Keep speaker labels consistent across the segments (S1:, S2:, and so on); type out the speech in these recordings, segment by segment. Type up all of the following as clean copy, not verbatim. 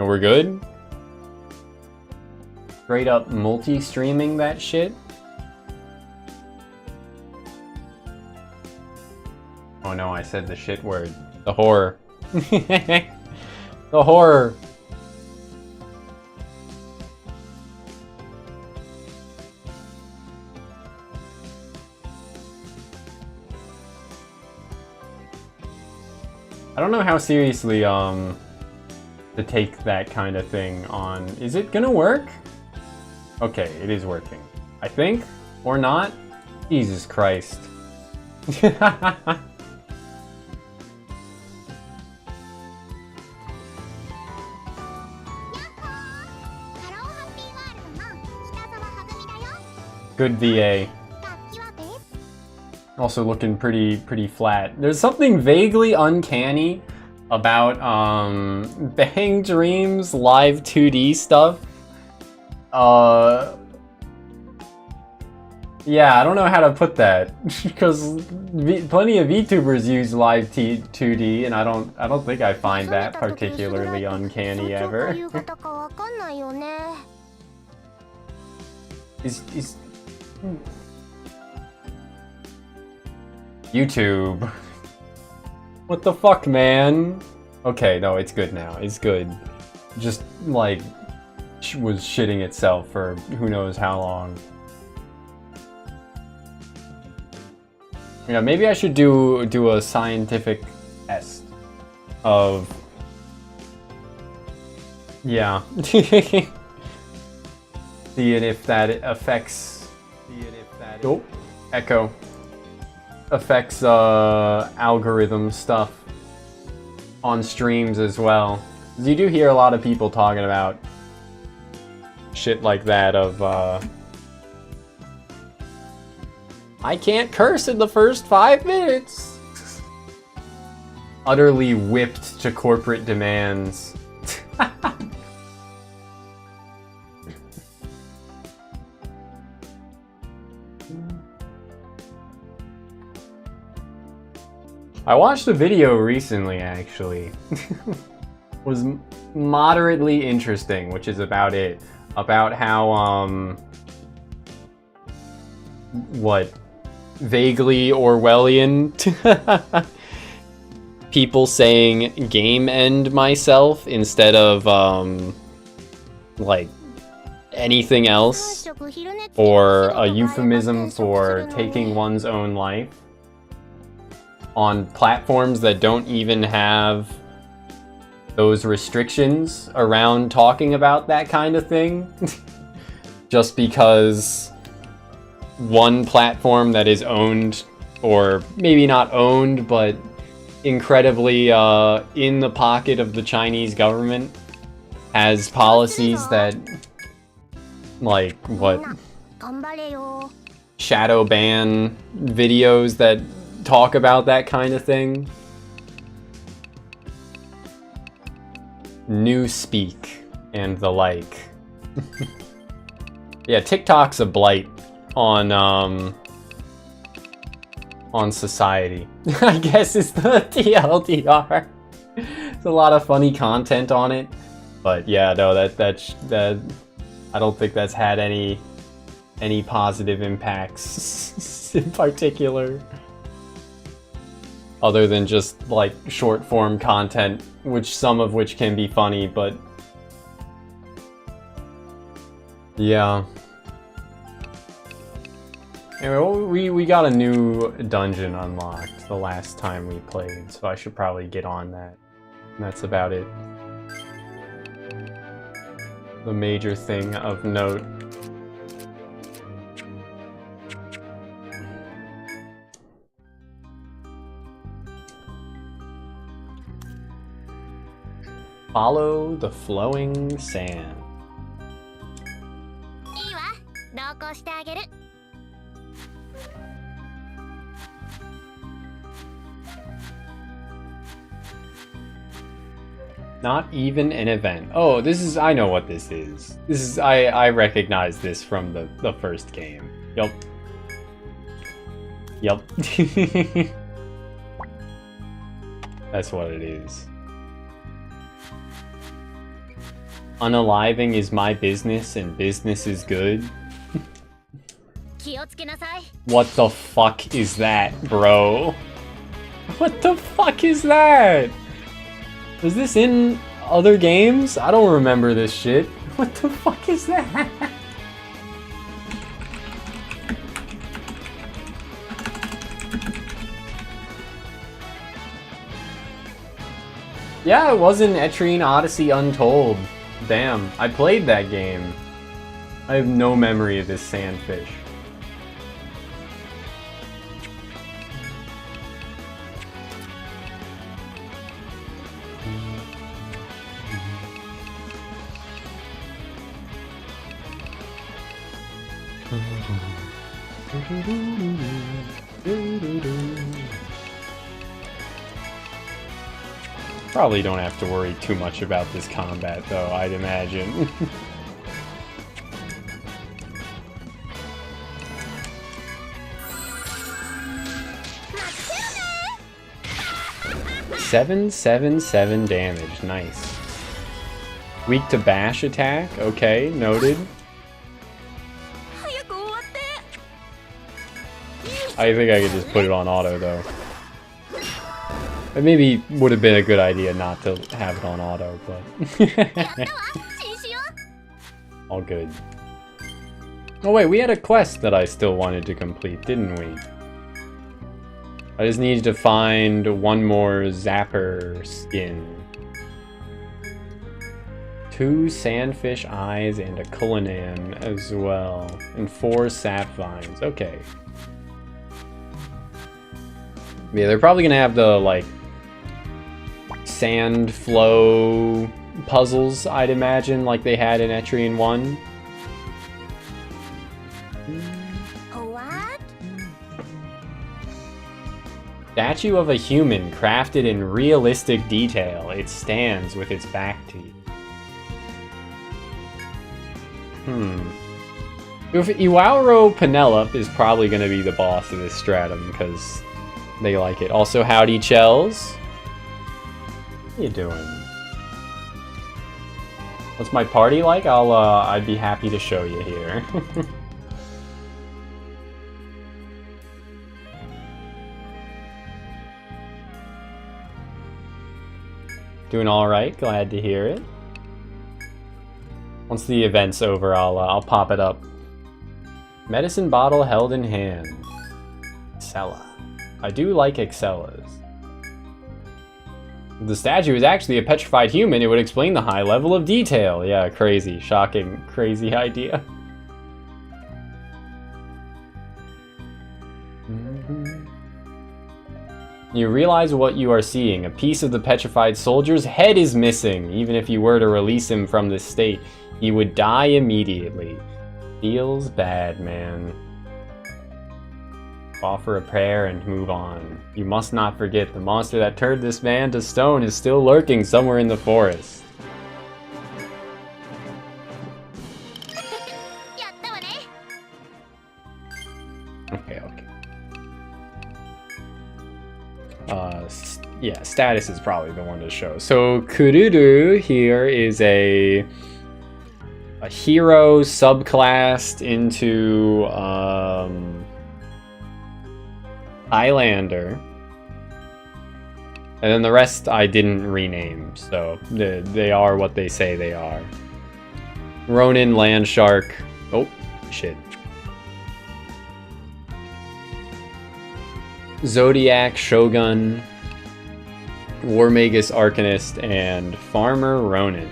S1: And we're good? Straight up multi-streaming that shit? Oh no, I said the shit word. The horror. The horror. I don't know how seriously to take that kind of thing on. Is it gonna work? Okay, it is working. I think, or not. Jesus Christ. Good VA. Also looking pretty flat. There's something vaguely uncanny about Bang Dreams live 2D stuff. Yeah, I don't know how to put that because plenty of VTubers use live 2D, and I don't think I find that particularly uncanny ever. is YouTube. What the fuck, man? Okay, no, it's good now. It's good. Just, like, was shitting itself for who knows how long. Yeah, maybe I should do a scientific test of... Yeah. Seeing if that affects... Oh, echo. Affects algorithm stuff on streams as well. 'Cause you do hear a lot of people talking about shit like that of I can't curse in the first 5 minutes. Utterly whipped to corporate demands. I watched a video recently, actually. Was moderately interesting, which is about it. About how, what, vaguely Orwellian people saying game end myself instead of, like, anything else, or a euphemism for taking one's own life on platforms that don't even have those restrictions around talking about that kind of thing. Just because one platform that is owned, or maybe not owned, but incredibly in the pocket of the Chinese government, has policies that, like, what, shadow ban videos that talk about that kind of thing. Newspeak and the like. Yeah, TikTok's a blight on society. I guess is the TLDR. There's a lot of funny content on it, but yeah, no, that I don't think that's had any positive impacts in particular. Other than just, like, short-form content, some of which can be funny, but... Yeah. Anyway, we got a new dungeon unlocked the last time we played, so I should probably get on that. And that's about it. The major thing of note. Follow the flowing sand. Not even an event. Oh, this is, I know what this is. This is, I recognize this from the first game. Yup. Yup. That's what it is. Unaliving is my business and business is good. What the fuck is that, bro? What the fuck is that? Is this in other games? I don't remember this shit. What the fuck is that? Yeah, it was in Etrian Odyssey Untold. Damn, I played that game. I have no memory of this sandfish. Probably don't have to worry too much about this combat, though, I'd imagine. $777 damage, nice. Weak to bash attack, okay, noted. I think I could just put it on auto, though. It maybe would have been a good idea not to have it on auto, but... all good. Oh wait, we had a quest that I still wanted to complete, didn't we? I just needed to find one more Zapper skin. 2 sandfish eyes and a Cullinan as well. And 4 sap vines, okay. Yeah, they're probably gonna have the, like, sand flow puzzles, I'd imagine, like they had in Etrian 1.
S2: What?
S1: Statue of a human crafted in realistic detail. It stands with its back to you. Iwauro Penelope is probably going to be the boss of this stratum, because they like it. Also, howdy, Chells. What you doing? What's my party like? I'd be happy to show you here. Doing all right. Glad to hear it. Once the event's over, I'll pop it up. Medicine bottle held in hand. Excella. I do like Excellas. If the statue is actually a petrified human, it would explain the high level of detail. Yeah, crazy, shocking, crazy idea. You realize what you are seeing. A piece of the petrified soldier's head is missing. Even if you were to release him from this state, he would die immediately. Feels bad, man. Offer a prayer and move on. You must not forget the monster that turned this man to stone is still lurking somewhere in the forest. Okay. Yeah, status is probably the one to show. So Kururu here is a hero subclassed into Highlander, and then the rest I didn't rename, so they are what they say they are. Ronin, Landshark. Oh, shit. Zodiac, Shogun, Warmagus, Arcanist, and Farmer Ronin.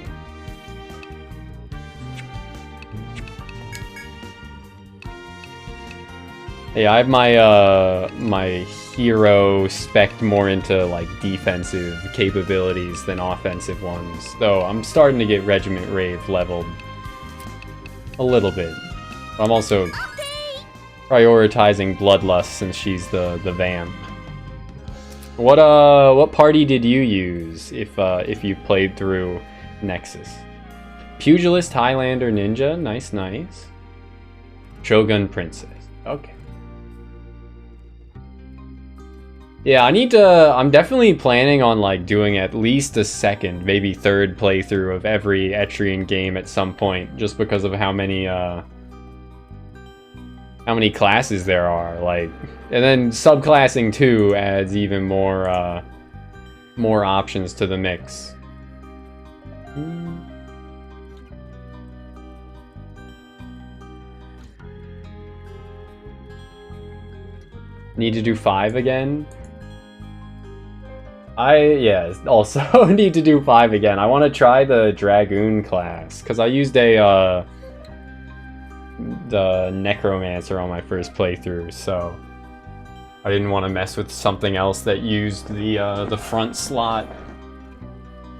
S1: Yeah, I have my hero spec'd more into like defensive capabilities than offensive ones, though I'm starting to get Regiment Rave leveled a little bit. I'm also prioritizing Bloodlust since she's the vamp. What party did you use if you played through Nexus? Pugilist, Highlander, Ninja, nice. Shogun, Princess. Okay. Yeah, I need to... I'm definitely planning on, like, doing at least a second, maybe third playthrough of every Etrian game at some point, just because of how many classes there are, like... And then subclassing, too, adds even more, more options to the mix. Need to do 5 again? Yeah, also need to do 5 again. I want to try the Dragoon class, because I used the Necromancer on my first playthrough, so I didn't want to mess with something else that used the front slot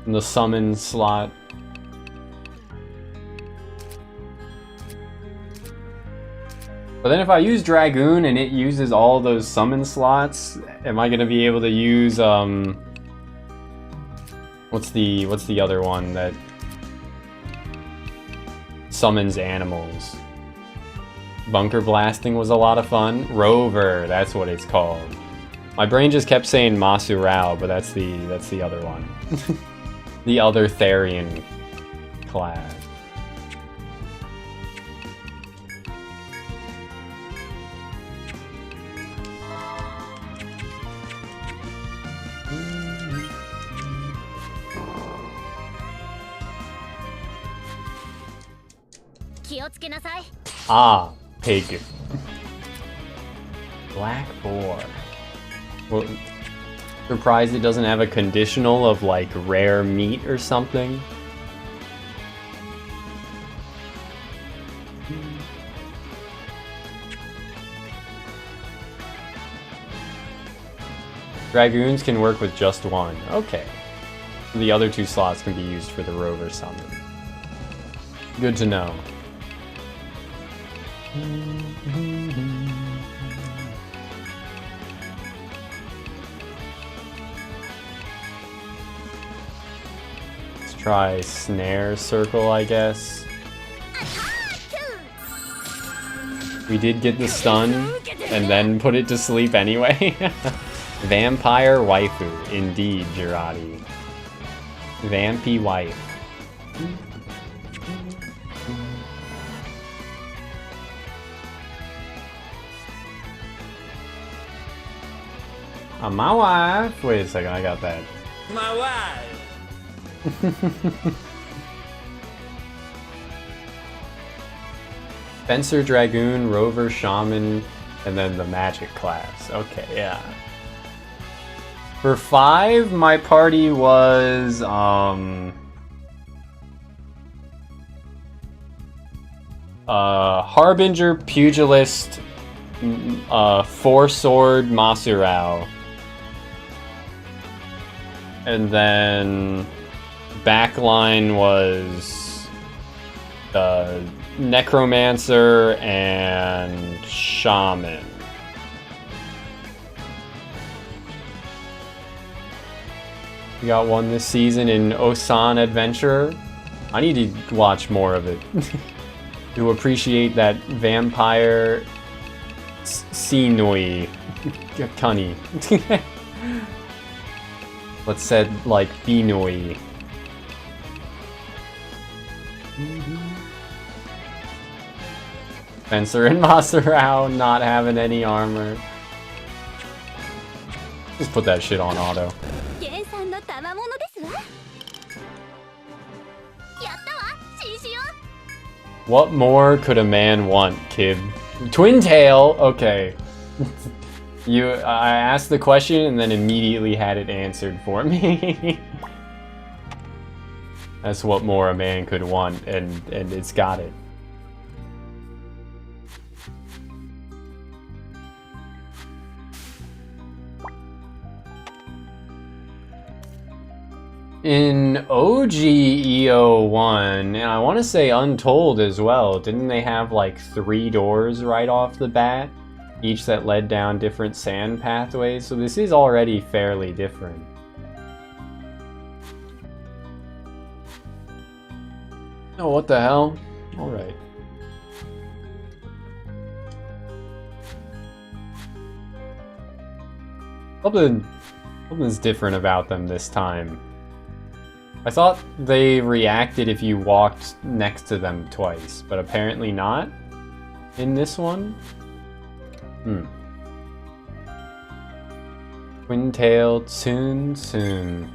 S1: and the summon slot. But then if I use Dragoon and it uses all those summon slots, am I gonna be able to use what's the other one that summons animals? Bunker blasting was a lot of fun. Rover, that's what it's called. My brain just kept saying Masurao, but that's the other one. The other Therian class. Ah, pig. Black boar. Well, surprised it doesn't have a conditional of like rare meat or something. Dragoons can work with just one. Okay. The other 2 slots can be used for the rover summon. Good to know. Let's try snare circle, I guess. We did get the stun and then put it to sleep anyway. Vampire waifu, indeed, Girardi. Vampy wife. My wife. Wait a second, I got that.
S3: My wife.
S1: Fencer, Dragoon, Rover, Shaman, and then the Magic class. Okay, yeah. For 5, my party was Harbinger, Pugilist, 4-sword Masurao. And then backline was Necromancer and Shaman. We got one this season in Osan Adventurer. I need to watch more of it to appreciate that vampire Sinoi Kani. Let's said like Binoi. Fencer and Masurao not having any armor. Just put that shit on auto. What more could a man want, kid? Twin tail? Okay. I asked the question and then immediately had it answered for me. That's what more a man could want, and it's got it. In OG EO1, and I want to say Untold as well, didn't they have like 3 doors right off the bat? Each that led down different sand pathways, so this is already fairly different. Oh, what the hell? Alright. Something's different about them this time. I thought they reacted if you walked next to them twice, but apparently not in this one. Twin-tail Tsun Tsun.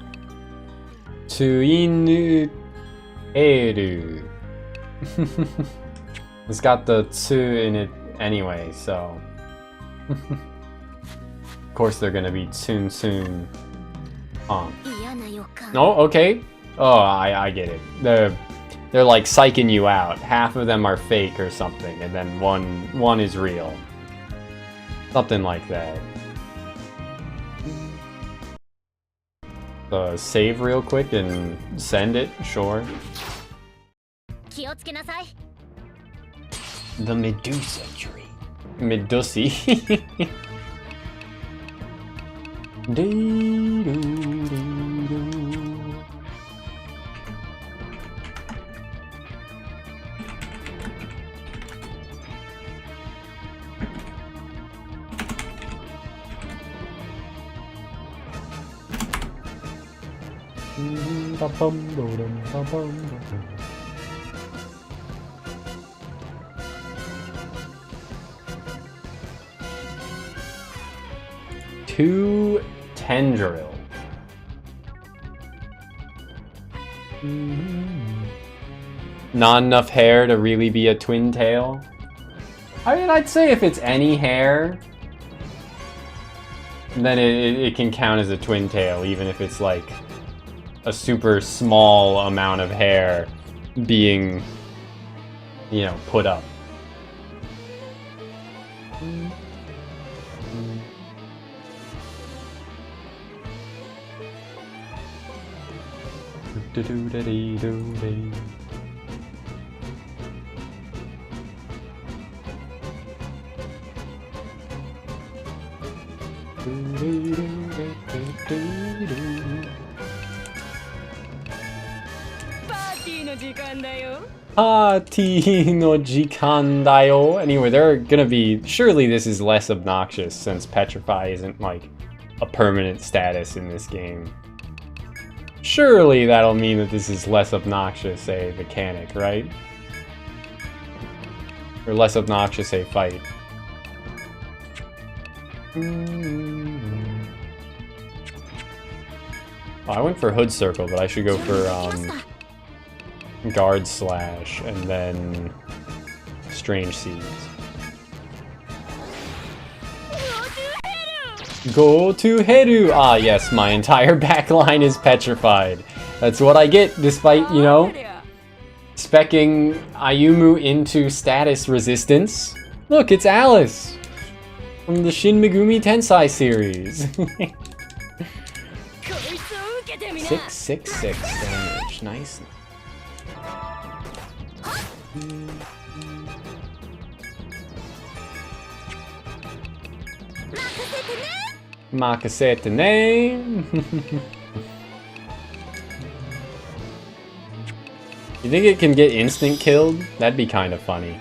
S1: Tsuinu Eru. It's got the tsu in it anyway, so. Of course they're gonna be Tsun Tsun. Oh, okay. Oh, I get it. They're like psyching you out. Half of them are fake or something, and then one is real. Something like that. Save real quick and send it, sure. The Medusa tree. Medusi. Two tendril. Not enough hair to really be a twin tail. I mean, I'd say if it's any hair, then it can count as a twin tail, even if it's like a super small amount of hair being, you know, put up. Party no jikan dayo. Anyway, they're gonna be... Surely this is less obnoxious since Petrify isn't like a permanent status in this game. Surely that'll mean that this is less obnoxious a mechanic, right? Or less obnoxious a fight. Oh, I went for Hood Circle, but I should go for Guard Slash and then Strange Seeds. Go to Heru! Ah yes, my entire backline is petrified. That's what I get despite, you know, speccing Ayumu into status resistance. Look, it's Alice! From the Shin Megumi Tensei series. 666 damage, nice. Makasete ne. You think it can get instant killed? That'd be kind of funny.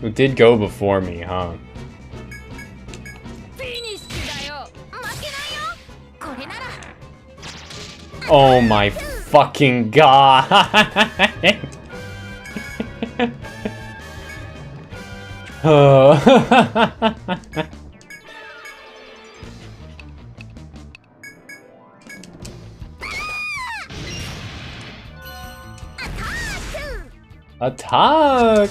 S1: It did go before me, huh? Oh my fucking god! Attack!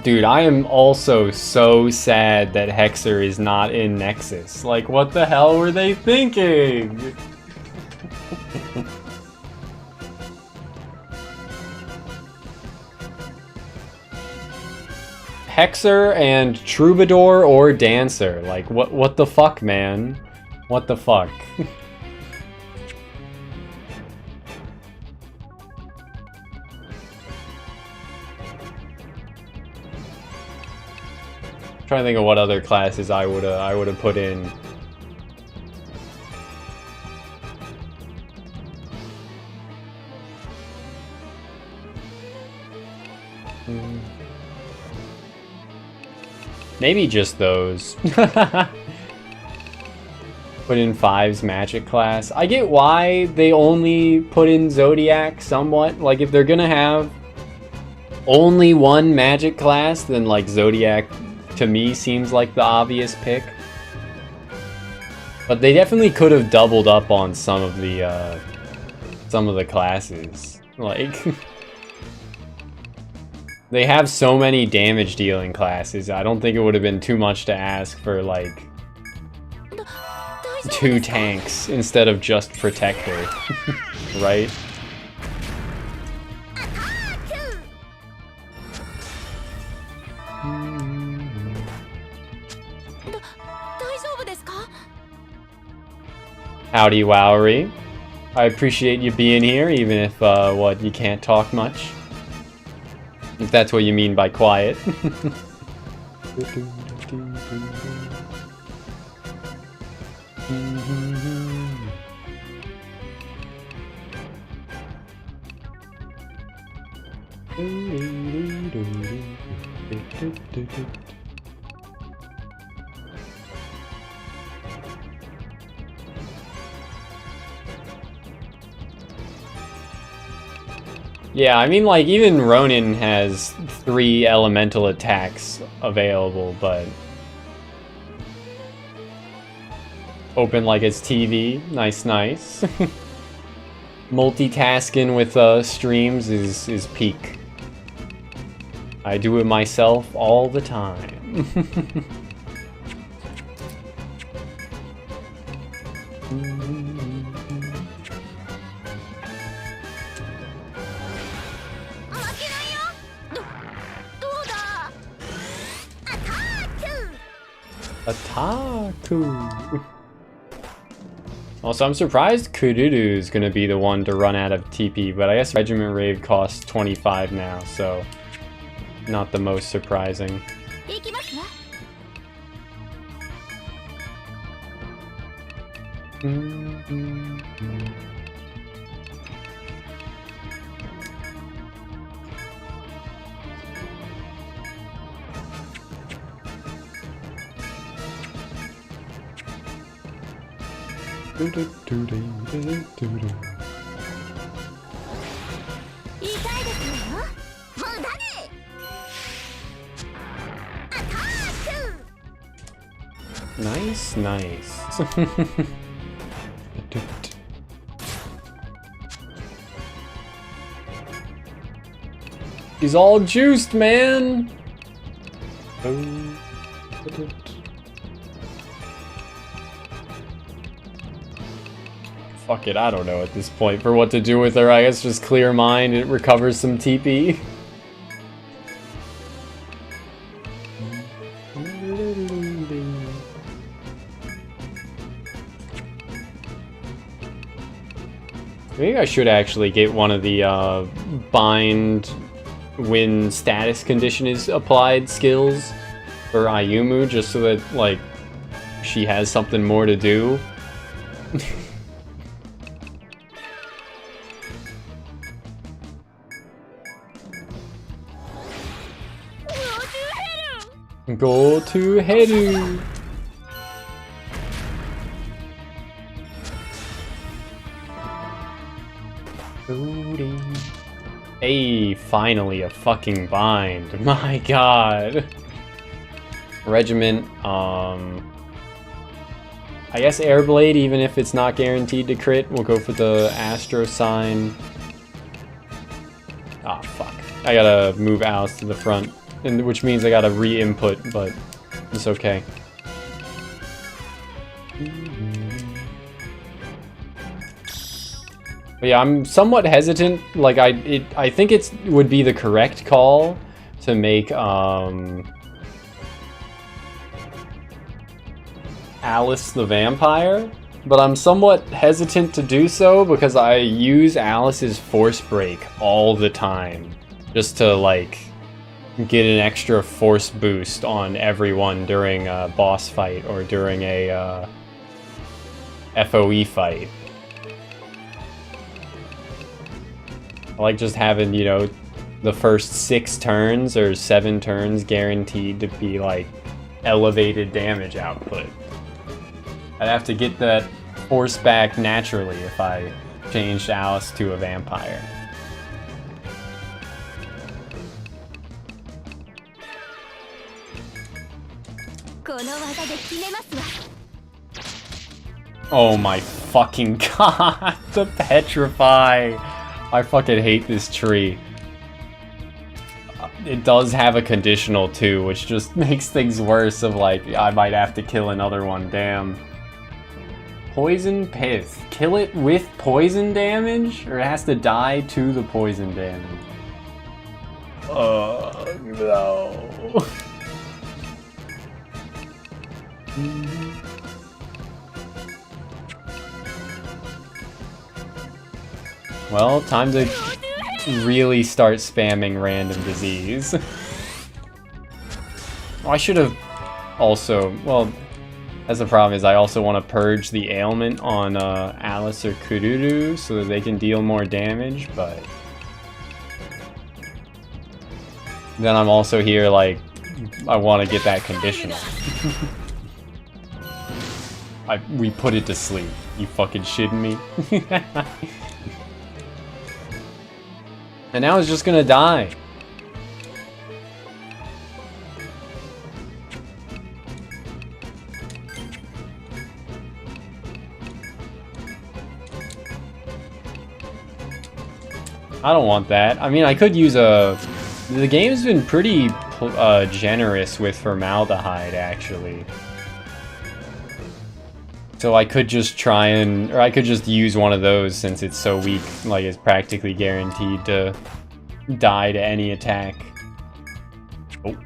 S1: Dude, I am also so sad that Hexer is not in Nexus. Like, what the hell were they thinking? Hexer and Troubadour or Dancer. Like, what the fuck, man? What the fuck? trying to think of what other classes I would have put in. Maybe just those. Put in 5's magic class. I get why they only put in Zodiac somewhat. Like, if they're gonna have only one magic class, then like Zodiac to me seems like the obvious pick. But they definitely could have doubled up on some of the classes. Like they have so many damage dealing classes. I don't think it would have been too much to ask for like 2 tanks instead of just Protector. Right? Howdy, Wowery. I appreciate you being here, even if, what, you can't talk much. If that's what you mean by quiet. Yeah, I mean, like, even Ronin has 3 elemental attacks available, but open like it's TV. Nice, nice. Multitasking with streams is peak. I do it myself all the time. Ataku. Also, I'm surprised Kururu is gonna be the one to run out of TP, but I guess Regiment Rave costs 25 now, so not the most surprising. Nice, nice. He's all juiced, man. Fuck it, I don't know at this point for what to do with her. I guess just clear mind, it recovers some TP. Maybe I should actually get one of the bind when status condition is applied skills for Ayumu, just so that, like, she has something more to do. Go to Heru! Hey, finally a fucking bind. My god. Regiment, I guess Airblade, even if it's not guaranteed to crit. We'll go for the Astro Sign. Ah, fuck. I gotta move Alice to the front, and which means I gotta re-input, but it's okay. But yeah, I'm somewhat hesitant. Like, I think it would be the correct call to make Alice the vampire, but I'm somewhat hesitant to do so because I use Alice's Force Break all the time, just to, like, get an extra force boost on everyone during a boss fight or during a FOE fight. I like just having, you know, the first 6 turns or 7 turns guaranteed to be like elevated damage output. I'd have to get that force back naturally if I changed Alice to a vampire. Oh my fucking god, the petrify! I fucking hate this tree. It does have a conditional too, which just makes things worse of like, I might have to kill another one, damn. Poison Pith. Kill it with poison damage? Or it has to die to the poison damage? No. Well, time to really start spamming random disease. Oh, I should have also, well, that's the problem is I also want to purge the ailment on Alice or Kururu so that they can deal more damage, but then I'm also here like, I want to get that conditional. We put it to sleep. You fucking shitting me? And now it's just gonna die. I don't want that. I mean, I could use a... The game's been pretty generous with formaldehyde, actually. So I could just try and... Or I could just use one of those since it's so weak. Like, it's practically guaranteed to die to any attack. Oh.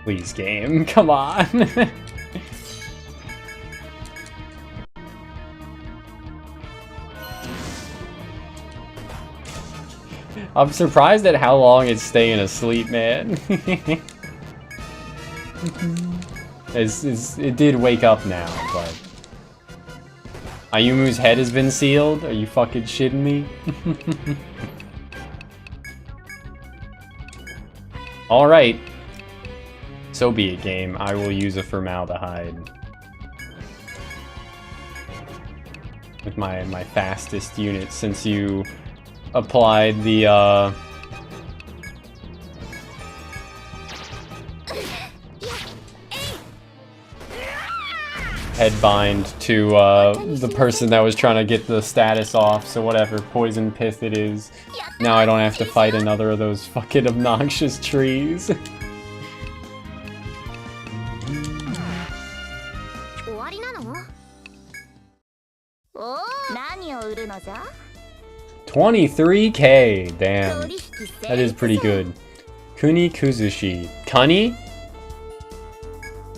S1: Please, game. Come on. I'm surprised at how long it's staying asleep, man. It did wake up now, but... Ayumu's head has been sealed? Are you fucking shitting me? Alright. So be it, game. I will use a formaldehyde. With my fastest unit, since you applied the headbind to the person that was trying to get the status off, so whatever, poison pith it is. Now I don't have to fight another of those fucking obnoxious trees. 23k, damn. That is pretty good. Kuni Kuzushi. Kani?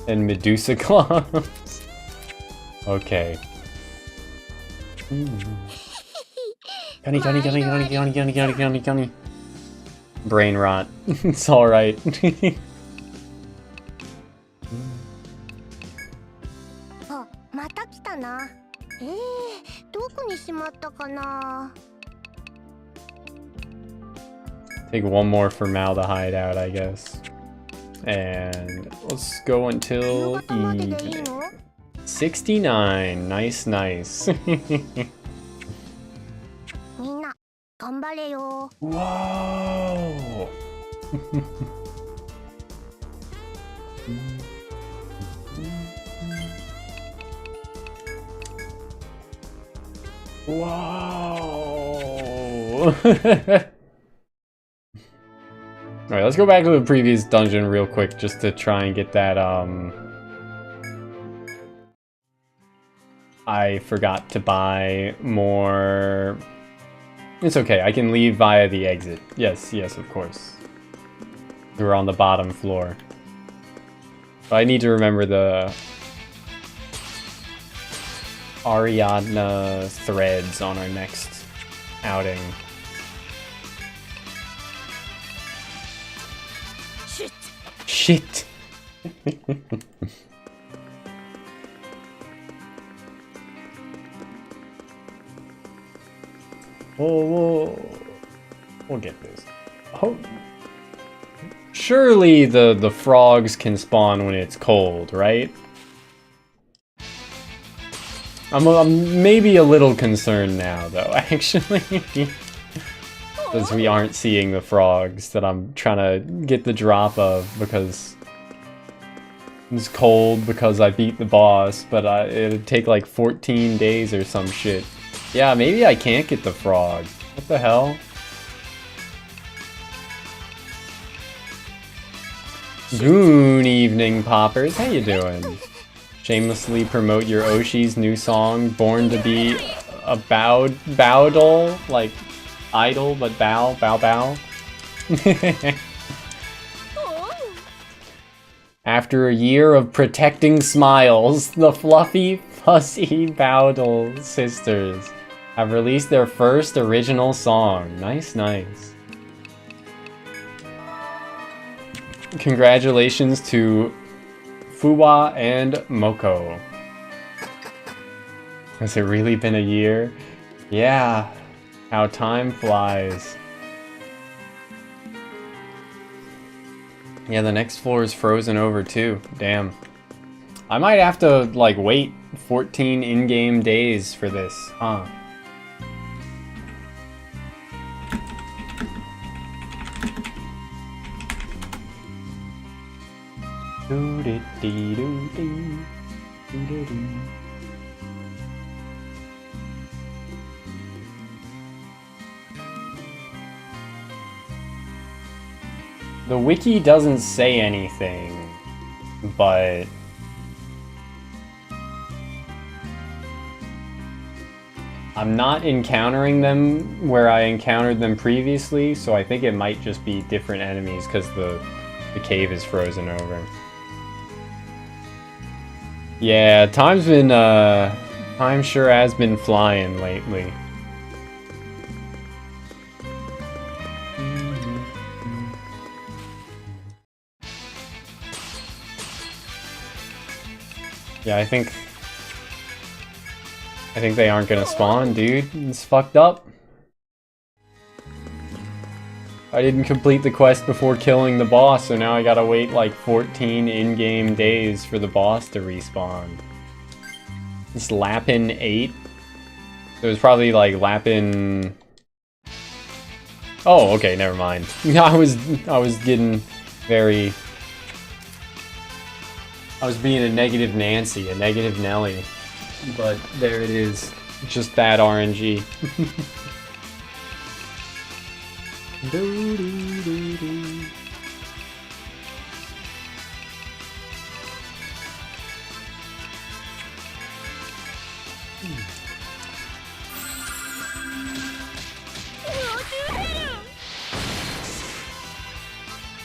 S1: And Medusa Claws. Okay. Kani. Brain rot. It's alright.
S2: あ、また来たな。どこにしまったかな。
S1: Take one more formaldehyde out, I guess. And let's go until evening. 69. Nice, nice.
S2: みんな頑張れよ。
S1: Whoa! Whoa! Alright, let's go back to the previous dungeon real quick just to try and get that, I forgot to buy more... It's okay, I can leave via the exit. Yes, of course. We're on the bottom floor. But I need to remember the... Ariadna threads on our next outing. Shit. We'll get this. Oh. Surely the frogs can spawn when it's cold, right? I'm maybe a little concerned now, though, actually. Because we aren't seeing the frogs that I'm trying to get the drop of, because it's cold, because I beat the boss, but it'd take like 14 days or some shit. Yeah, maybe I can't get the frog. What the hell? Good evening, Poppers. How you doing? Shamelessly promote your Oshi's new song, Born to Be a Bowdle? Like, idol, but bow. After a year of protecting smiles, the fluffy, fuzzy Bowdle sisters have released their first original song. Nice. Congratulations to Fuwa and Moko. Has it really been a year? Yeah, how time flies. Yeah, the next floor is frozen over too. Damn. I might have to, like, wait 14 in-game days for this, huh? The wiki doesn't say anything, but I'm not encountering them where I encountered them previously, so I think it might just be different enemies because the cave is frozen over. Yeah, time sure has been flying lately. Yeah, I think they aren't gonna spawn, dude. It's fucked up. I didn't complete the quest before killing the boss, so now I gotta wait like 14 in-game days for the boss to respawn. It's Lapin 8. It was probably like Lapin... Oh, okay, never mind. I was getting very... I was being a negative Nancy, a negative Nelly. But there it is. Just bad RNG.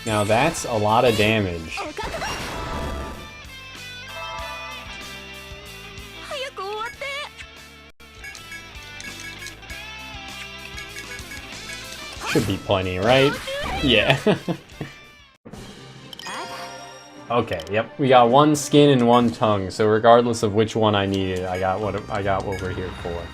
S1: Now that's a lot of damage. Should be plenty, right? Yeah. Okay, yep. We got one skin and one tongue, so regardless of which one I needed, I got what we're here for.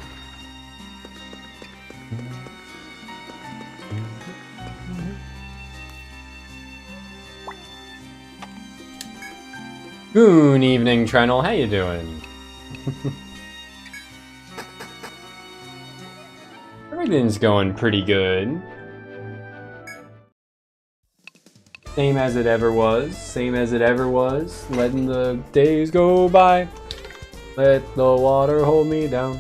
S1: Good evening, Trenel. How you doing? Everything's going pretty good. Same as it ever was. Same as it ever was. Letting the days go by. Let the water hold me down.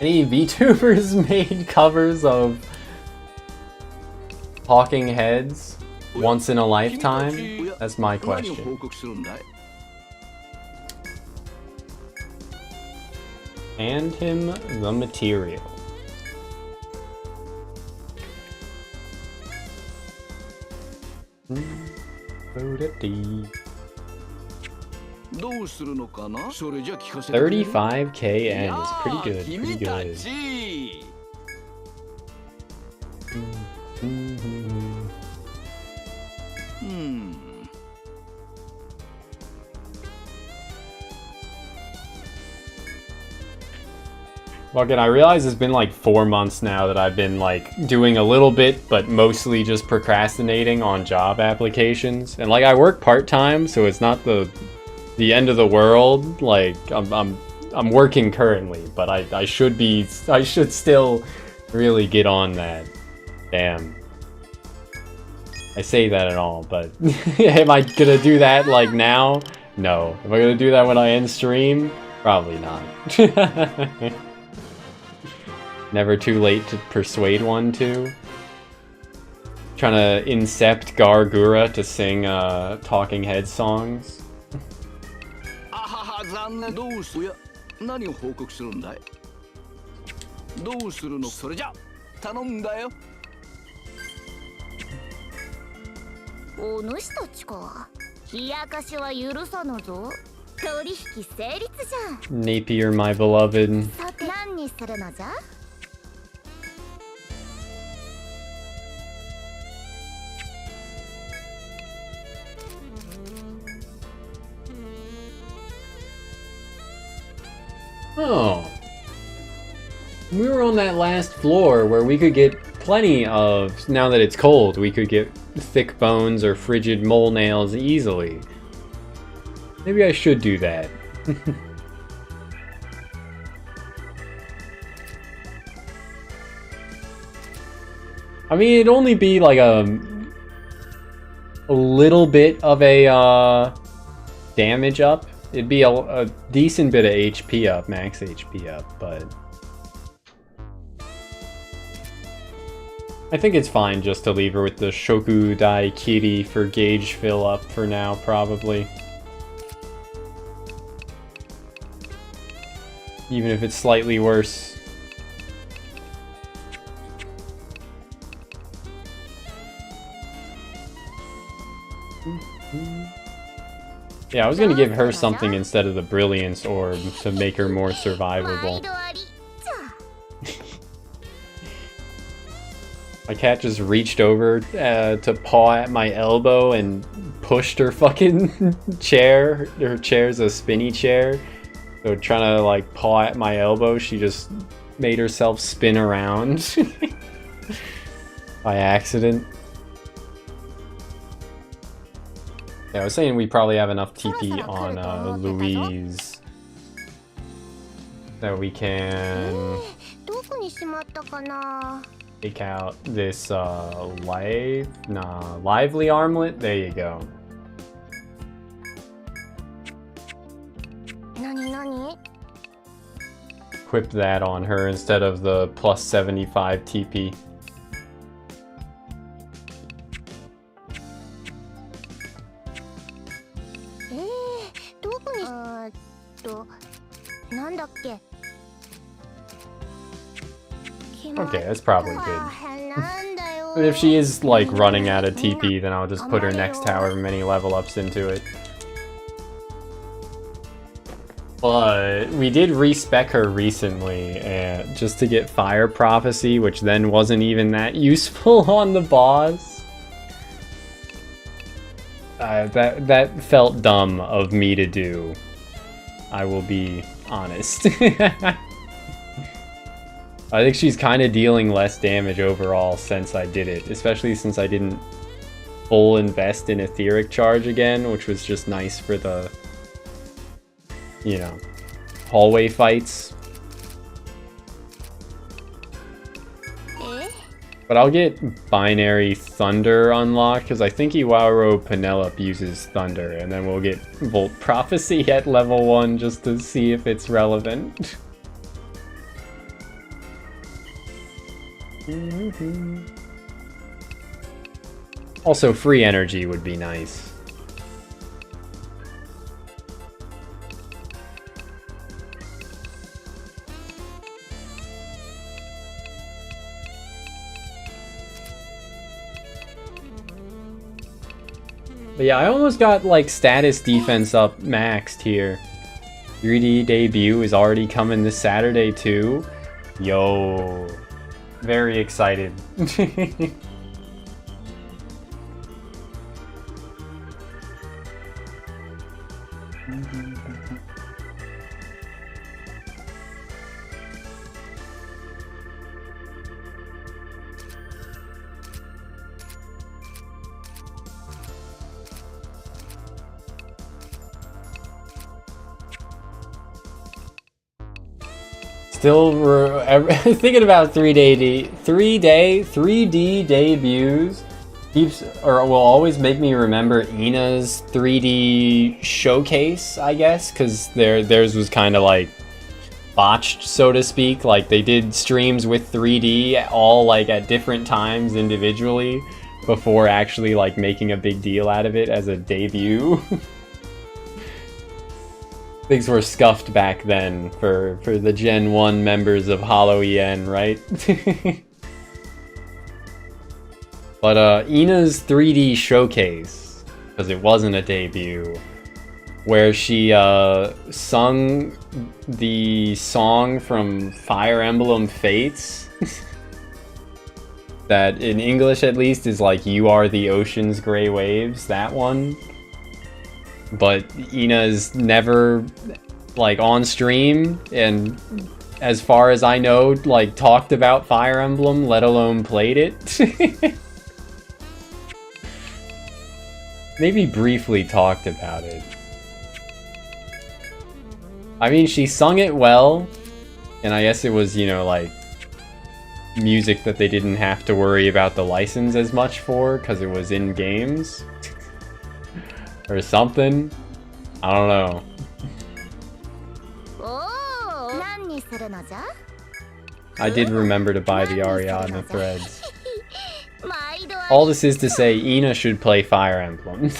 S1: Any VTubers made covers of Talking Heads once in a lifetime? That's my question. Hand him the material. 35k N is pretty good, pretty good. Fucking, I realize it's been like 4 months now that I've been like doing a little bit, but mostly just procrastinating on job applications. And like I work part-time, so it's not the end of the world. Like I'm working currently, but I should still really get on that. Damn. I say that and all, but am I gonna do that like now? No. Am I gonna do that when I end stream? Probably not. Never too late to persuade one to. Trying to incept Gargura to sing Talking Head songs. Napier, my beloved. Oh. We were on that last floor where we could get plenty of, now that it's cold, we could get thick bones or frigid mole nails easily. Maybe I should do that. I mean, it'd only be like a little bit of a damage up. It'd be a decent bit of HP up, max HP up, but I think it's fine just to leave her with the Shoku Dai Kiri for gauge fill up for now, probably. Even if it's slightly worse. Yeah, I was gonna give her something instead of the Brilliance Orb to make her more survivable. My cat just reached over to paw at my elbow and pushed her fucking chair. Her chair's a spinny chair. So trying to like paw at my elbow, she just made herself spin around by accident. Yeah, I was saying we probably have enough TP on Louise that we can take out this lively armlet. There you go. Equip that on her instead of the plus 75 TP. Okay, that's probably good. But if she is like running out of TP, then I'll just put her next however many level ups into it. But we did respec her recently, just to get Fire Prophecy, which then wasn't even that useful on the boss. That felt dumb of me to do. I will be honest. I think she's kind of dealing less damage overall since I did it, especially since I didn't full invest in Etheric Charge again, which was just nice for the, you know, hallway fights. But I'll get Binary Thunder unlocked, because I think Iwaro Penelope uses Thunder, and then we'll get Volt Prophecy at level 1 just to see if it's relevant. Also, free energy would be nice. But yeah, I almost got like status defense up maxed here. 3D debut is already coming this Saturday too. Yo, very excited. Still thinking about 3D debuts keeps or will always make me remember Ina's 3D showcase, I guess, because theirs was kind of like botched, so to speak. Like they did streams with 3D all like at different times individually before actually like making a big deal out of it as a debut. Things were scuffed back then for the Gen 1 members of Hollow EN, right? But Ina's 3D showcase, because it wasn't a debut, where she sung the song from Fire Emblem Fates, that in English at least is like "You Are the Ocean's Gray Waves," that one. But Ina's never, like, on stream, and as far as I know, like, talked about Fire Emblem, let alone played it. Maybe briefly talked about it. I mean, she sung it well, and I guess it was, you know, like, music that they didn't have to worry about the license as much for, because it was in games. Or something. I don't know. I did remember to buy the Ariadna threads. All this is to say, Ina should play Fire Emblem.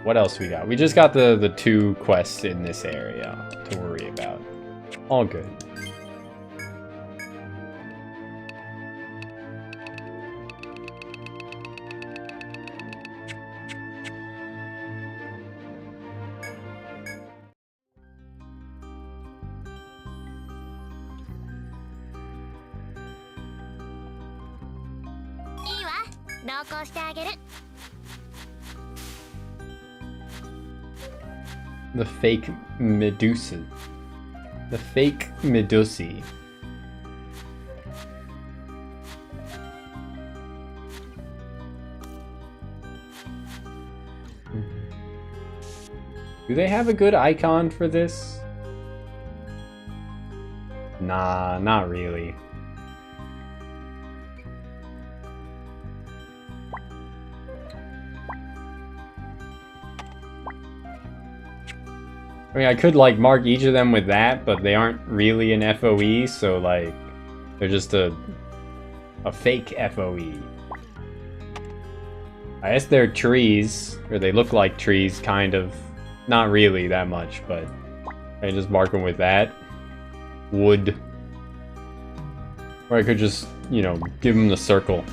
S1: What else we got? We just got the 2 quests in this area to worry about. All good. The fake Medusa. The fake Medusi. Do they have a good icon for this? Nah, not really. I mean, I could, like, mark each of them with that, but they aren't really an FOE, so, like, they're just a fake FOE. I guess they're trees, or they look like trees, kind of. Not really that much, but I just mark them with that. Wood. Or I could just, you know, give them the circle.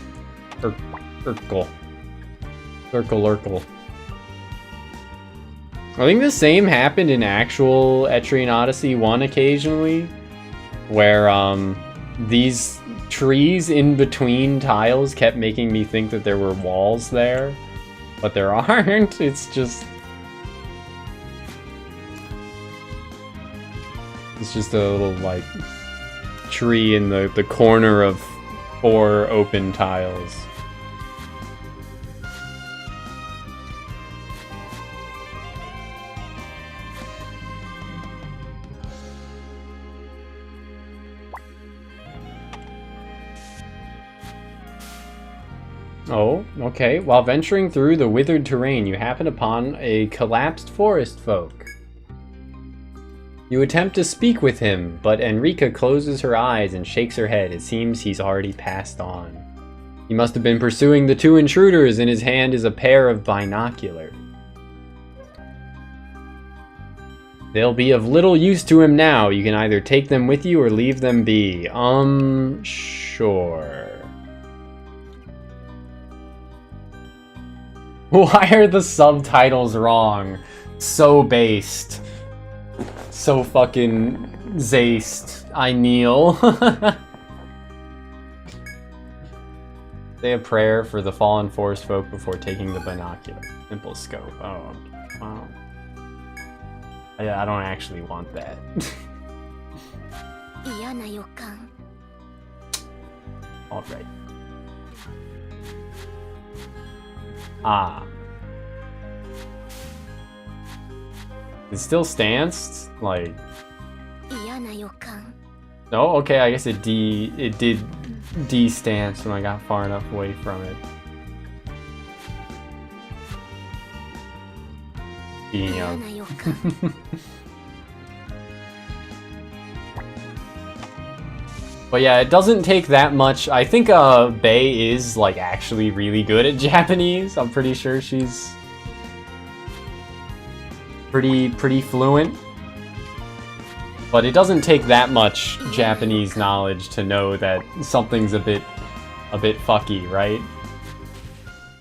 S1: Circle. Circle. I think the same happened in actual Etrian Odyssey 1 occasionally, where these trees in between tiles kept making me think that there were walls there, but there aren't. It's just a little, like, tree in the corner of 4 open tiles. Oh, okay. While venturing through the withered terrain, you happen upon a collapsed forest folk. You attempt to speak with him, but Enrica closes her eyes and shakes her head. It seems he's already passed on. He must have been pursuing the 2 intruders. In his hand is a pair of binoculars. They'll be of little use to him now. You can either take them with you or leave them be. Sure. Why are the subtitles wrong? So based. So fucking zaced. I kneel. Say a prayer for the fallen forest folk before taking the binocular. Simple scope. Oh, okay. Wow. I don't actually want that. Alright. Ah. It still stands? Like... No? Okay, I guess it did de-stance when I got far enough away from it. Speaking of... But yeah, it doesn't take that much. I think Bae is like actually really good at Japanese. I'm pretty sure she's pretty fluent. But it doesn't take that much Japanese knowledge to know that something's a bit fucky, right?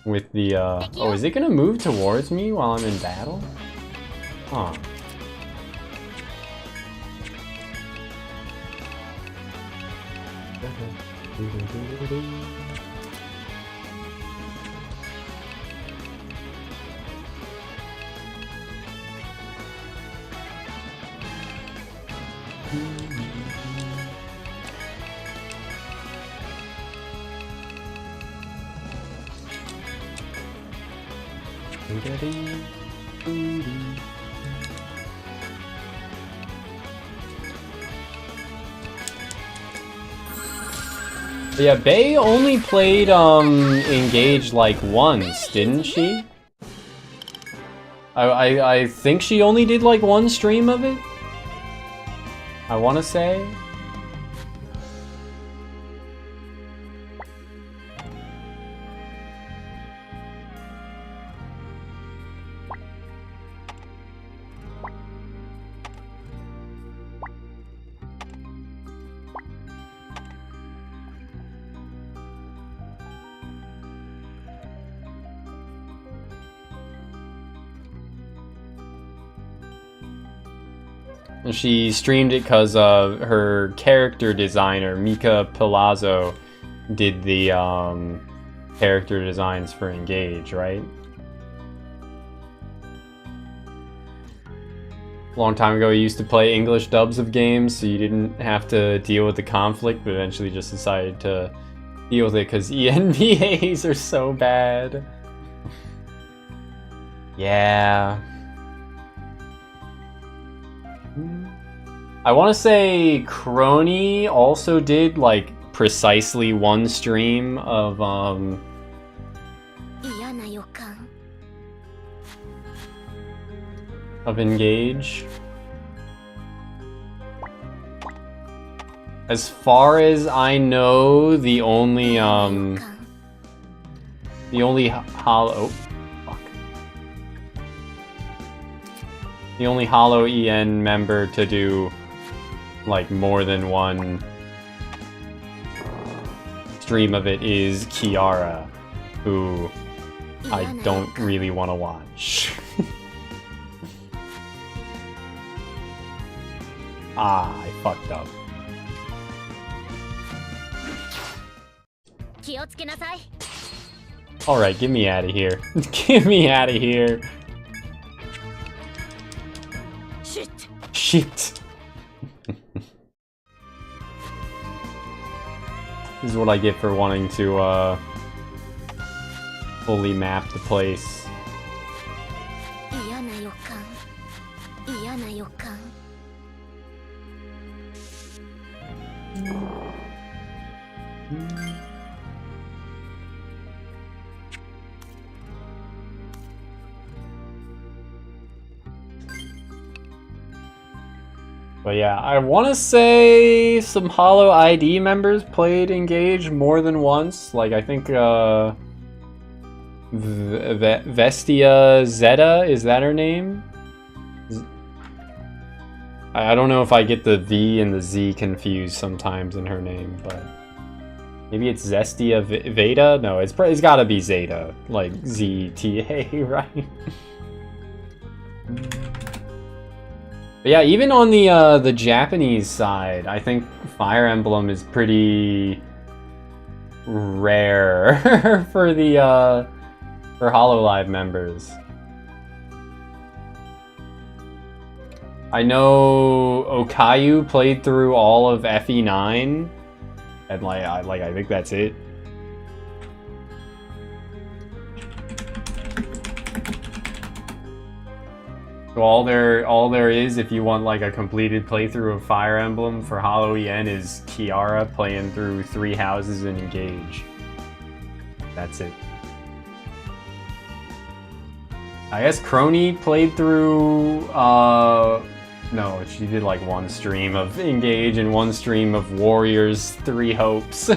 S1: With the oh, is it gonna move towards me while I'm in battle? Huh. But yeah, Bae only played Engage like once, didn't she? I think she only did like one stream of it. I want to say. She streamed it because her character designer, Mika Palazzo, did the character designs for Engage, right? A long time ago, I used to play English dubs of games, so you didn't have to deal with the conflict, but eventually just decided to deal with it because ENVAs are so bad. Yeah. I want to say Crony also did like precisely one stream of Engage. As far as I know, the only hollow the only hollow EN member to do like more than one stream of it is Kiara, who I don't really want to watch. Ah, I fucked up. Alright, get me out of here. Get me out of here. Shit. This is what I get for wanting to fully map the place. But yeah, I want to say some Hollow ID members played Engage more than once. Like, I think, Vestia Zeta, is that her name? I don't know if I get the V and the Z confused sometimes in her name, but maybe it's Zestia Veda? No, it's gotta be Zeta, like Z-T-A, right? But yeah, even on the Japanese side, I think Fire Emblem is pretty rare for the for HoloLive members. I know Okayu played through all of FE9, and I think that's it. So all there is, if you want like a completed playthrough of Fire Emblem for Holo EN, is Kiara playing through 3 houses and Engage. That's it. I guess Crony played through, no, she did like 1 stream of Engage and 1 stream of Warriors 3 Hopes.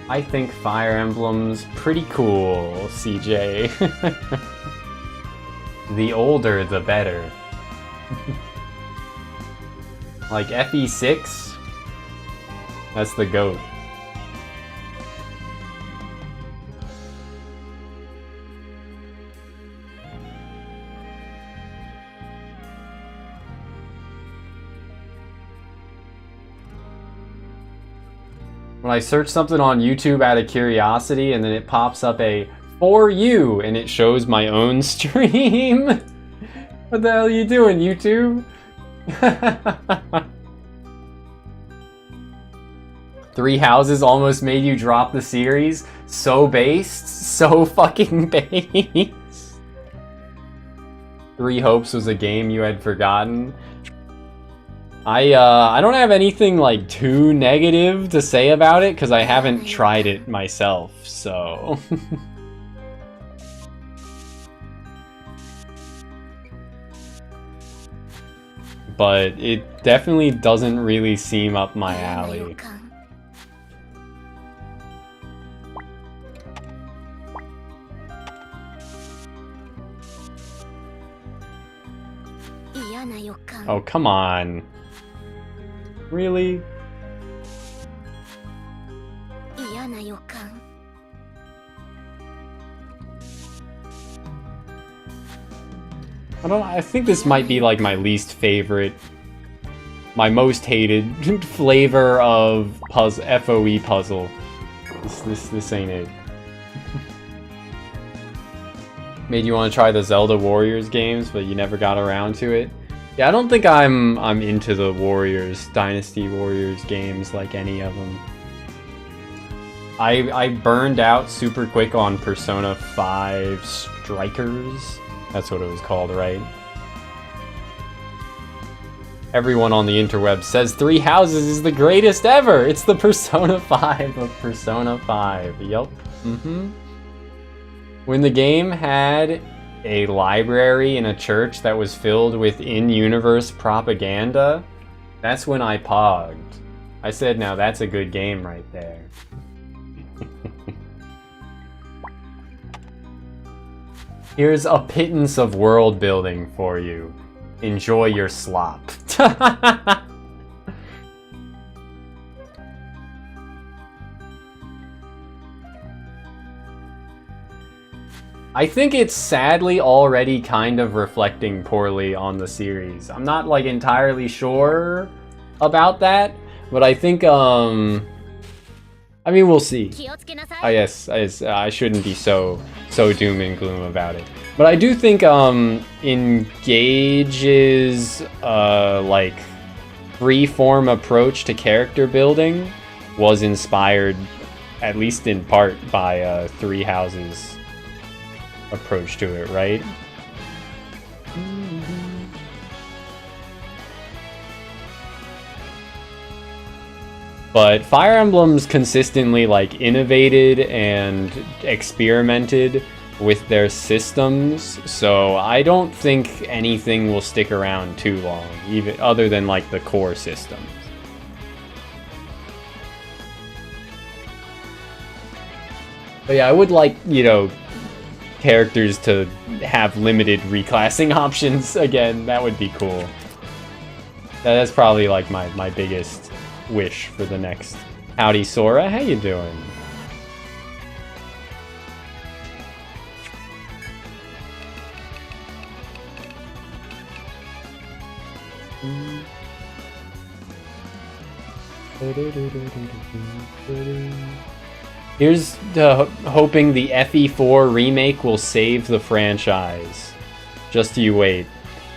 S1: I think Fire Emblem's pretty cool, CJ. The older, the better. Like FE6? That's the GOAT. When I search something on YouTube out of curiosity and then it pops up a "for you" and it shows my own stream. What the hell are you doing, YouTube? 3 houses almost made you drop the series. So based, so fucking based. 3 Hopes was a game you had forgotten. I don't have anything like too negative to say about it because I haven't tried it myself, so. But it definitely doesn't really seem up my alley. Oh, come on. Really? I think this might be like my least favorite, my most hated flavor of FOE puzzle. This ain't it. Made you want to try the Zelda Warriors games, but you never got around to it. Yeah, I don't think I'm into the Warriors, Dynasty Warriors games like any of them. I burned out super quick on Persona 5 Strikers. That's what it was called, right? Everyone on the interweb says 3 Houses is the greatest ever! It's the Persona 5 of Persona 5. Yup. When the game had a library in a church that was filled with in-universe propaganda, that's when I pogged. I said, now that's a good game right there. Here's a pittance of world building for you. Enjoy your slop. I think it's sadly already kind of reflecting poorly on the series. I'm not like entirely sure about that, but I think I mean, we'll see. I shouldn't be so doom and gloom about it. But I do think Engage's like free-form approach to character building was inspired, at least in part, by 3 Houses approach to it, right? But Fire Emblem's consistently like innovated and experimented with their systems, so I don't think anything will stick around too long, even other than like the core systems. But yeah, I would like, you know, characters to have limited reclassing options again. That would be cool. That's probably like my biggest wish for the next. Howdy Sora, how you doing? Here's hoping the FE4 remake will save the franchise. Just you wait.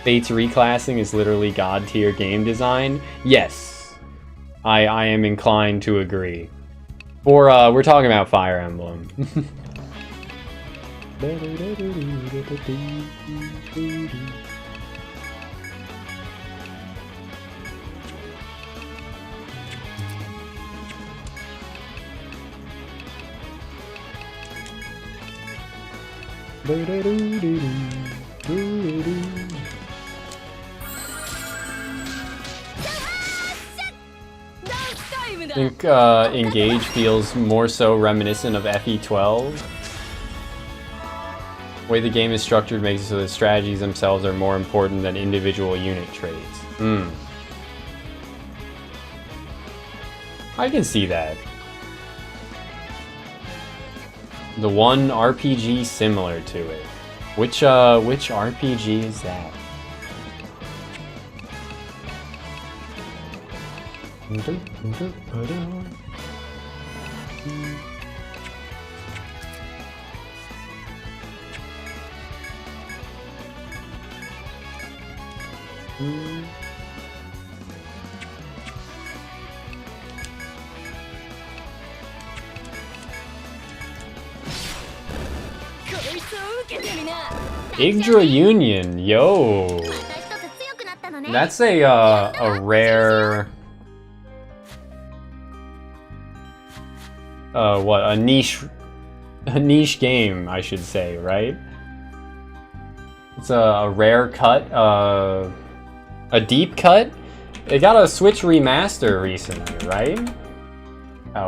S1: Fate's reclassing is literally god tier game design. Yes, I am inclined to agree. Or we're talking about Fire Emblem. I think Engage feels more so reminiscent of FE12. The way the game is structured makes it so the strategies themselves are more important than individual unit traits. I can see that. The one RPG similar to it. Which RPG is that? Yggdra Union, yo! That's a rare... what, a niche game, I should say, right? It's a rare cut, a deep cut? It got a Switch remaster recently, right?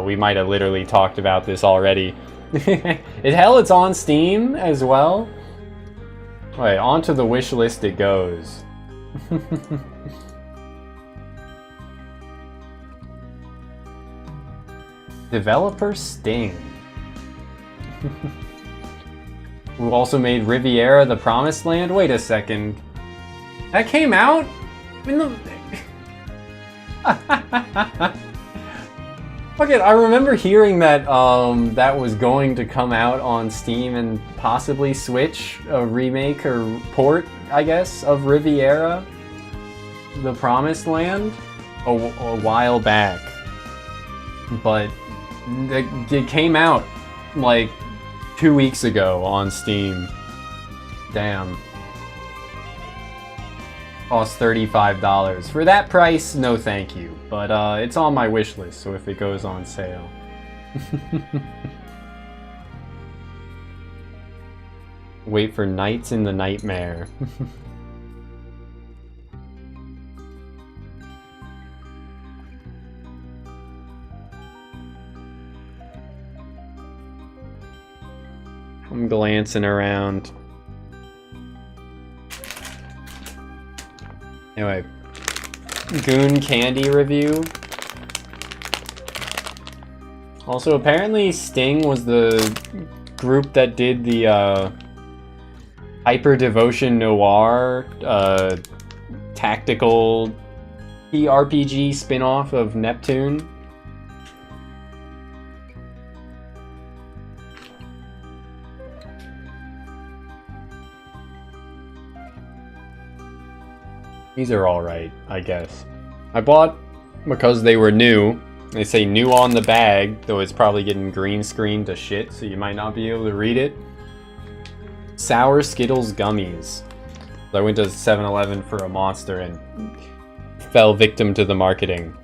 S1: We might have literally talked about this already. It's on Steam as well. Wait, onto the wish list it goes. Developer Sting. Who also made Riviera the Promised Land? Wait a second. That came out? In the... Okay, I remember hearing that that was going to come out on Steam and possibly Switch, a remake or port, I guess, of Riviera, the Promised Land, a while back. But it came out like 2 weeks ago on Steam. Damn. Cost $35. For that price, no thank you. But it's on my wish list, so if it goes on sale. Wait for Nights in the Nightmare. I'm glancing around. Anyway, Goon Candy review. Also, apparently Sting was the group that did the Hyper Devotion Noir tactical RPG spin-off of Neptune. These are alright, I guess. I bought because they were new. They say new on the bag, though it's probably getting green screened to shit, so you might not be able to read it. Sour Skittles Gummies. I went to 7-Eleven for a Monster and fell victim to the marketing.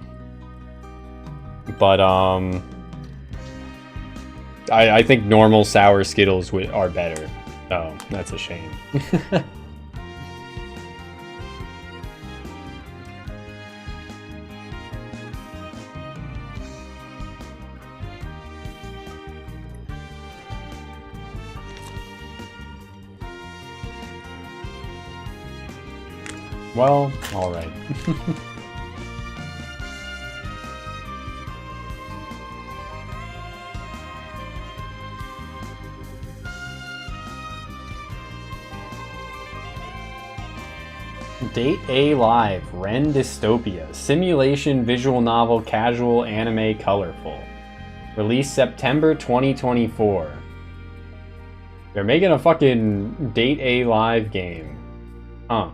S1: But, I think normal Sour Skittles are better. Oh, that's a shame. Well, alright. Date A Live, Ren Dystopia, simulation, visual novel, casual, anime, colorful. Released September 2024. They're making a fucking Date A Live game. Huh.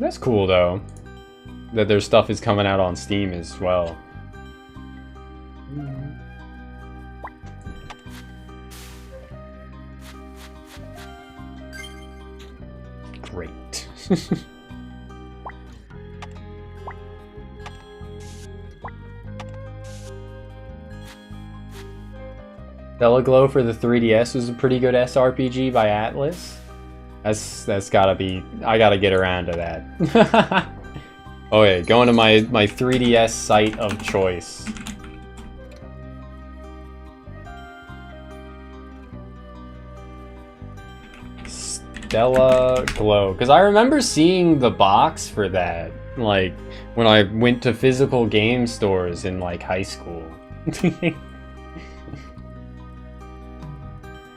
S1: That's cool though, that their stuff is coming out on Steam as well. Great. Stella Glow for the 3DS was a pretty good SRPG by Atlas. That's gotta be... I gotta get around to that. Okay, going to my 3DS site of choice. Stella Glow. Because I remember seeing the box for that, like, when I went to physical game stores in, like, high school.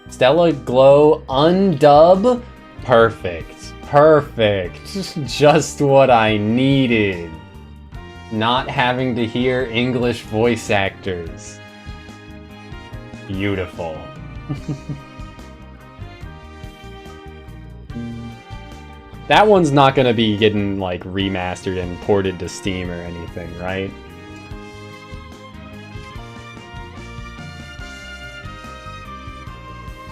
S1: Stella Glow undub? Perfect. Perfect. Just what I needed. Not having to hear English voice actors. Beautiful. That one's not gonna be getting, like, remastered and ported to Steam or anything, right?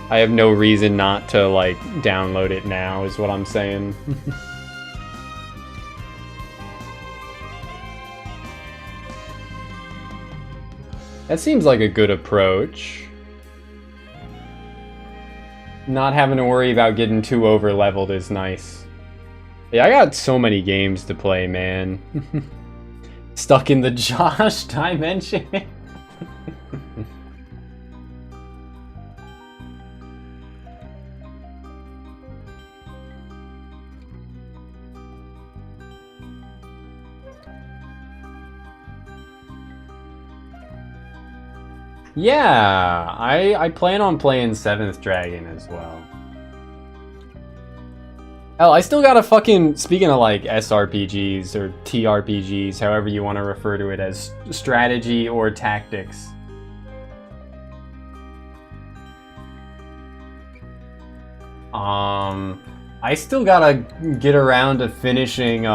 S1: I have no reason not to, like, download it now, is what I'm saying. That seems like a good approach. Not having to worry about getting too over-leveled is nice. Yeah, I got so many games to play, man. Stuck in the Josh dimension. Yeah, I plan on playing 7th Dragon as well. Hell, I still gotta fucking... Speaking of, like, SRPGs or TRPGs, however you want to refer to it as strategy or tactics. I still gotta get around to finishing,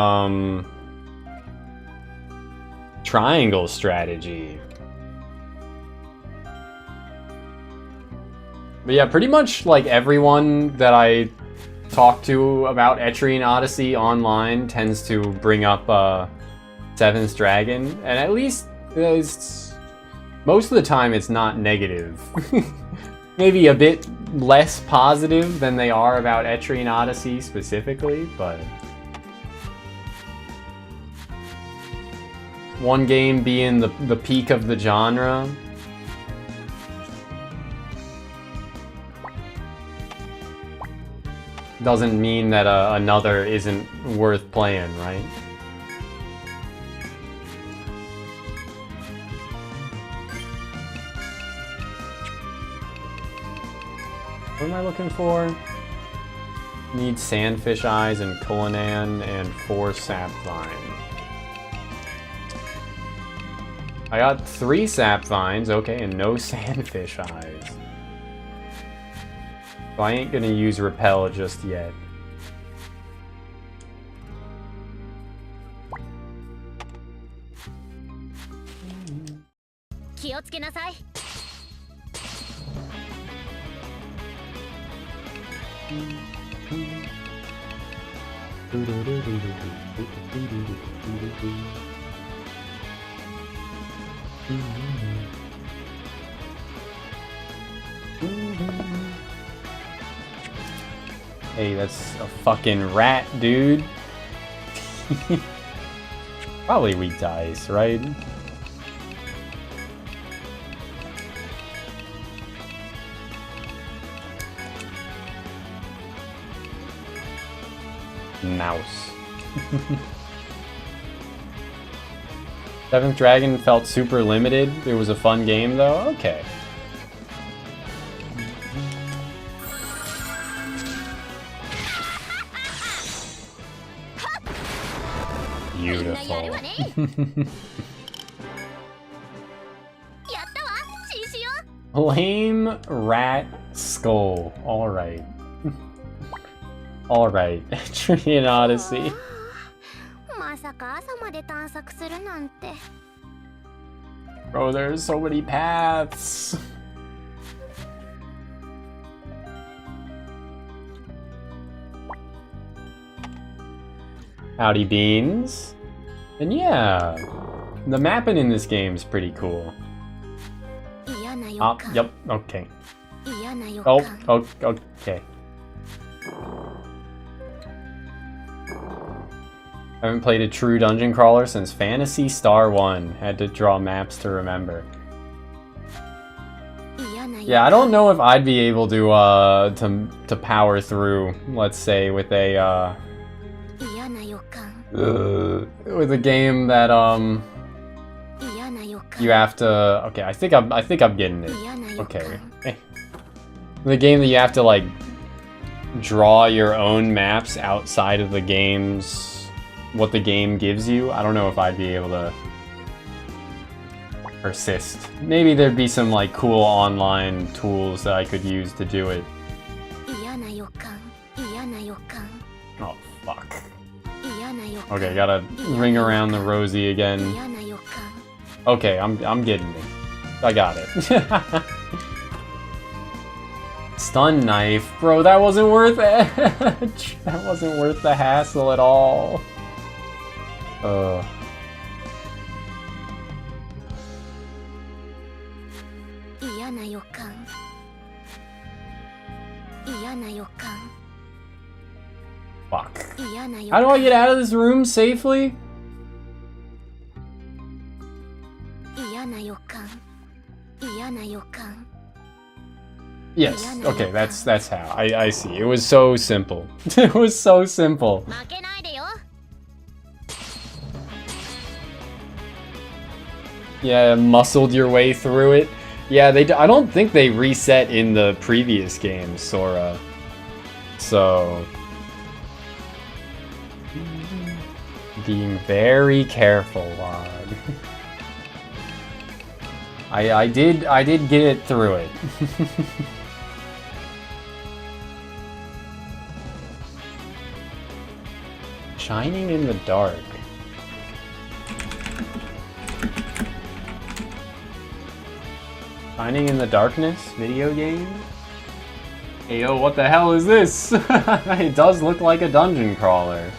S1: Triangle Strategy. But yeah, pretty much, like, everyone that I talk to about Etrian Odyssey online tends to bring up 7th Dragon, and at least most of the time it's not negative. Maybe a bit less positive than they are about Etrian Odyssey specifically, but one game being the peak of the genre. Doesn't mean that another isn't worth playing, right? What am I looking for? Need Sandfish Eyes and Cullinan and 4 Sapvine. I got 3 Sapvines, okay, and no Sandfish Eyes. So I ain't gonna use Repel just yet. Hey, that's a fucking rat, dude. Probably weak to ice, right? Mouse. Seventh Dragon felt super limited. It was a fun game though. Okay. Beautiful. Lame rat skull. Alright. Alright. Etrian Odyssey. Bro, there's so many paths. Howdy beans. And yeah, the mapping in this game is pretty cool. Yep, okay. Oh, okay. I haven't played a true dungeon crawler since Phantasy Star 1. Had to draw maps to remember. Yeah, I don't know if I'd be able to power through, let's say, with a game that you have to. Okay, I think I'm getting it. Okay, the game that you have to like draw your own maps outside of the game's what the game gives you. I don't know if I'd be able to persist. Maybe there'd be some like cool online tools that I could use to do it. Oh fuck. Okay, gotta ring around the rosy again. Okay, I'm getting it. I got it. Stun knife, bro. That wasn't worth it. That wasn't worth the hassle at all. Fuck. How do I get out of this room safely? Yes, okay, that's how. I see. It was so simple. It was so simple. Yeah, muscled your way through it. Yeah, I don't think they reset in the previous games, Sora. So being very careful, Log. I did get it through it. Shining in the dark. Shining in the Darkness video game? Hey yo, what the hell is this? It does look like a dungeon crawler.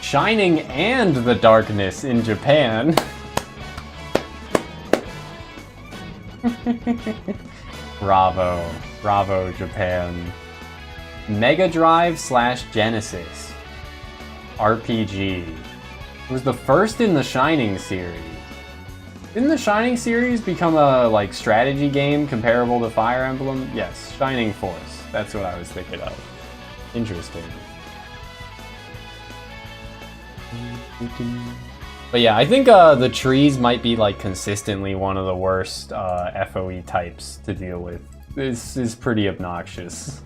S1: Shining and the Darkness in Japan. Bravo. Bravo, Japan. Mega Drive / Genesis. RPG. It was the first in the Shining series. Didn't the Shining series become a like strategy game comparable to Fire Emblem? Yes, Shining Force. That's what I was thinking of. Interesting. But yeah, I think the trees might be like consistently one of the worst FOE types to deal with. This is pretty obnoxious.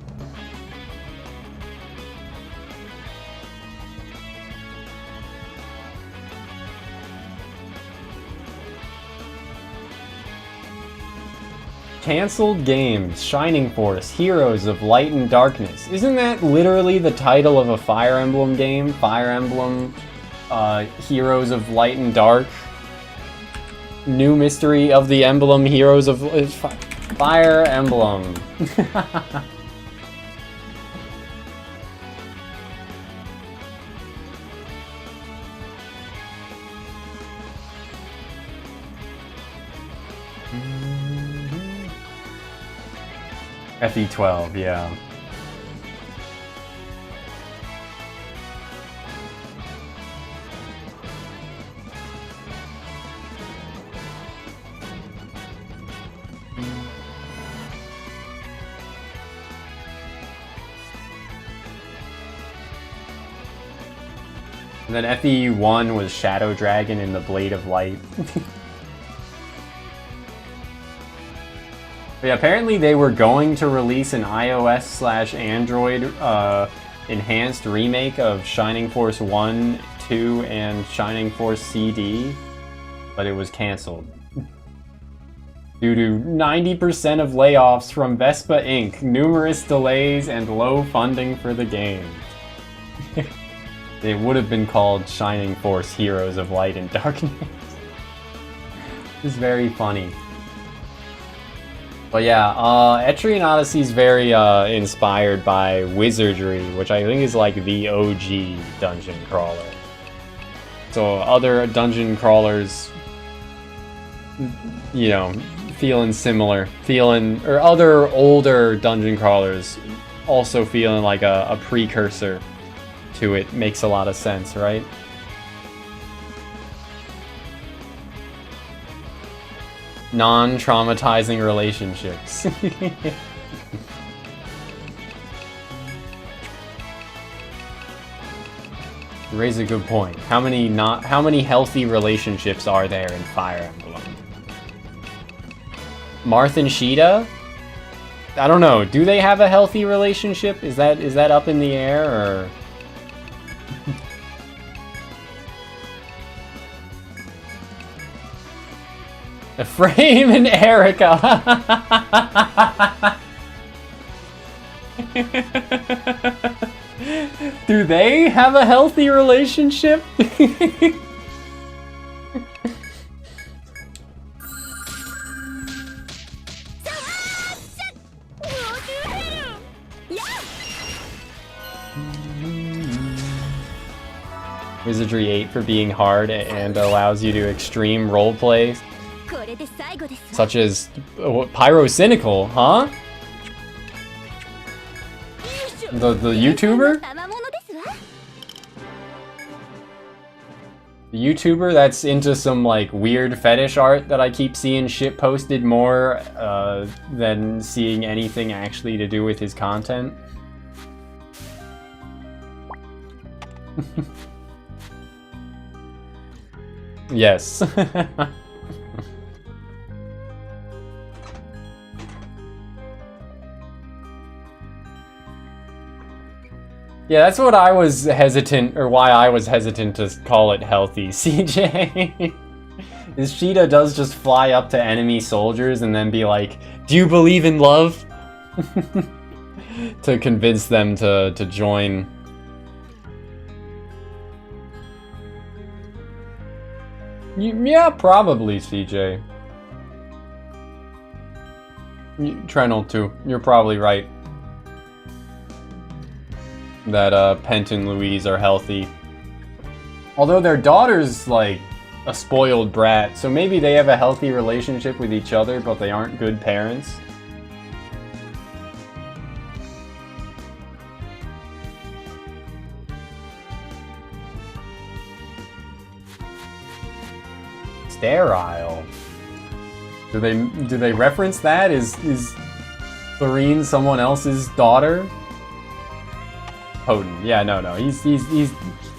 S1: Cancelled games, Shining Force, Heroes of Light and Darkness. Isn't that literally the title of a Fire Emblem game? Fire Emblem, Heroes of Light and Dark. New Mystery of the Emblem, Heroes of... Fire Emblem. FE12, yeah. And then FE1 was Shadow Dragon in the Blade of Light. But yeah, apparently they were going to release an iOS/Android enhanced remake of Shining Force 1, 2, and Shining Force CD, but it was cancelled. Due to 90% of layoffs from Vespa Inc., numerous delays, and low funding for the game. It would have been called Shining Force Heroes of Light and Darkness. It's very funny. But yeah, Etrian Odyssey is very inspired by Wizardry, which I think is like the OG dungeon crawler. So other dungeon crawlers, you know, feeling similar, or other older dungeon crawlers also feeling like a precursor to it makes a lot of sense, right? Non-traumatizing relationships. You raise a good point. How many healthy relationships are there in Fire Emblem? Marth and Sheeta? I don't know. Do they have a healthy relationship? Is that up in the air, or? Ephraim and Erica. Do they have a healthy relationship? Wizardry 8 for being hard and allows you to extreme roleplay, such as Pyrocynical, huh? The YouTuber? The YouTuber that's into some like weird fetish art that I keep seeing shit posted more than seeing anything actually to do with his content. Yes. Yeah, that's what I was hesitant, or why I was hesitant to call it healthy, CJ. Is Sheeta does just fly up to enemy soldiers and then be like, "Do you believe in love?" to convince them to join. Yeah, probably, CJ. Trenel too. You're probably right. That Pent and Louise are healthy. Although their daughter's like a spoiled brat, so maybe they have a healthy relationship with each other, but they aren't good parents. Sterile. Do they reference that? Is Lorene someone else's daughter? Potent. Yeah, no. He's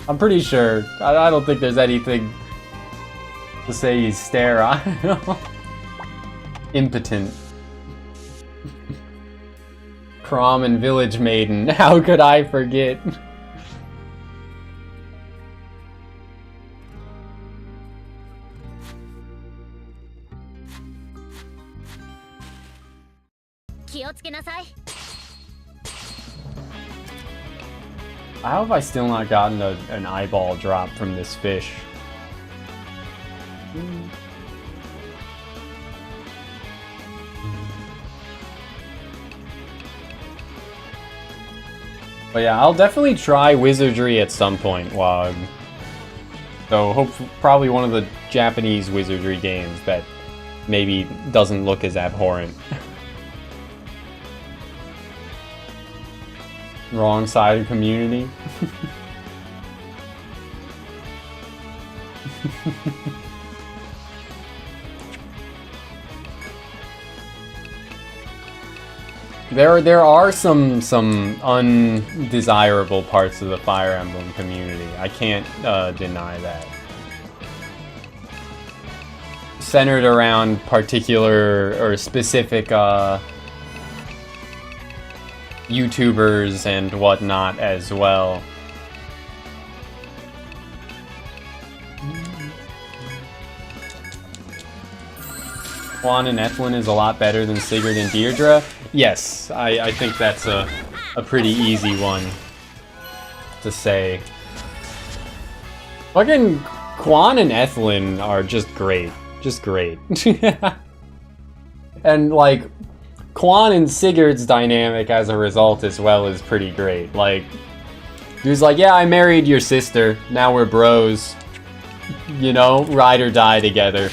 S1: I'm pretty sure. I don't think there's anything to say he's sterile. Impotent. Crom and Village Maiden. How could I forget? How have I still not gotten an eyeball drop from this fish? But yeah, I'll definitely try Wizardry at some point, Wog. So probably one of the Japanese Wizardry games that maybe doesn't look as abhorrent. Wrong side of community. There are some undesirable parts of the Fire Emblem community. I can't deny that. Centered around particular or specific YouTubers and whatnot as well. Quan and Ethlyn is a lot better than Sigurd and Deirdre. Yes, I think that's a pretty easy one to say. Fucking Quan and Ethlyn are just great. Just great. And like, Quan and Sigurd's dynamic as a result as well is pretty great. Like, he was like, yeah, I married your sister, now we're bros. You know, ride or die together.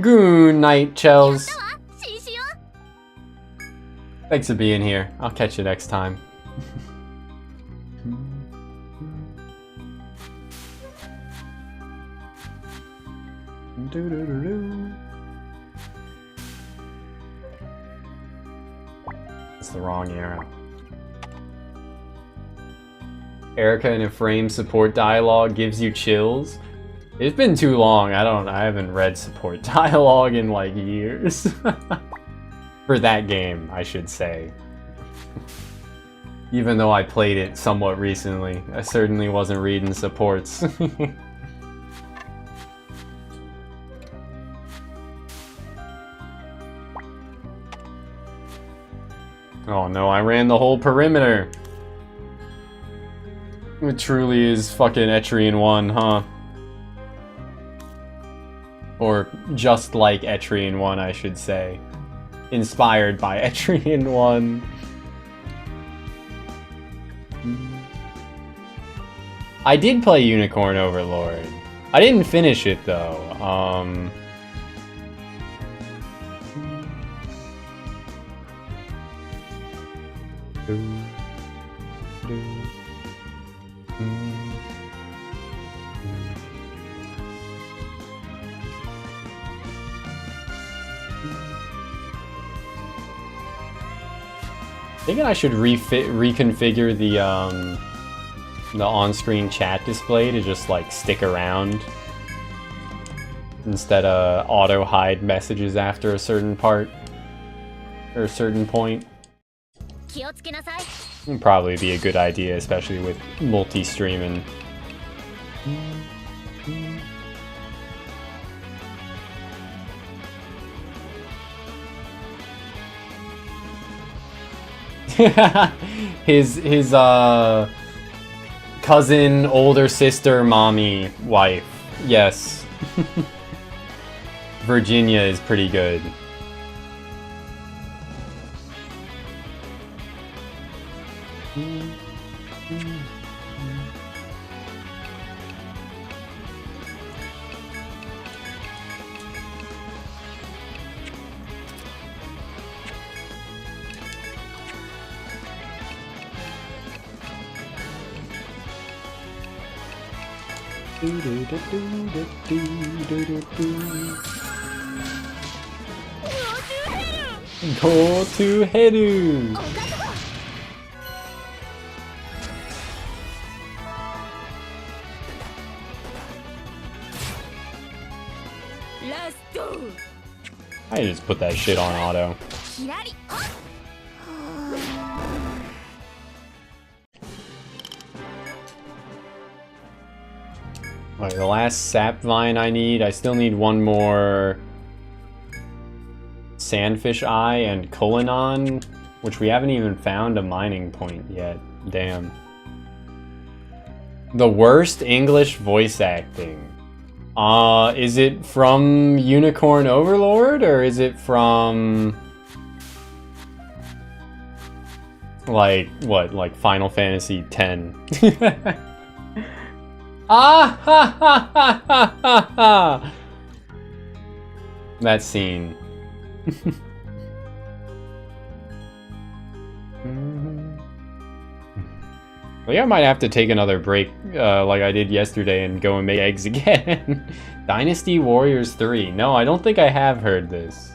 S1: Good night, Chels. Thanks for being here. I'll catch you next time. It's the wrong era. Erica in a frame support dialogue gives you chills. It's been too long. I haven't read support dialogue in like years. For that game, I should say. Even though I played it somewhat recently, I certainly wasn't reading supports. Oh no, I ran the whole perimeter. It truly is fucking Etrian 1, huh? Or just like Etrian 1, I should say. Inspired by Etrian 1. I did play Unicorn Overlord. I didn't finish it though. Thinking I should reconfigure the on-screen chat display to just like stick around instead of auto hide messages after a certain part or a certain point. Would probably be a good idea, especially with multi-streaming. his cousin, older sister, mommy, wife. Yes. Virginia is pretty good. Go to Heru! I just put that shit on auto. Alright, the last sap vine I need. I still need one more Sandfish Eye and Kulanon, which we haven't even found a mining point yet. Damn. The worst English voice acting. Is it from Unicorn Overlord, or is it from like what, like Final Fantasy X? Ah ha ha ha ha ha ha! That scene. Well, yeah, I might have to take another break like I did yesterday and go and make eggs again. Dynasty Warriors 3. No, I don't think I have heard this.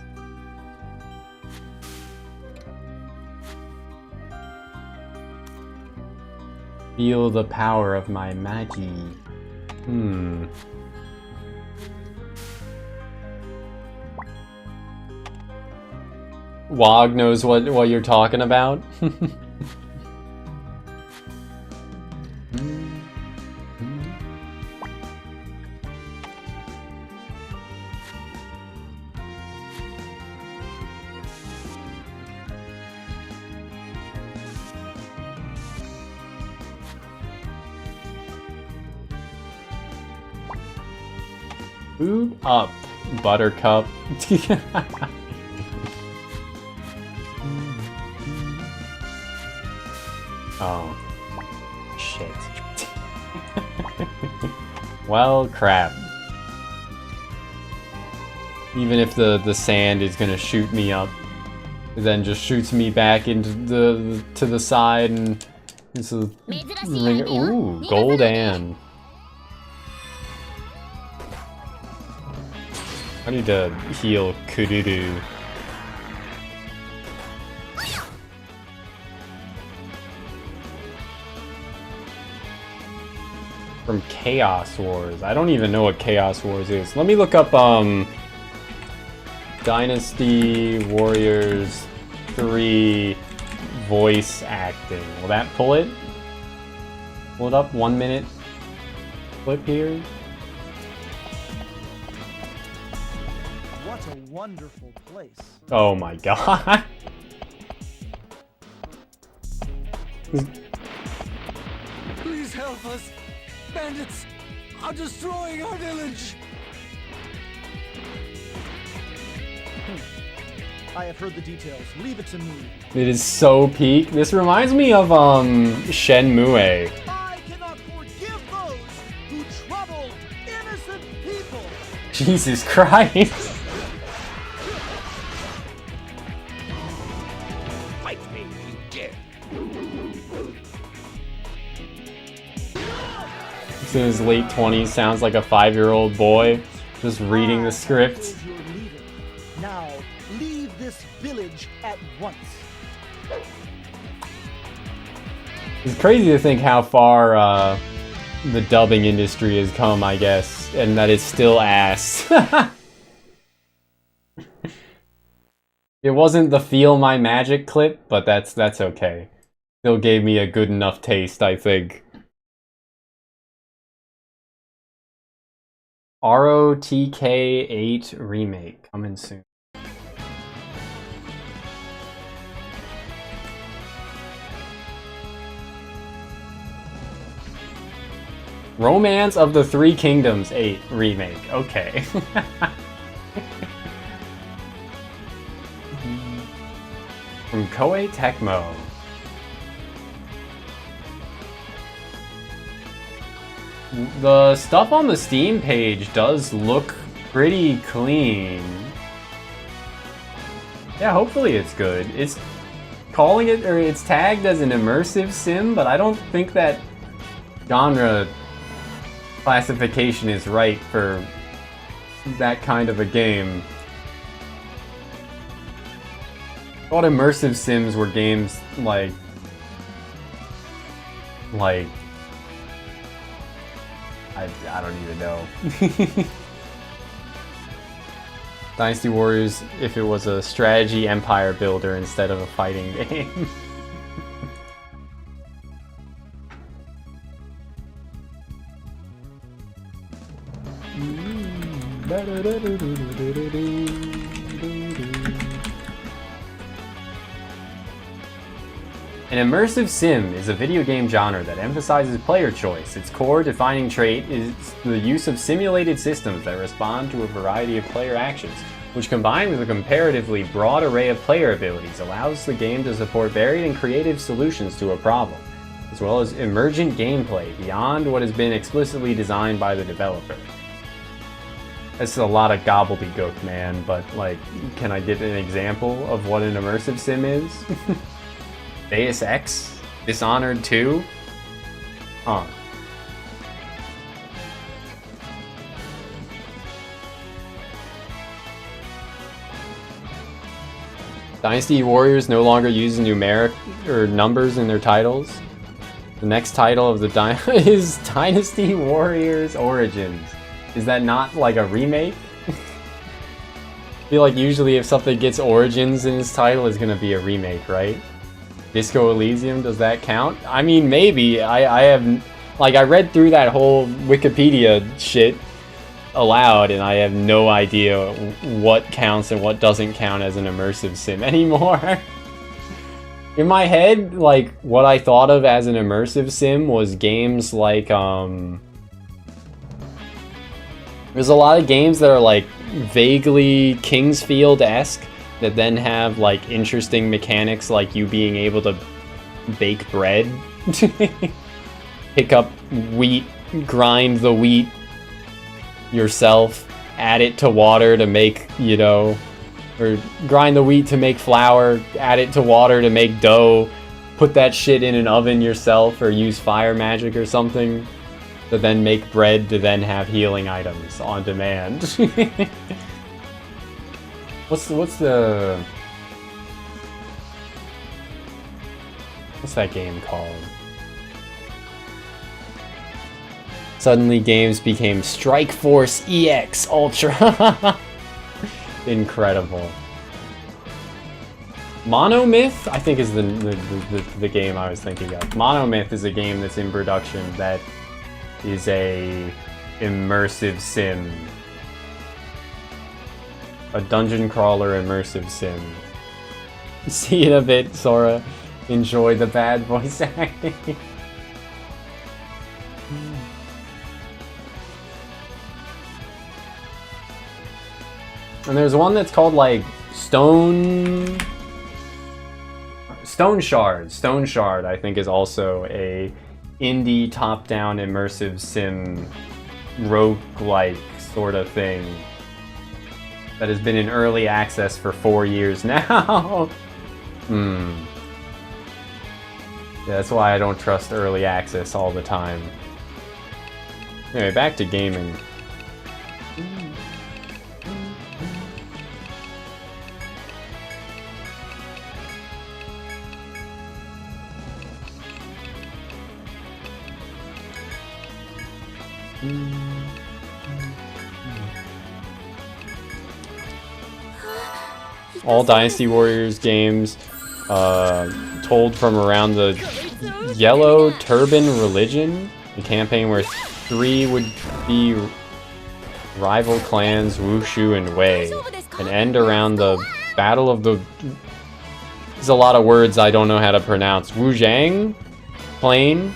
S1: Feel the power of my magi. Wog knows what you're talking about. Food up, Buttercup. Oh, shit. Well, crap. Even if the sand is gonna shoot me up, it then just shoots me back into the side and it's a ring. Ooh, Goldan. I need to heal Kururu. From Chaos Wars. I don't even know what Chaos Wars is. Let me look up Dynasty Warriors 3 voice acting. Will that pull it? Pull it up, 1 minute clip here.
S3: What a wonderful place.
S1: Oh my god.
S3: Please help us. Bandits are destroying our village. I have heard the details. Leave it to me.
S1: It is so peak. This reminds me of Shenmue.
S3: I cannot forgive those who trouble innocent people.
S1: Jesus Christ.
S3: Fight me, you dare.
S1: He's in his late 20s, sounds like a 5-year-old boy, just reading the script.
S3: Is your leader. Now, leave this village at once.
S1: It's crazy to think how far the dubbing industry has come, I guess, and that it's still ass. It wasn't the Feel My Magic clip, but that's okay. Still gave me a good enough taste, I think. ROTK 8 remake coming soon. Romance of the Three Kingdoms 8 remake. Okay. From Koei Tecmo. The stuff on the Steam page does look pretty clean. Yeah, hopefully it's good. It's calling it, or it's tagged as an immersive sim, but I don't think that genre classification is right for that kind of a game. I thought immersive sims were games like I don't even know. Dynasty Warriors if it was a strategy empire builder instead of a fighting game. An immersive sim is a video game genre that emphasizes player choice. Its core defining trait is the use of simulated systems that respond to a variety of player actions, which combined with a comparatively broad array of player abilities allows the game to support varied and creative solutions to a problem, as well as emergent gameplay beyond what has been explicitly designed by the developer. That's a lot of gobbledygook, man, but like, can I get an example of what an immersive sim is? Deus Ex? Dishonored 2? Huh. Dynasty Warriors no longer use numeric or numbers in their titles. The next title of the is Dynasty Warriors Origins. Is that not like a remake? I feel like usually if something gets Origins in its title, it's gonna be a remake, right? Disco Elysium, does that count? I mean, maybe. I have, like, I read through that whole Wikipedia shit aloud, and I have no idea what counts and what doesn't count as an immersive sim anymore. In my head, like, what I thought of as an immersive sim was games like, there's a lot of games that are, like, vaguely Kingsfield-esque, that then have, like, interesting mechanics, like you being able to bake bread. Pick up wheat, grind the wheat yourself, add it to water to make, you know, or grind the wheat to make flour, add it to water to make dough, put that shit in an oven yourself, or use fire magic or something to then make bread to then have healing items on demand. What's that game called? Suddenly games became Strike Force EX Ultra. Incredible. Monomyth, I think, is the game I was thinking of. Monomyth is a game that's in production that is a immersive sim. A dungeon crawler immersive sim. See you in a bit, Sora. Enjoy the bad voice acting. And there's one that's called, like, Stone Shard. Stone Shard, I think, is also a indie top-down immersive sim roguelike sort of thing that has been in early access for 4 years now. Yeah, that's why I don't trust early access all the time. Anyway, back to gaming. All Dynasty Warriors games told from around the Yellow Turban Religion, a campaign where 3 would be rival clans Wushu and Wei, and end around the Battle of the... There's a lot of words I don't know how to pronounce. Wuzhang Plain?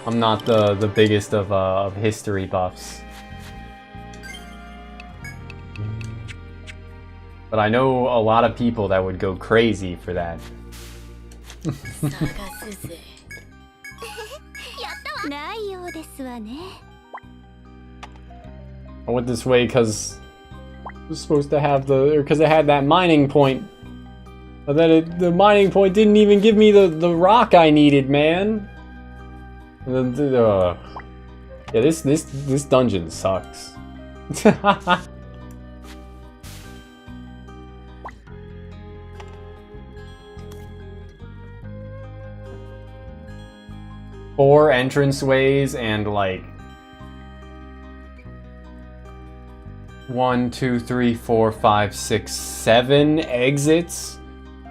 S1: I'm not the biggest of history buffs. But I know a lot of people that would go crazy for that. I went this way because it was supposed to have because it had that mining point. But then the mining point didn't even give me the rock I needed, man. And then, yeah, this dungeon sucks. Four entranceways and like 1, 2, 3, 4, 5, 6, 7 exits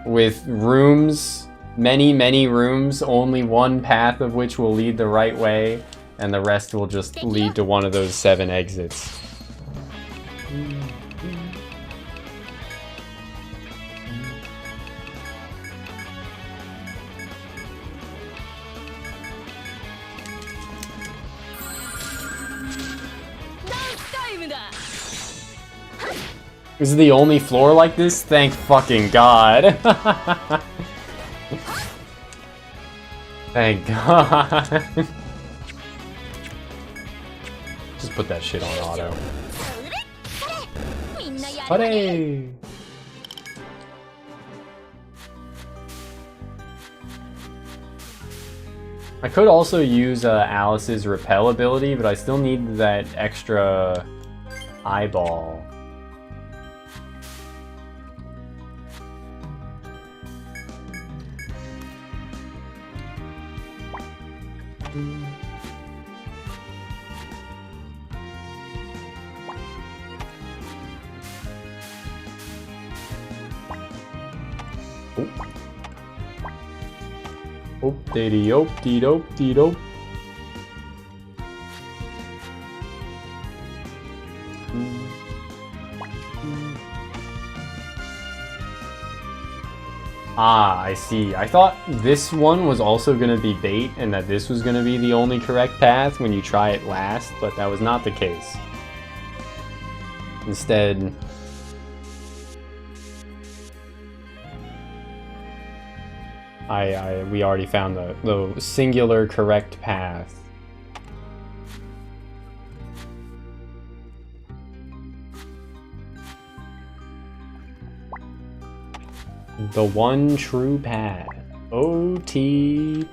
S1: with rooms. Many rooms, only one path of which will lead the right way, and the rest will just lead to one of those 7 exits. Is it the only floor like this? Thank fucking God. Thank God. Just put that shit on auto. Hooray! I could also use Alice's repel ability, but I still need that extra eyeball. Oop-de-de-oop-de-dope-de-dope. Ah, I see. I thought this one was also going to be bait and that this was going to be the only correct path when you try it last, but that was not the case. Instead, we already found the singular correct path. The one true path. OTP.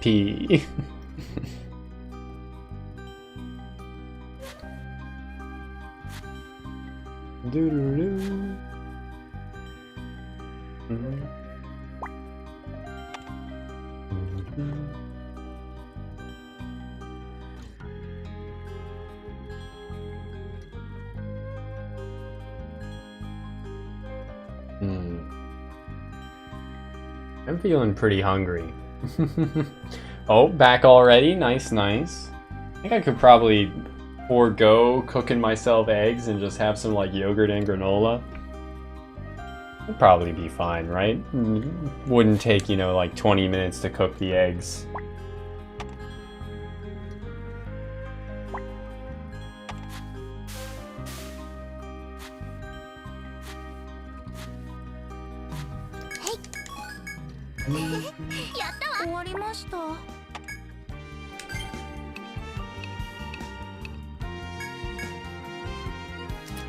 S1: Doo-doo-doo. I'm feeling pretty hungry. Oh, back already. Nice, nice. I think I could probably forego cooking myself eggs and just have some like yogurt and granola. It'd probably be fine, right? Wouldn't take, you know, like 20 minutes to cook the eggs.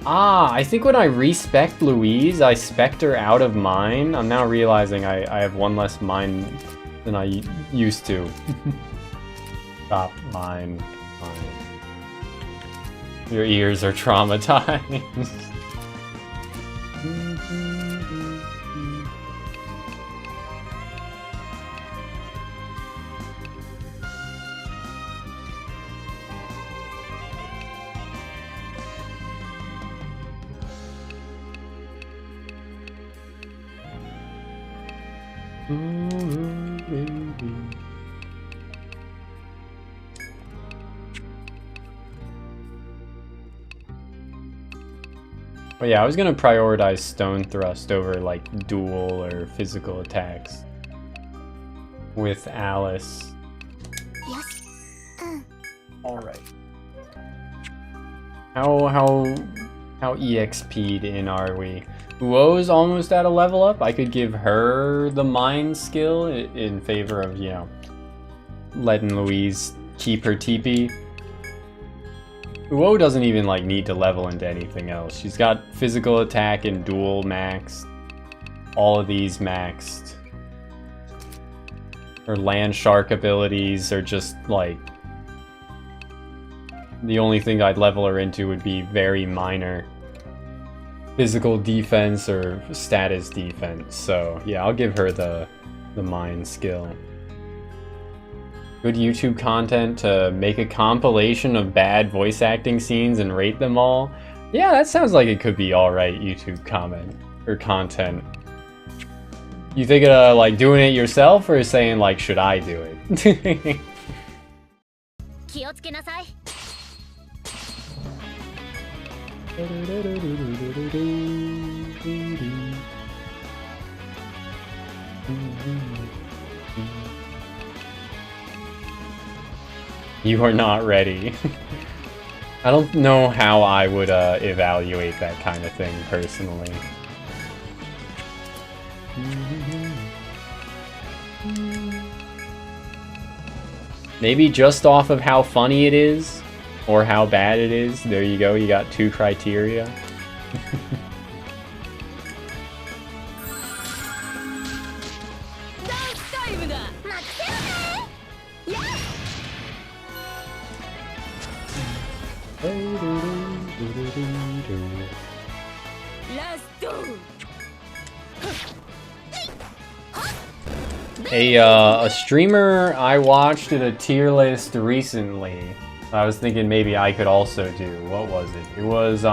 S1: Ah, I think when I respect Louise, I spect her out of mine. I'm now realizing I have one less mine than I used to. Stop, mine. Your ears are traumatized. But yeah, I was gonna prioritize Stone Thrust over like dual or physical attacks with Alice.
S2: Yes.
S1: Alright. How EXP'd in are we? Uo's almost at a level up. I could give her the mind skill in favor of, you know, letting Louise keep her TP. Uo doesn't even like need to level into anything else. She's got physical attack and dual maxed. All of these maxed. Her land shark abilities are just like... The only thing I'd level her into would be very minor physical defense or status defense. So yeah, I'll give her the mind skill. Good YouTube content to make a compilation of bad voice acting scenes and rate them all. Yeah, that sounds like it could be alright YouTube comment or content. You think of like doing it yourself or saying like, should I do it? You are not ready. I don't know how I would evaluate that kind of thing personally. Maybe just off of how funny it is or how bad it is. There you go, you got 2 criteria. A streamer I watched did a tier list recently. I was thinking maybe I could also do. What was it? It was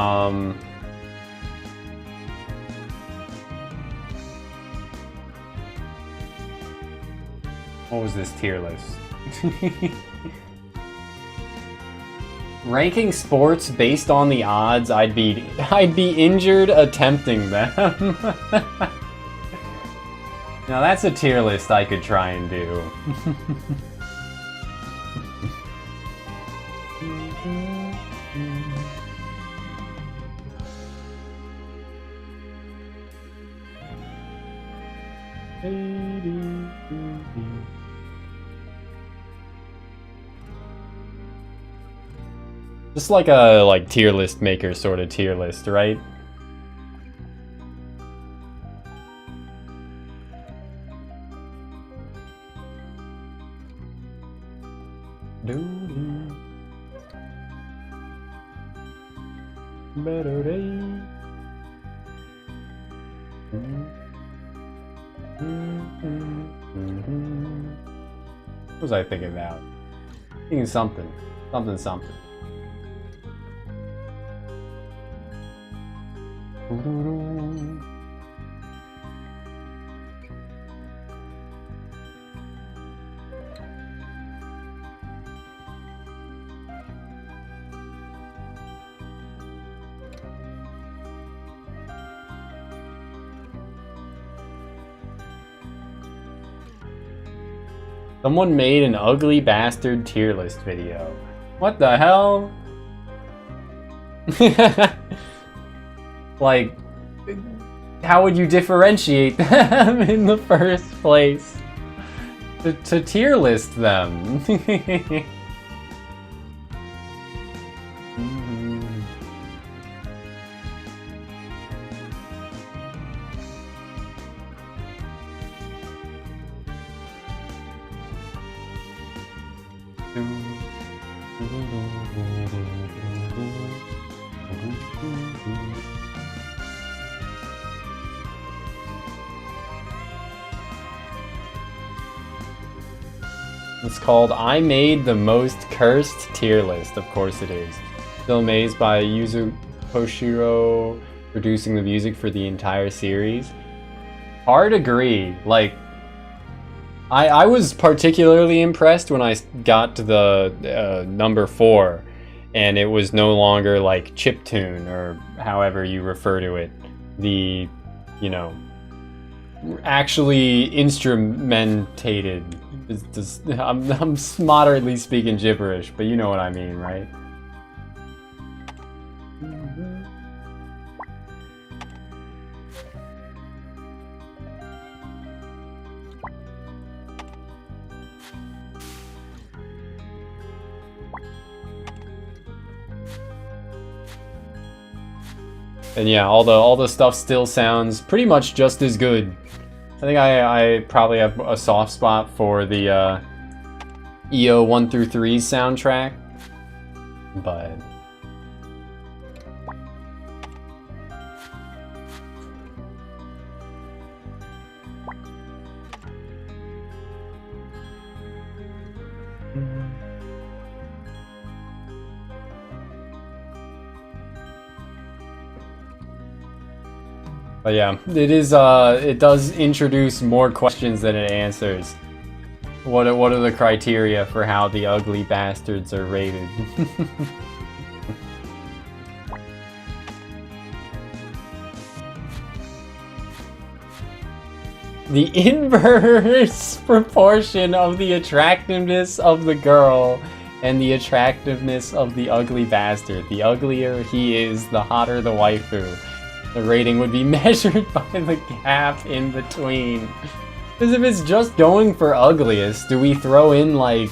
S1: what was this tier list? Ranking sports based on the odds I'd be injured attempting them. Now that's a tier list I could try and do. Just like a tier list maker sort of tier list, right? What was I thinking about? Thinking something. Something. Someone made an ugly bastard tier list video. What the hell? Like, how would you differentiate them in the first place? To tier list them. It's called I Made the Most Cursed Tier List. Of course it is. Still amazed by Yuzo Koshiro producing the music for the entire series. Hard agree. Like, I was particularly impressed when I got to the number 4 and it was no longer like chiptune or however you refer to it. The, you know, actually instrumentated. I'm moderately speaking gibberish, but you know what I mean, right? And yeah, all the stuff still sounds pretty much just as good. I think I probably have a soft spot for the EO 1 through 3's soundtrack, but yeah, it does introduce more questions than it answers. What are the criteria for how the ugly bastards are rated? The inverse proportion of the attractiveness of the girl and the attractiveness of the ugly bastard. The uglier he is, the hotter the waifu. The rating would be measured by the gap in between. Because if it's just going for ugliest, do we throw in like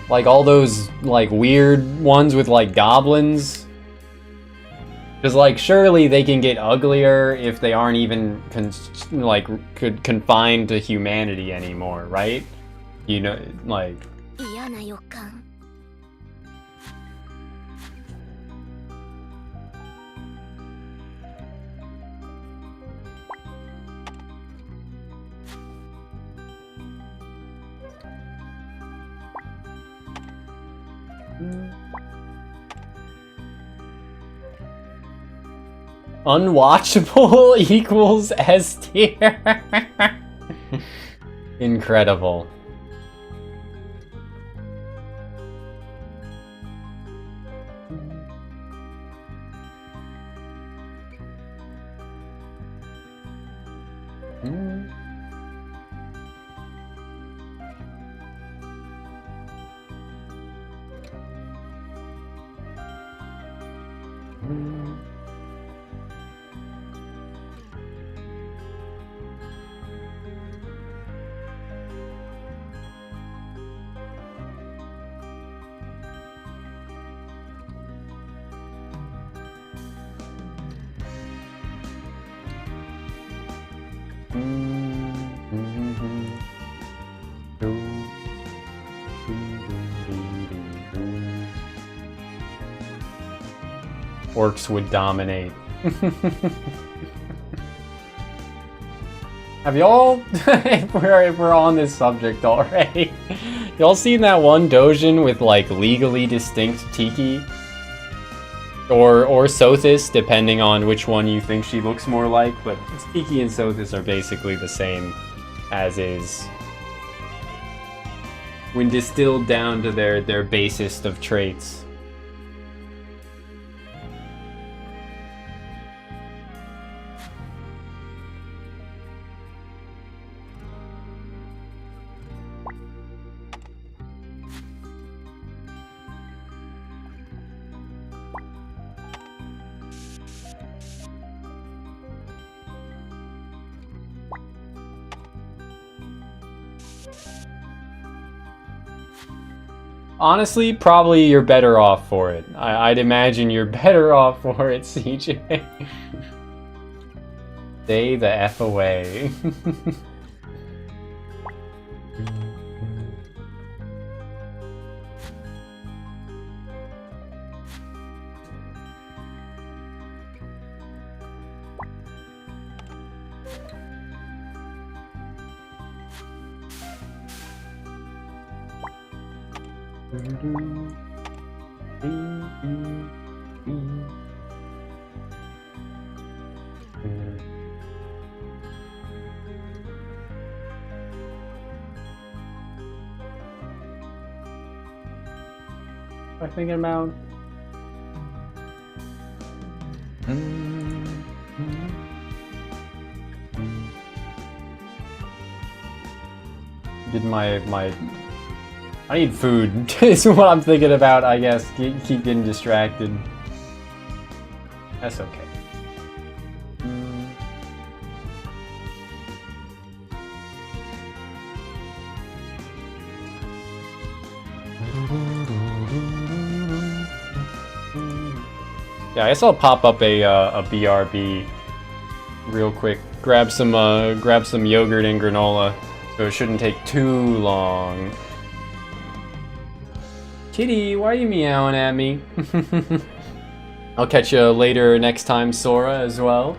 S1: all those like weird ones with like goblins? Because like surely they can get uglier if they aren't even confined to humanity anymore, right? You know, like. Unwatchable equals S tier. Incredible. Orcs would dominate. Have y'all, if we're on this subject already, y'all seen that one Dojin with like legally distinct Tiki? Or Sothis, depending on which one you think she looks more like, but Tiki and Sothis are basically the same as is. When distilled down to their basest of traits. Honestly, probably you're better off for it. I'd imagine you're better off for it, CJ. Stay the F away. I'm thinking about. Did my I need food. Is what I'm thinking about, I guess. Keep getting distracted. That's okay. Yeah, I guess I'll pop up a BRB real quick. Grab some yogurt and granola, so it shouldn't take too long. Kitty, why are you meowing at me? I'll catch you later next time, Sora, as well.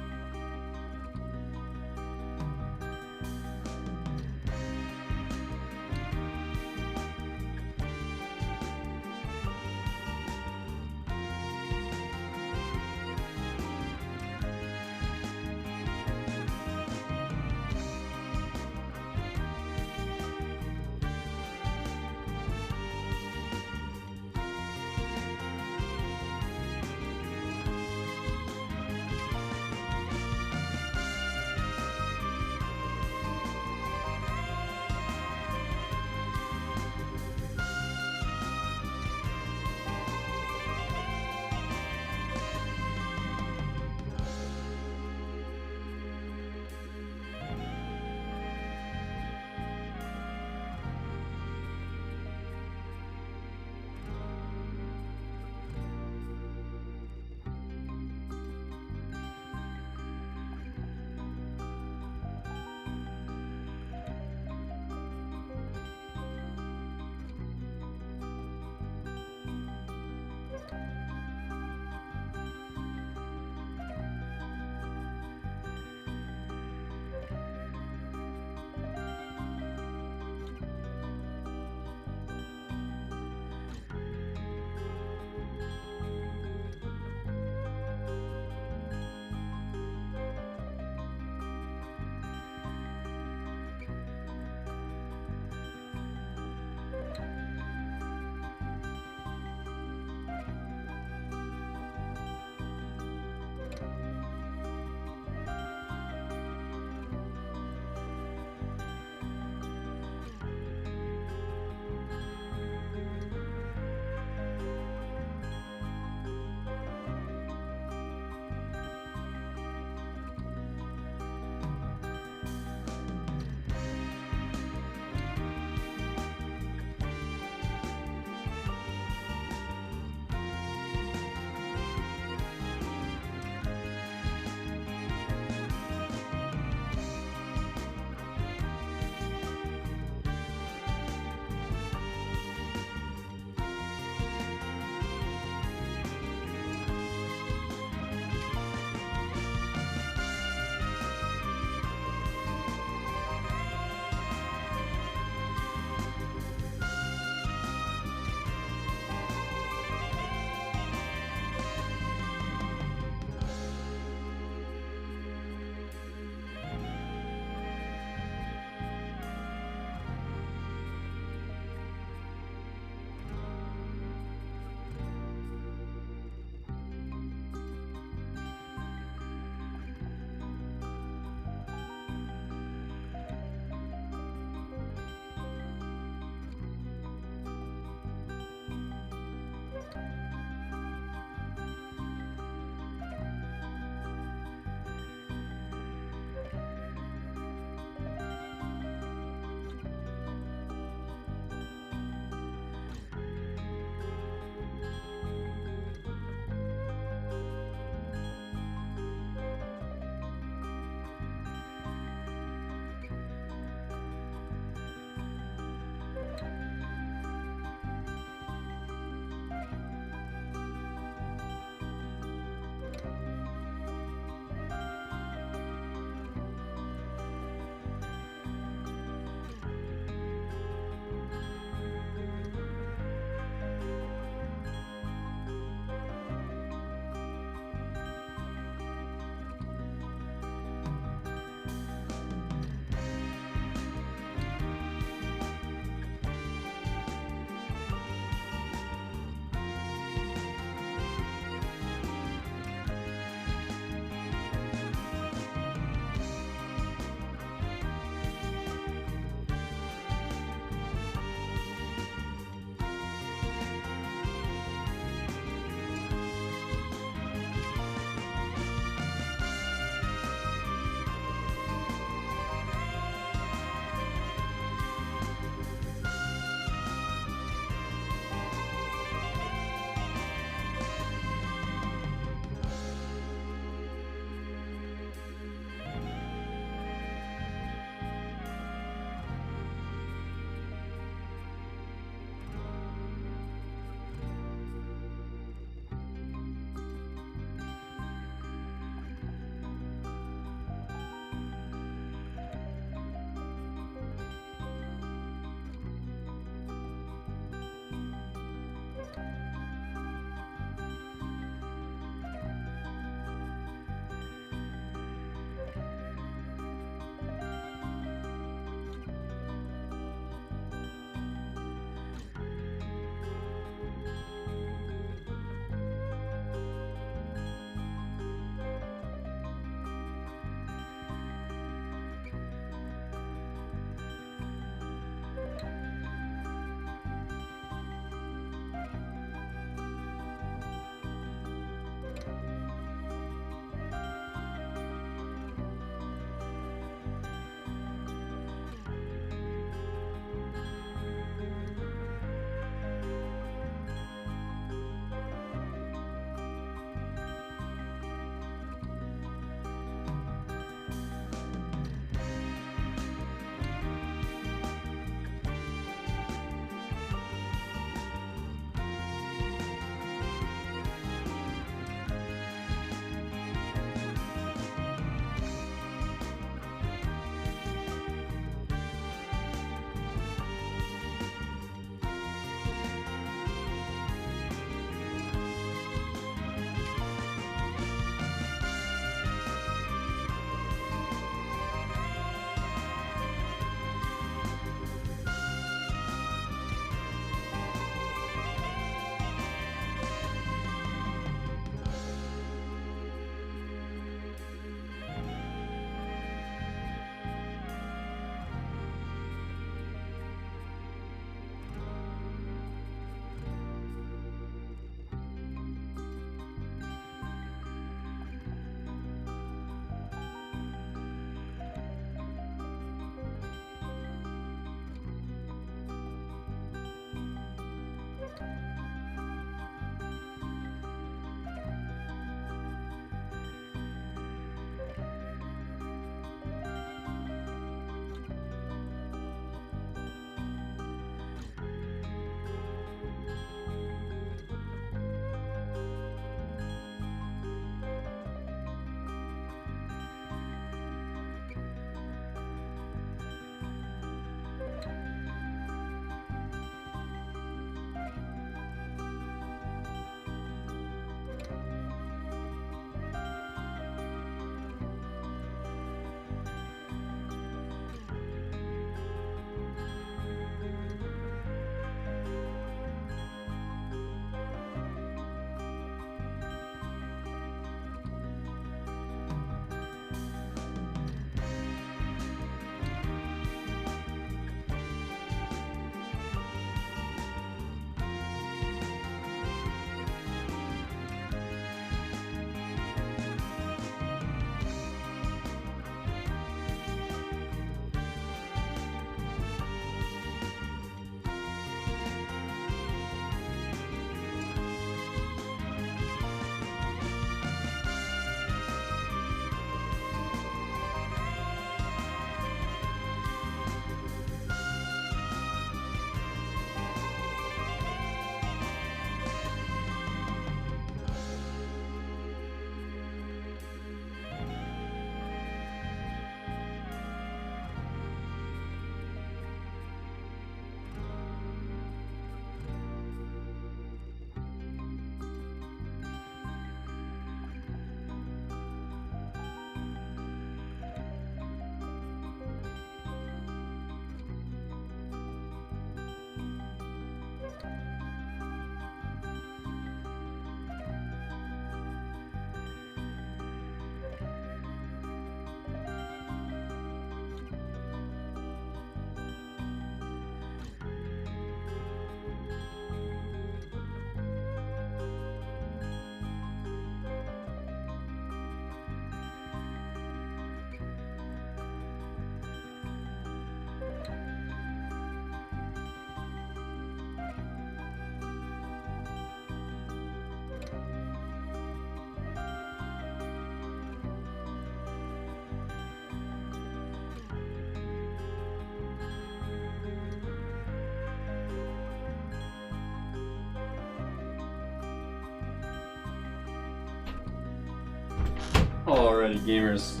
S1: Alrighty, gamers.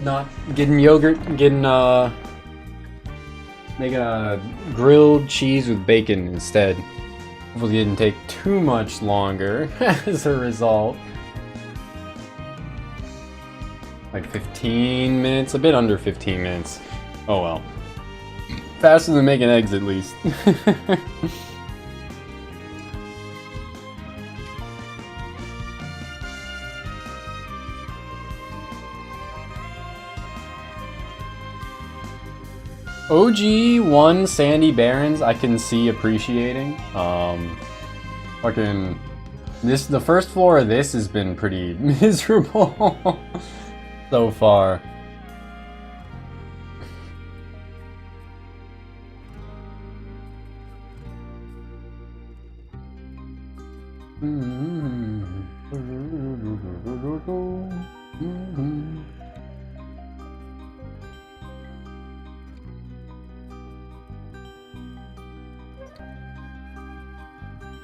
S1: Not getting yogurt, getting making a grilled cheese with bacon instead. Hopefully it didn't take too much longer as a result. Like 15 minutes, a bit under 15 minutes. Oh well. Faster than making eggs at least. OG1 Sandy Barrens I can see appreciating. Fucking the first floor of this has been pretty miserable so far.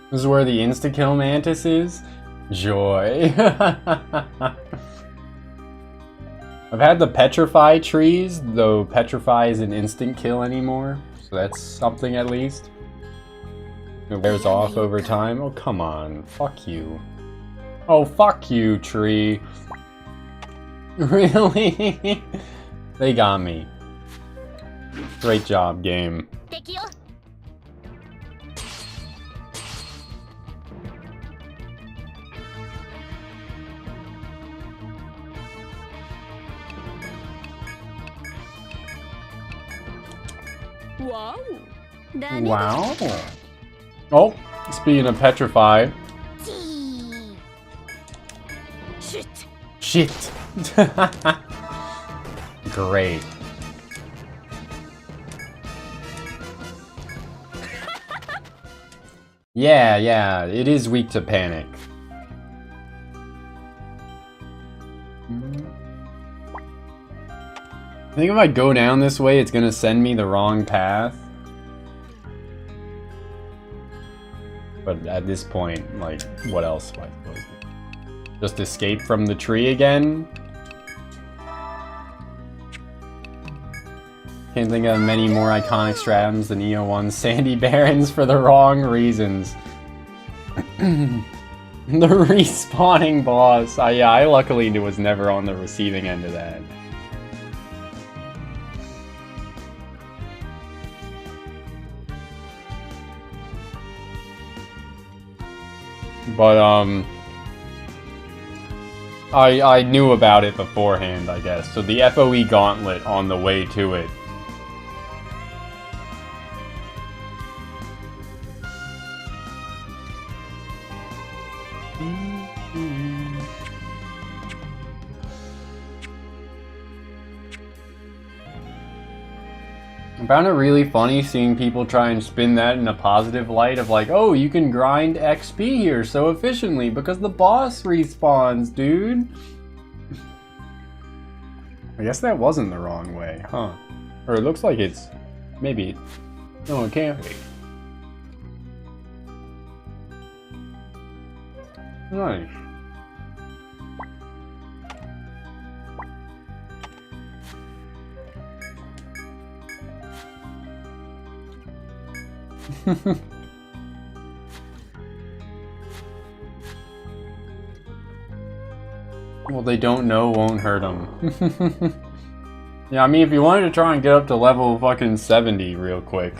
S1: This is where the insta-kill mantis is? Joy. I've had the petrify trees, though petrify isn't instant kill anymore, so that's something at least. It wears off over time. Oh, come on. Fuck you. Oh, fuck you, tree. Really? They got me. Great job, game.
S2: Wow.
S1: Wow. Oh, speaking of petrify. Shit. Great. Yeah, it is weak to panic. I think if I go down this way, it's gonna send me the wrong path. But at this point, like, what else am I supposed to do? Just escape from the tree again? Can't think of many more iconic stratums than EO1's Sandy Barrens for the wrong reasons. The respawning boss. Yeah, I luckily was never on the receiving end of that. But, I knew about it beforehand, I guess. So the FOE gauntlet on the way to it. I found it really funny seeing people try and spin that in a positive light of like, oh, you can grind XP here so efficiently because the boss respawns, dude. I guess that wasn't the wrong way, huh? Or it looks like it's... maybe... no, it can't be. Nice. Well, they don't know won't hurt them. Yeah, I mean, if you wanted to try and get up to level fucking 70 real quick.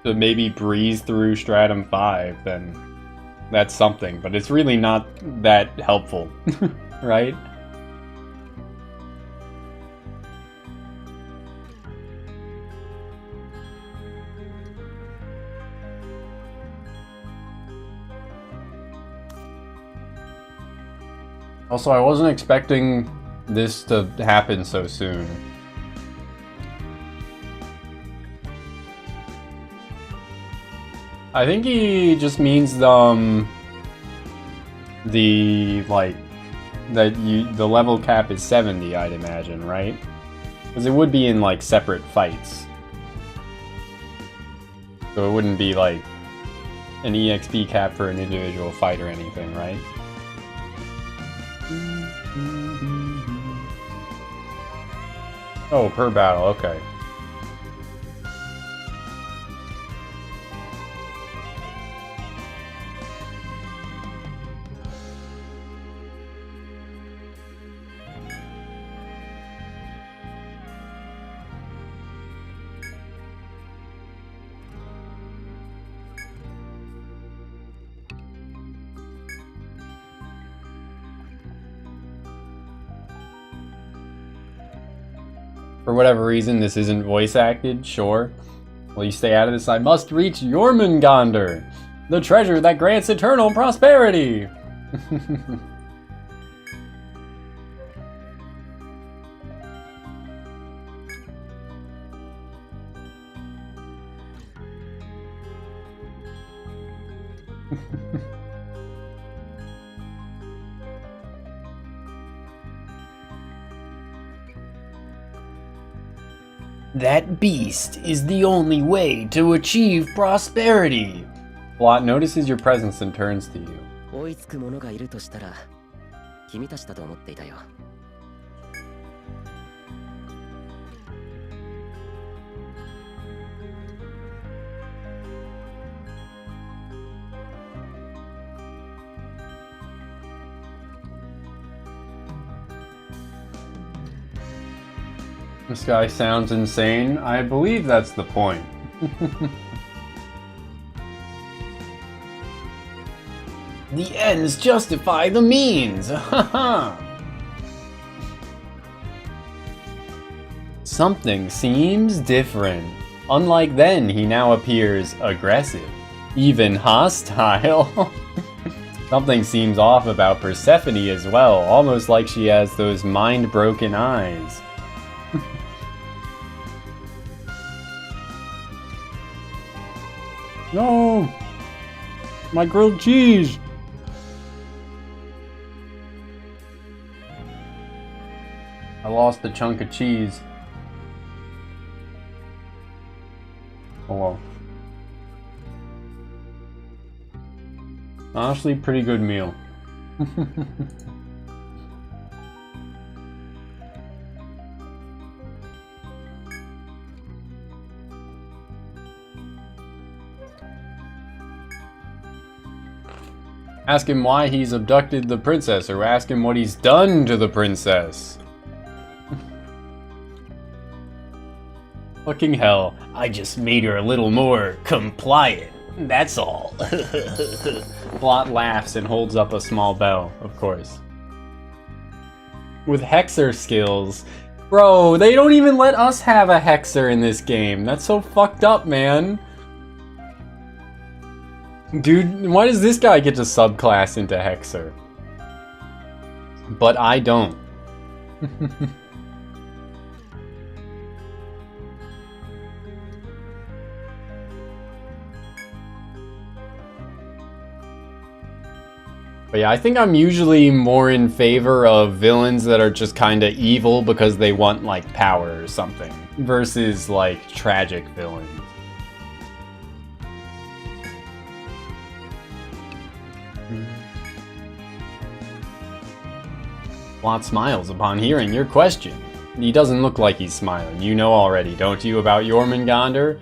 S1: To maybe breeze through Stratum 5, then that's something. But it's really not that helpful, right? Also, I wasn't expecting this to happen so soon. I think he just means the level cap is 70, I'd imagine, right? Because it would be in like separate fights. So it wouldn't be like an EXP cap for an individual fight or anything, right? Oh, per battle, okay. For whatever reason, this isn't voice acted, sure. Will you stay out of this? I must reach Jormungandr, the treasure that grants eternal prosperity! That beast is the only way to achieve prosperity. Blot notices your presence and turns to you.
S4: 追いつく者がいるとしたら君たちだと思っていたよ。
S1: This guy sounds insane. I believe that's the point. The ends justify the means! Something seems different. Unlike then, he now appears aggressive, even hostile. Something seems off about Persephone as well, almost like she has those mind-broken eyes. No! My grilled cheese! I lost a chunk of cheese. Oh well. Honestly, pretty good meal. Ask him why he's abducted the princess, or ask him what he's done to the princess. Fucking hell, I just made her a little more compliant. That's all. Blot laughs and holds up a small bell, of course. With hexer skills. Bro, they don't even let us have a hexer in this game. That's so fucked up, man. Dude, why does this guy get to subclass into hexer? But I don't. But yeah, I think I'm usually more in favor of villains that are just kind of evil because they want, like, power or something, versus, like, tragic villains. Blot smiles upon hearing your question. He doesn't look like he's smiling. You know already, don't you, about Jormungandr?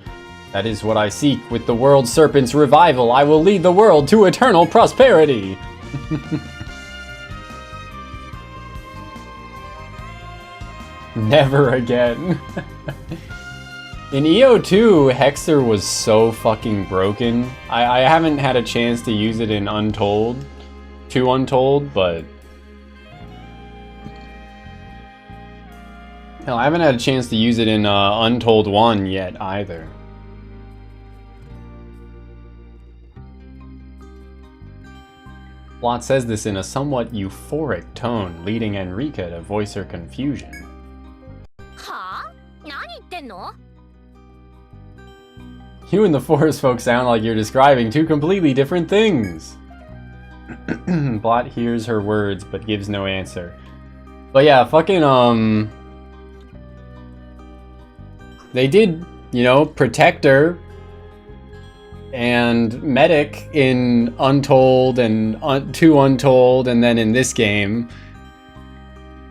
S1: That is what I seek. With the World Serpent's revival, I will lead the world to eternal prosperity! Never again. In EO2, Hexer was so fucking broken. I haven't had a chance to use it in Untold, but... Hell, I haven't had a chance to use it in Untold 1 yet, either. Blot says this in a somewhat euphoric tone, leading Enrica to voice her confusion. You and the forest folk sound like you're describing two completely different things. Blot hears her words, but gives no answer. But yeah, fucking, they did, you know, Protector and Medic in Untold and 2 Untold, and then in this game.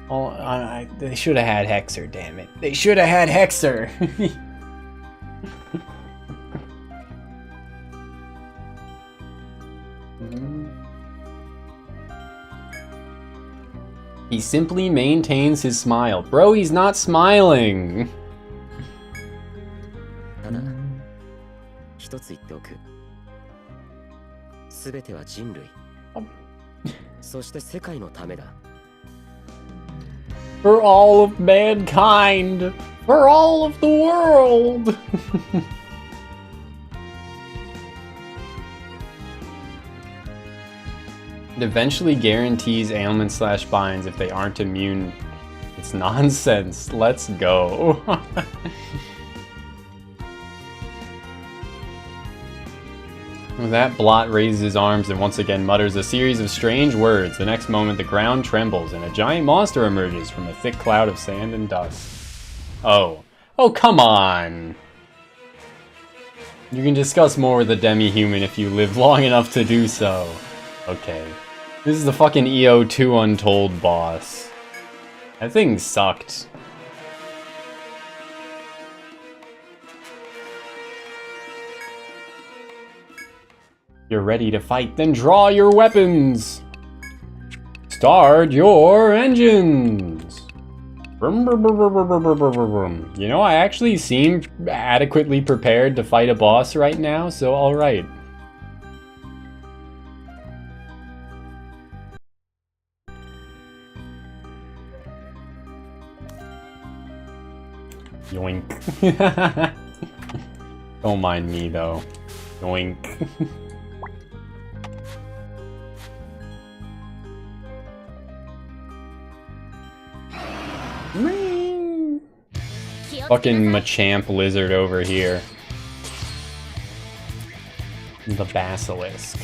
S1: Oh, they should have had Hexer, damn it. They should have had Hexer! He simply maintains his smile. Bro, he's not smiling!
S4: ただ一つ言っておく。すべては人類。そして世界のためだ。
S1: For all of mankind! For all of the world! It eventually guarantees ailments/binds if they aren't immune. It's nonsense. Let's go. With that, Blot raises his arms and once again mutters a series of strange words. The next moment, the ground trembles and a giant monster emerges from a thick cloud of sand and dust. Oh. Oh, come on! You can discuss more with a demi-human if you live long enough to do so. Okay. This is the fucking EO2 Untold boss. That thing sucked. You're ready to fight, then draw your weapons! Start your engines! You know, I actually seem adequately prepared to fight a boss right now, so alright. Yoink. Don't mind me, though. Yoink. Fucking Machamp lizard over here. The basilisk.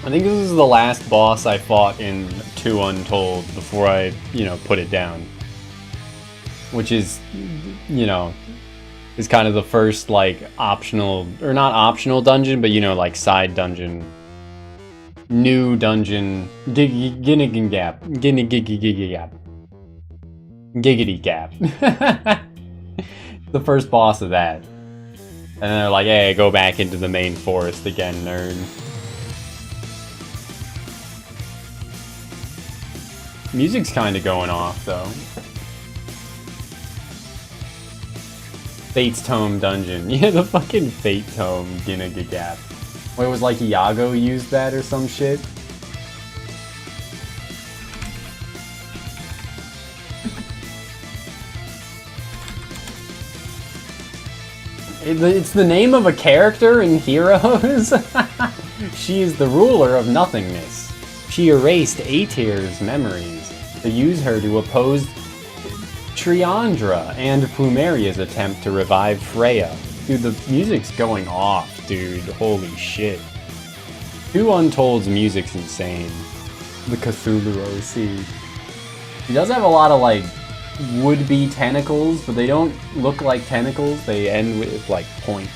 S1: I think this is the last boss I fought in 2 Untold before I, you know, put it down. Which is, you know, is kind of the first, like, optional, or not optional dungeon, but, you know, like, side dungeon. New dungeon. Giggity gap. Giggity gap. Giggity gap. The first boss of that. And then they're like, hey, go back into the main forest again, nerd. Music's kind of going off, though. Fate's Tome dungeon. Yeah, the fucking Fate Tome Ginnegagap. Wait, it was like Iago used that or some shit? It's the name of a character in Heroes? She is the ruler of nothingness. She erased Aether's memories to use her to oppose Triandra and Plumeria's attempt to revive Freya. Dude, the music's going off, dude. Holy shit. 2 Untold's music's insane. The Cthulhu OC. He does have a lot of, like, would-be tentacles, but they don't look like tentacles. They end with, like, points.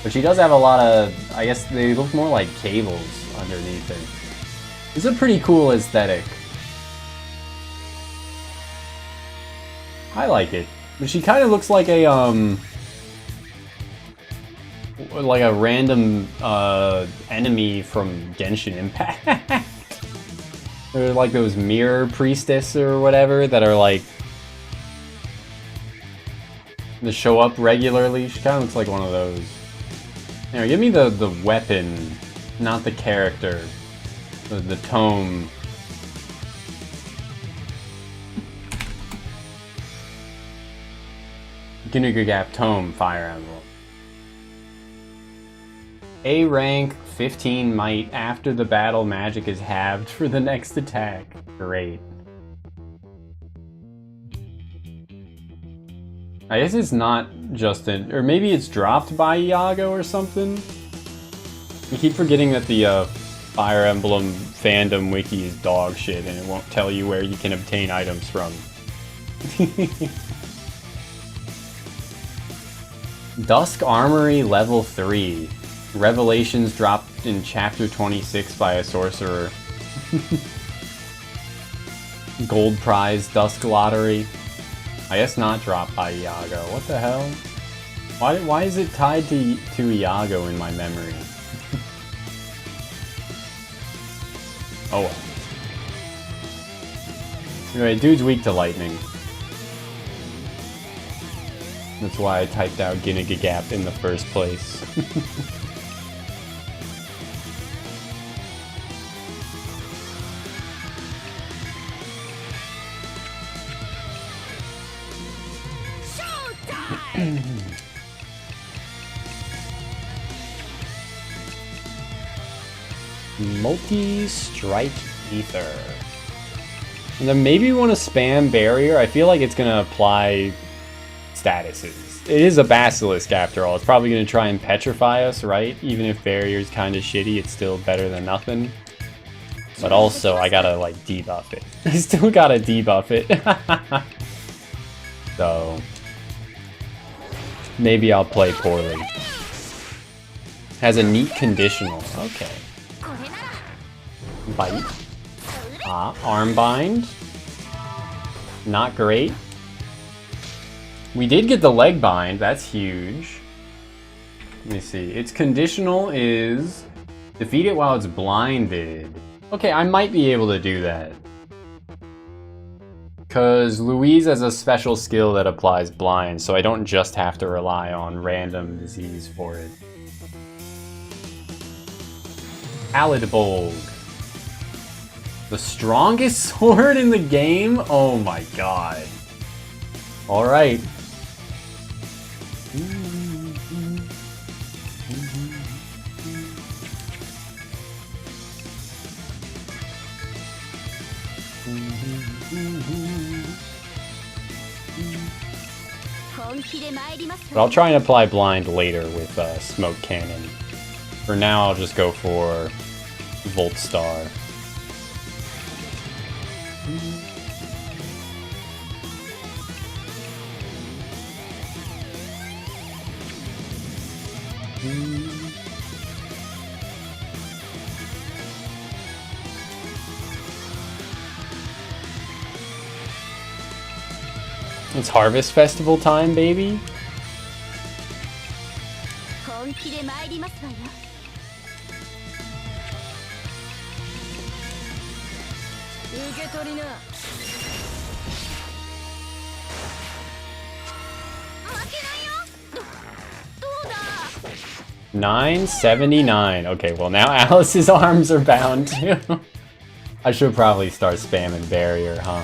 S1: But she does have a lot of, I guess they look more like cables underneath it. It's a pretty cool aesthetic. I like it. But she kind of looks like a, random, enemy from Genshin Impact. They're like those mirror priestess or whatever that are like, that show up regularly. She kind of looks like one of those. Here, give me the weapon, not the character. The tome. Ginnegagap Tome Fire Emblem. A rank, 15 might. After the battle, magic is halved for the next attack. Great. I guess it's not just an, or maybe it's dropped by Iago or something. I keep forgetting that the Fire Emblem fandom wiki is dog shit and it won't tell you where you can obtain items from. Dusk Armory level 3. Revelations dropped in chapter 26 by a sorcerer. Gold prize Dusk Lottery. I guess not dropped by Iago. What the hell? Why is it tied to Iago in my memory? Oh well. Anyway, dude's weak to lightning. That's why I typed out Ginnegagap in the first place. Multi-strike ether. And then maybe we want to spam barrier. I feel like it's going to apply statuses. It is a basilisk after all. It's probably going to try and petrify us, right? Even if barrier is kind of shitty, it's still better than nothing. But also, I gotta like debuff it. I still gotta debuff it. So maybe I'll play poorly. Has a neat conditional. Okay. Bite. Arm bind. Not great. We did get the leg bind. That's huge. Let me see. Its conditional is defeat it while it's blinded. Okay, I might be able to do that. Because Louise has a special skill that applies blind, so I don't just have to rely on random disease for it. Paladbolg. The strongest sword in the game? Oh my god. Alright. But I'll try and apply blind later with smoke cannon. For now, I'll just go for Volt Star. It's Harvest Festival time, baby. $9.79. Okay, well now Alice's arms are bound too. I should probably start spamming barrier, huh?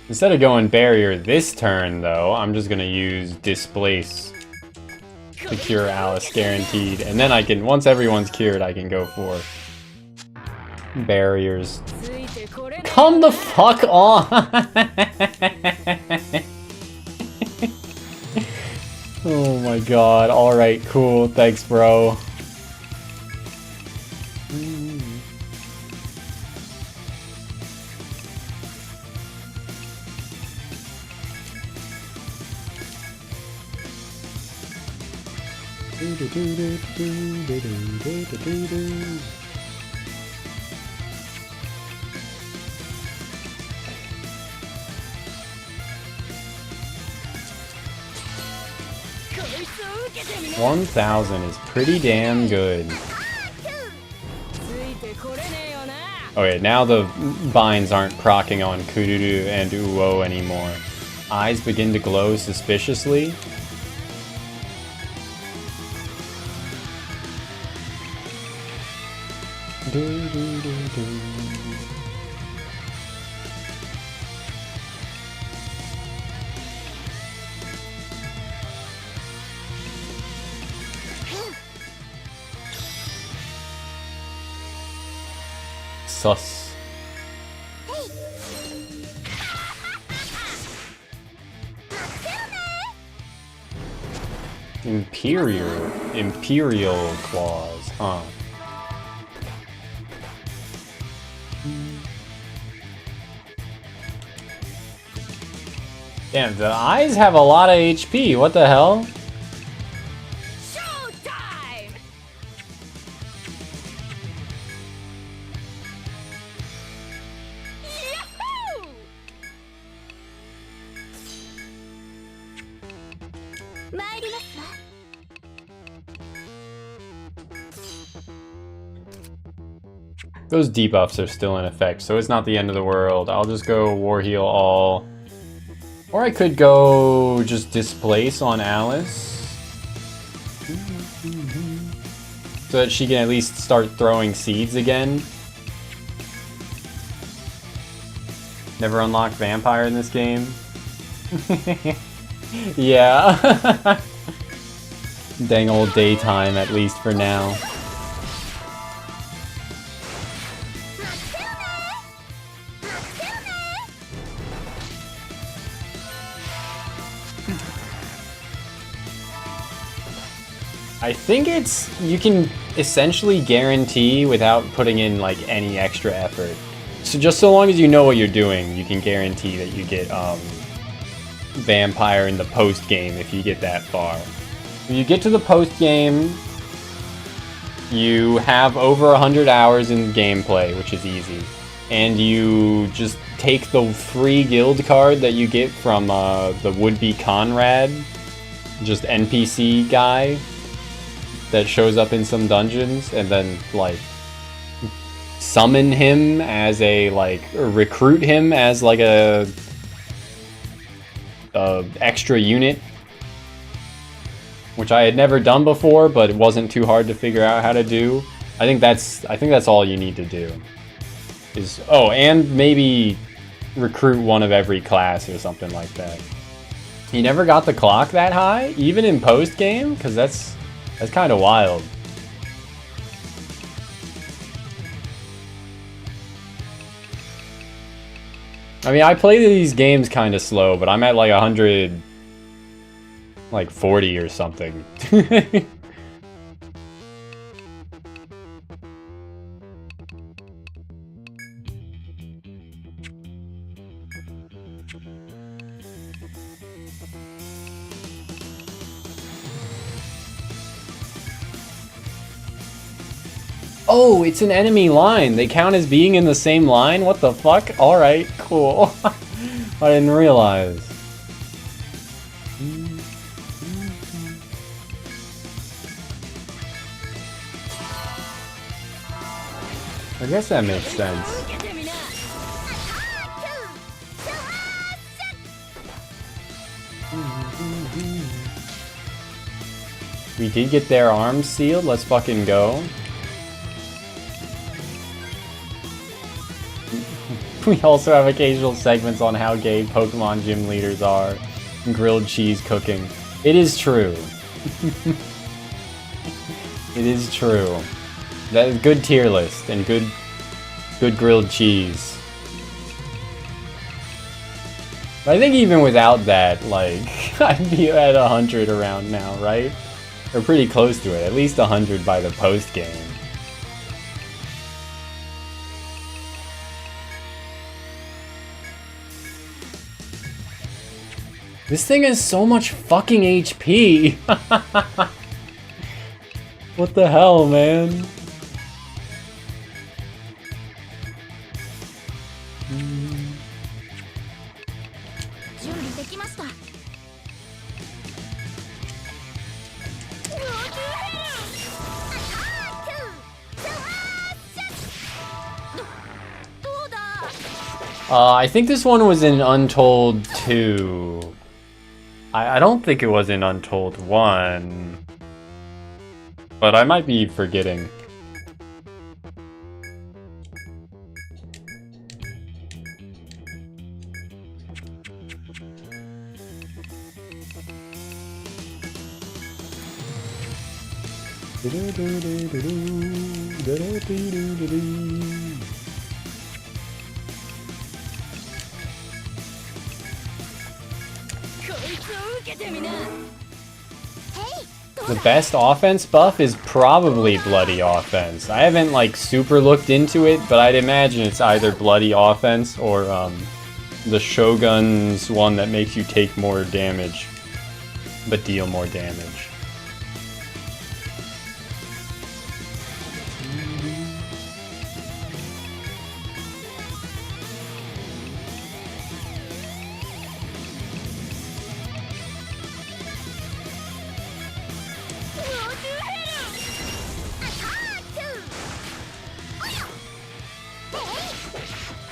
S1: Instead of going barrier this turn, though, I'm just gonna use displace to cure Alice guaranteed, and then I can, once everyone's cured, I can go for barriers. Come the fuck on! Oh my god, alright, cool, thanks bro. $1,000 is pretty damn good. Okay, now the binds aren't proccing on Kururu and Uo anymore. Eyes begin to glow suspiciously. sus. Imperial claws, huh? Damn, the eyes have a lot of HP. What the hell?
S2: Showtime! Yahoo!
S1: Those debuffs are still in effect, so it's not the end of the world. I'll just go War Heal all. Or I could go just Displace on Alice. So that she can at least start throwing seeds again. Never unlocked Vampire in this game. Yeah. Dang old daytime, at least for now. I think you can essentially guarantee without putting in like any extra effort. So just so long as you know what you're doing, you can guarantee that you get Vampire in the post game if you get that far. When you get to the post game, you have over 100 hours in gameplay, which is easy. And you just take the free guild card that you get from the would-be Conrad, just NPC guy that shows up in some dungeons, and then like summon him as a recruit him as like a extra unit, which I had never done before, but it wasn't too hard to figure out how to do. I think that's all you need to do. And maybe recruit one of every class or something like that. You never got the clock that high, even in post game, because that's kind of wild. I mean, I play these games kind of slow, but I'm at like 140 or something. Oh, it's an enemy line. They count as being in the same line? What the fuck? Alright, cool. I didn't realize. I guess that makes sense. We did get their arms sealed. Let's fucking go. We also have occasional segments on how gay Pokemon gym leaders are. Grilled cheese cooking. It is true. It is true. That is good tier list and good grilled cheese. But I think even without that, like, I'd be at 100 around now, right? Or pretty close to it. At least 100 by the post game. This thing has so much fucking HP! What the hell, man? I think this one was in Untold 2. I don't think it was in Untold 1. But I might be forgetting. The best offense buff is probably Bloody Offense. I haven't like super looked into it, but I'd imagine it's either Bloody Offense or the Shogun's one that makes you take more damage, but deal more damage.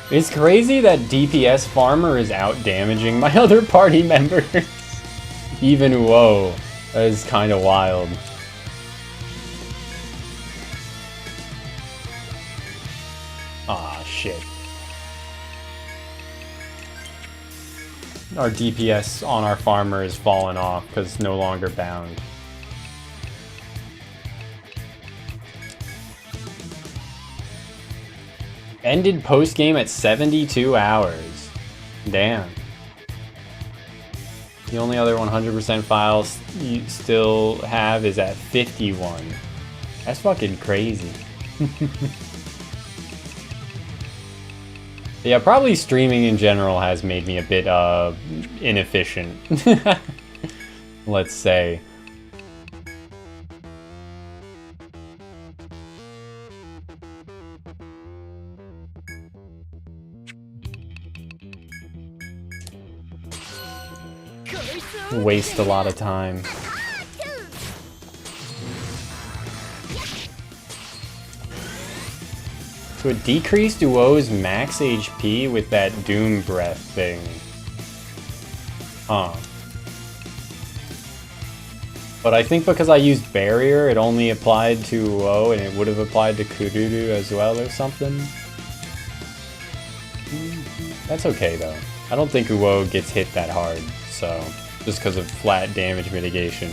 S1: It's crazy that DPS Farmer is out damaging my other party members. Even Uo. That is kind of wild. Ah, shit. Our DPS on our farmer is fallen off because it's no longer bound. Ended post-game at 72 hours. Damn. The only other 100% files you still have is at 51. That's fucking crazy. Yeah, probably streaming in general has made me a bit inefficient. Let's say. Waste a lot of time. So it decreased Uo's max HP with that Doom Breath thing. Huh. But I think because I used Barrier, it only applied to Uo, and it would have applied to Kururu as well or something. That's okay though. I don't think Uo gets hit that hard, so just because of flat damage mitigation.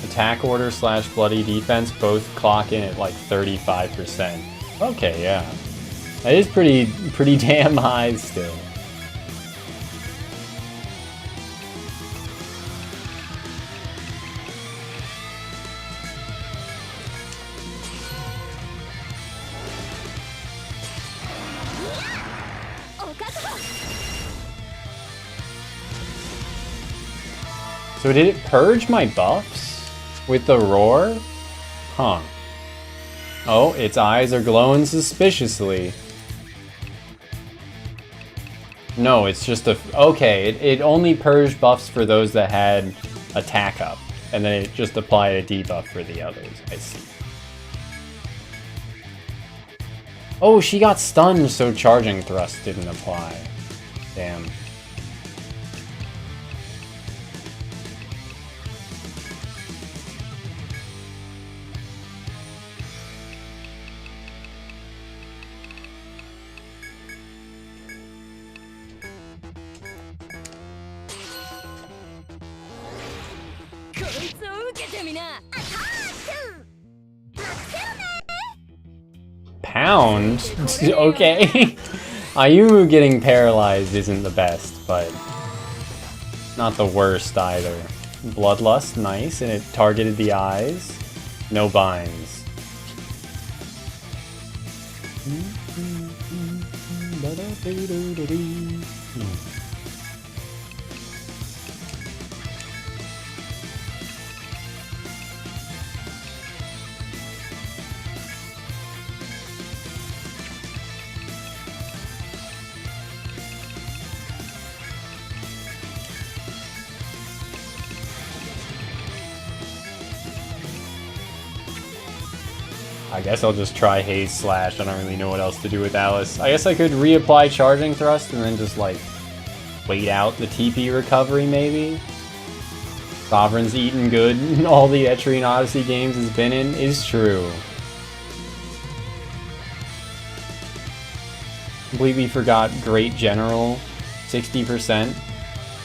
S1: Attack order / bloody defense both clock in at like 35%. Okay, yeah. That is pretty damn high still. So did it purge my buffs with the roar? Huh. Oh, its eyes are glowing suspiciously. No, it's just a... Okay, it only purged buffs for those that had attack up. And then it just applied a debuff for the others. I see. Oh, she got stunned, so charging thrust didn't apply. Damn. Pound? Okay. Ayumu getting paralyzed isn't the best, but not the worst either. Bloodlust, nice, and it targeted the eyes. No binds. I guess I'll just try Haze Slash. I don't really know what else to do with Alice. I guess I could reapply Charging Thrust and then just like wait out the TP recovery maybe. Sovereign's eaten good in all the Etrian Odyssey games has been in is true. Completely forgot Great General, 60%.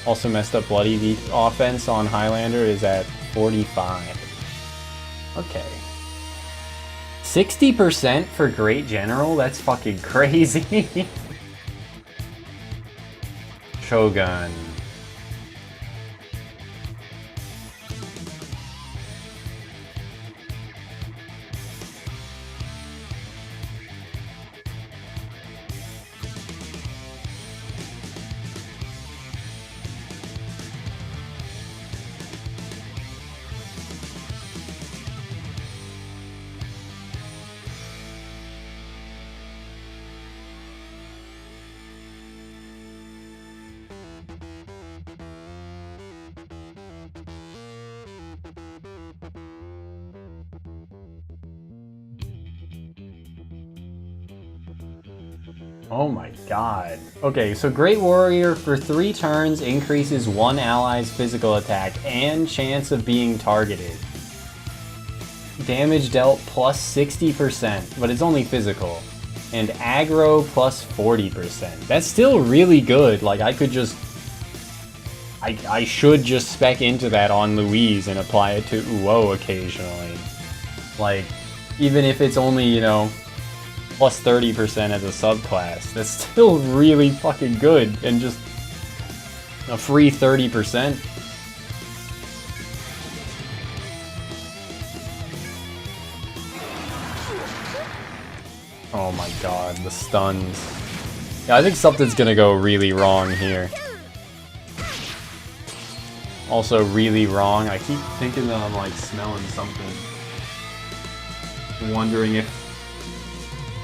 S1: Also messed up Bloody offense on Highlander is at 45. Okay. 60% for Great General? That's fucking crazy. Shogun. Oh my god. Okay, so Great Warrior for 3 turns increases one ally's physical attack and chance of being targeted. Damage dealt plus 60%, but it's only physical. And aggro plus 40%. That's still really good. Like, I could just... I should just spec into that on Louise and apply it to Uo occasionally. Like, even if it's only, you know, plus 30% as a subclass, that's still really fucking good, and just a free 30%. Oh my god, the stuns. Yeah, I think something's gonna go really wrong here. Also really wrong. I keep thinking that I'm like smelling something. Wondering if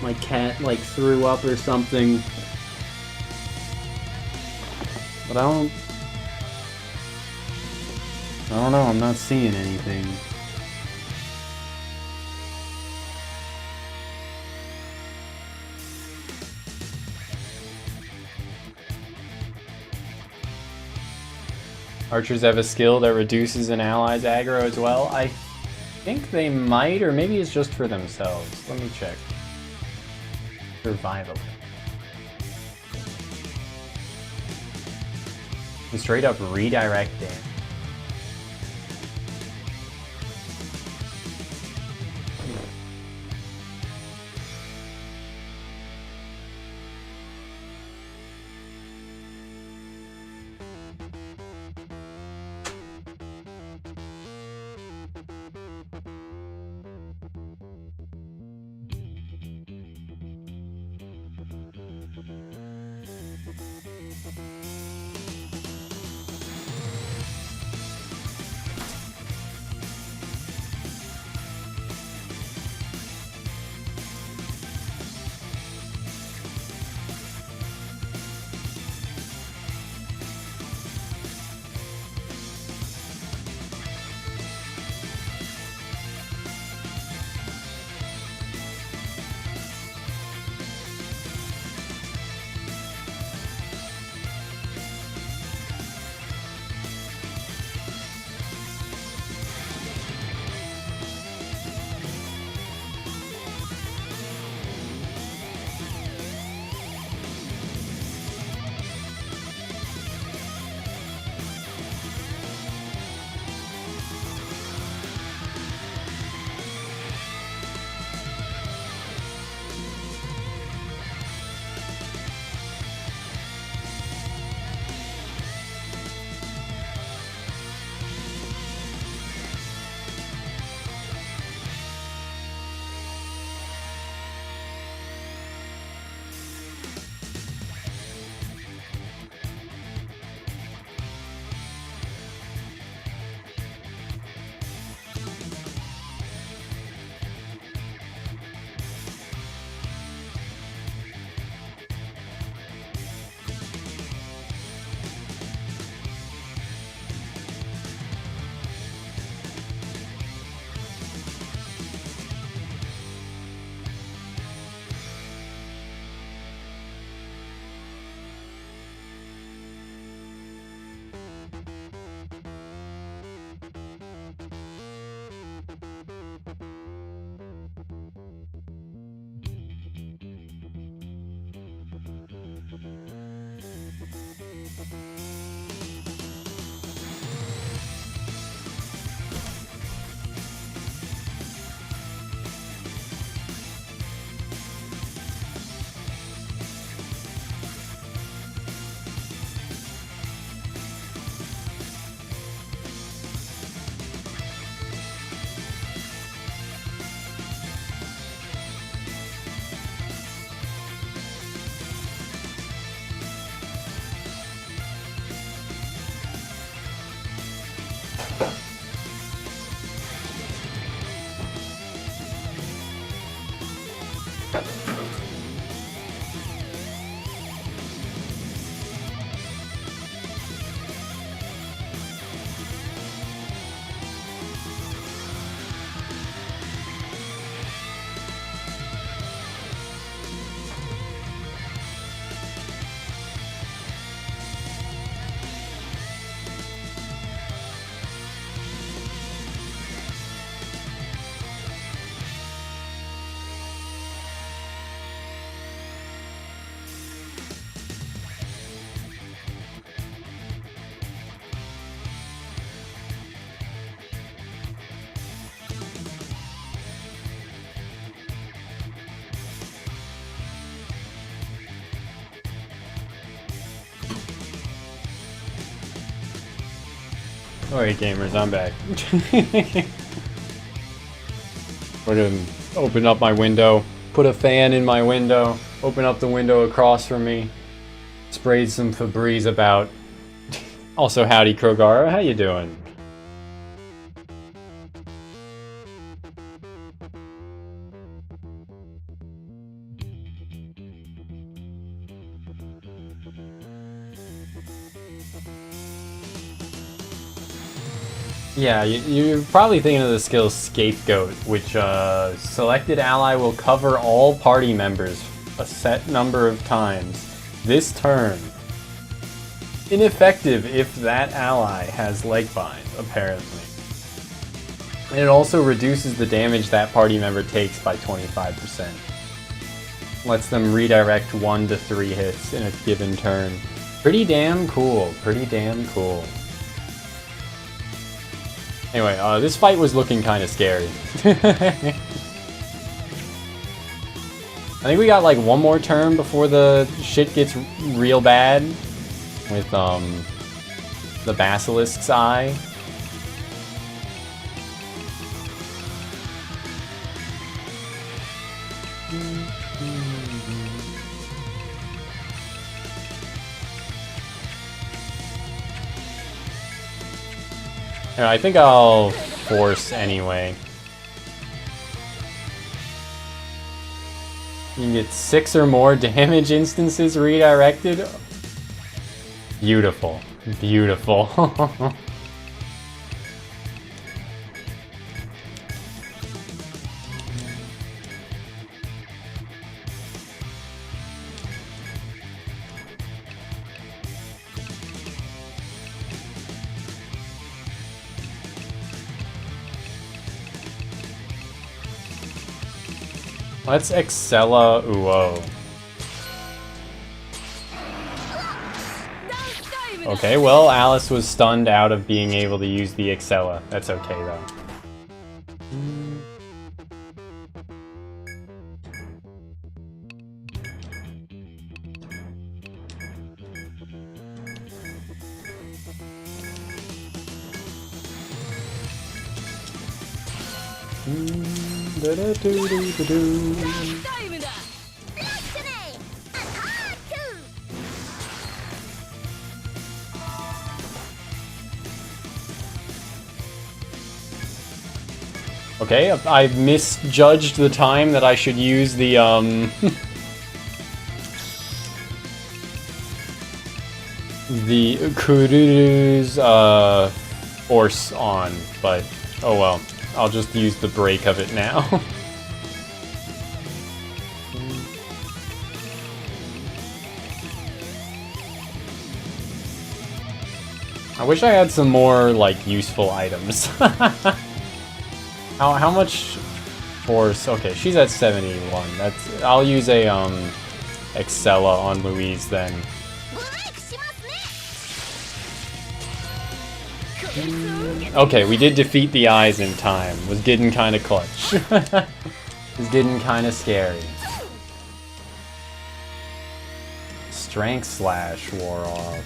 S1: my cat like threw up or something. But I don't know, I'm not seeing anything. Archers have a skill that reduces an ally's aggro as well. I think they might, or maybe it's just for themselves. Let me check. Survival. And straight up redirect damage. Alright gamers, I'm back. We're gonna open up my window, put a fan in my window, open up the window across from me, sprayed some Febreze about. Also, howdy Krogara, how you doing? Yeah, you're probably thinking of the skill Scapegoat, which selected ally will cover all party members a set number of times this turn. Ineffective if that ally has leg bind, apparently. And it also reduces the damage that party member takes by 25%. Lets them redirect 1 to 3 hits in a given turn. Pretty damn cool, pretty damn cool. Anyway, this fight was looking kind of scary. I think we got like one more turn before the shit gets real bad with the Basilisk's Eye. I think I'll force anyway. You can get 6 or more damage instances redirected. Beautiful. Beautiful. Let's Excella Uo. Okay, well, Alice was stunned out of being able to use the Excella. That's okay, though. Okay, I misjudged the time that I should use the, the Kururu's, force on, but, oh well. I'll just use the break of it now. I wish I had some more, like, useful items. How much force? Okay, she's at 71. That's. I'll use a Excella on Louise then. Okay, we did defeat the eyes in time. Was getting kind of clutch. Was getting kind of scary. Strength Slash wore off.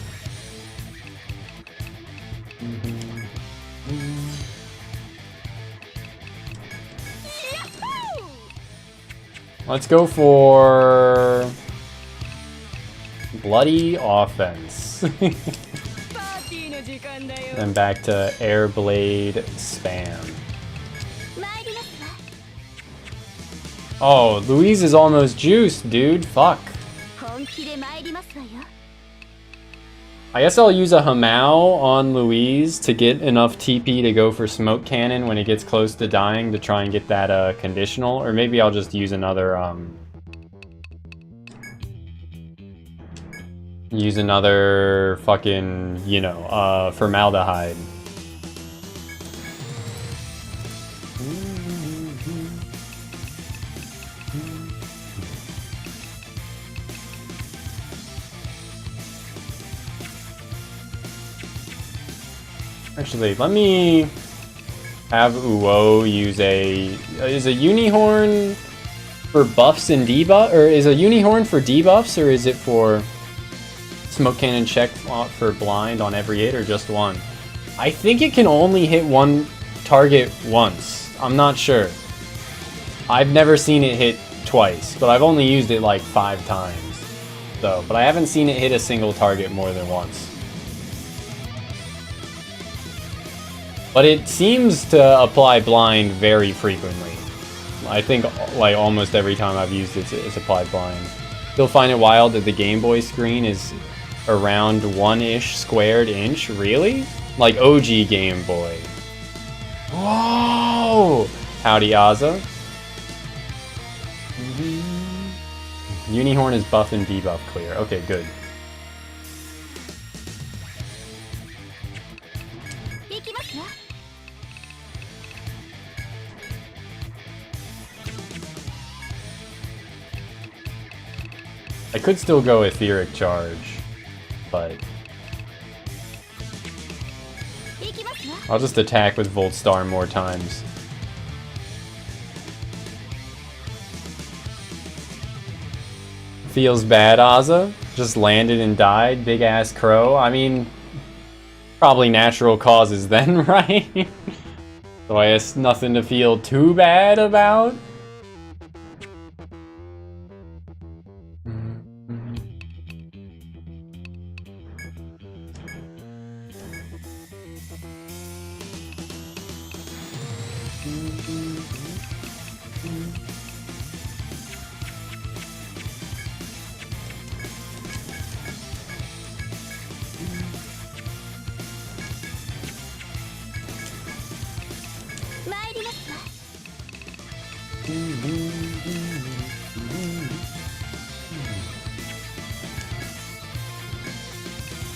S1: Let's go for Bloody Offense. Then back to Air Blade Spam. Oh, Louise is almost juiced, dude. Fuck. I guess I'll use a Hamao on Louise to get enough TP to go for Smoke Cannon when it gets close to dying to try and get that conditional. Or maybe I'll just use another fucking, you know, formaldehyde. Actually, let me have Uo use is a Unihorn for buffs and debuff, or is a Unihorn for debuffs, or is it for Smoke Cannon check for blind on every 8, or just one? I think it can only hit one target once. I'm not sure. I've never seen it hit twice, but I've only used it like 5 times. So, but I haven't seen it hit a single target more than once. But it seems to apply blind very frequently. I think like almost every time I've used it, it's applied blind. Still find it wild that the Game Boy screen is around 1-ish squared inch? Really? Like OG Game Boy. Whoa! Howdy, Azza. Unihorn is buff and debuff clear. Okay, good. I could still go Etheric Charge, but I'll just attack with Volt Star more times. Feels bad, Azza. Just landed and died. Big ass crow. I mean, probably natural causes then, right? So I guess nothing to feel too bad about.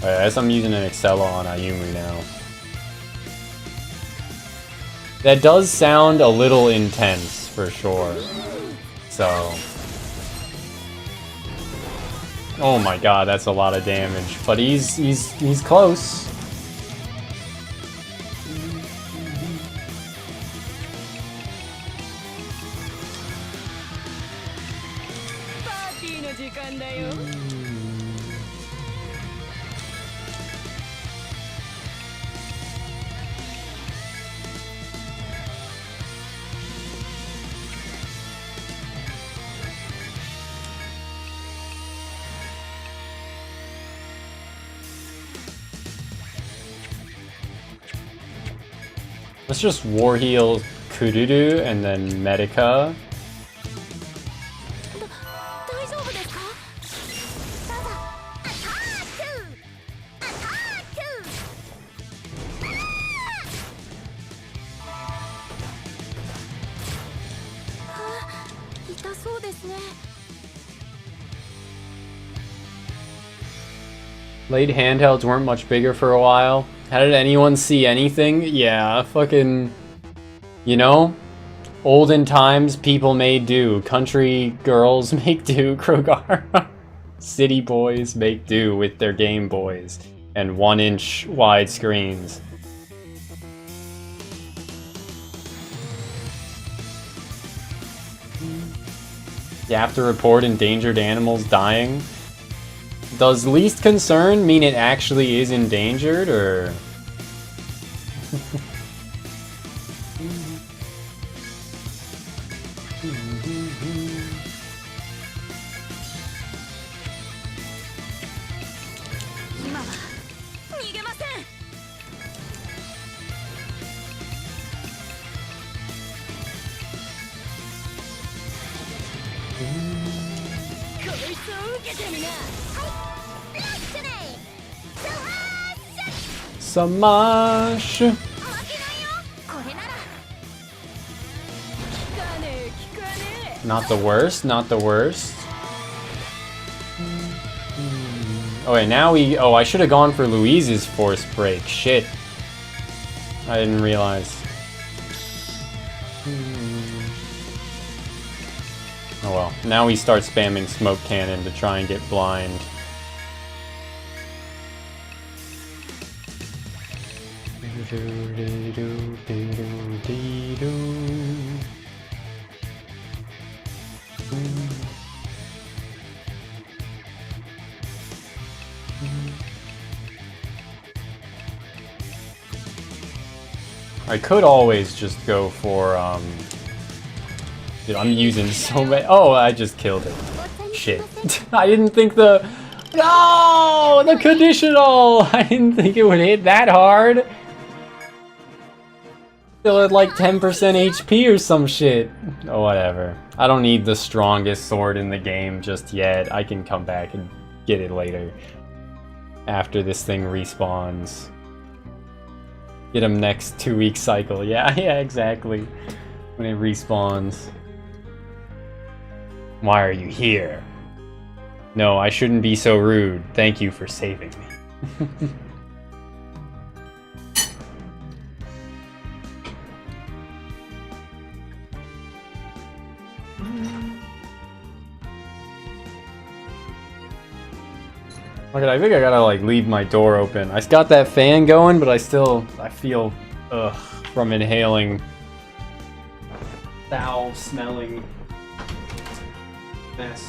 S1: I guess I'm using an Excella on Ayumu now. That does sound a little intense, for sure. So... oh my god, that's a lot of damage. But he's close. Let's just War Heal Kururu and then Medica. Blade handhelds weren't much bigger for a while. How did anyone see anything? Yeah, fucking... you know? Olden times, people made do. Country girls make do, Krogar. City boys make do with their Game Boys. And 1-inch wide screens. You have to report endangered animals dying. Does least concern mean it actually is endangered, or...? Samash! Not the worst, not the worst. Oh wait, now we... oh, I should have gone for Louise's Force Break. Shit. I didn't realize. Oh well, now we start spamming Smoke Cannon to try and get blind. I could always just go for, dude, I'm using so many. Oh, I just killed it. Shit. I didn't think the... No! The conditional! I didn't think it would hit that hard. Still at like 10% HP or some shit. Oh, whatever. I don't need the strongest sword in the game just yet. I can come back and get it later. After this thing respawns. Get him next 2-week cycle. Yeah, yeah, exactly. When it respawns. Why are you here? No, I shouldn't be so rude. Thank you for saving me. Okay, I think I gotta like leave my door open. I got that fan going, but I feel from inhaling foul smelling mess.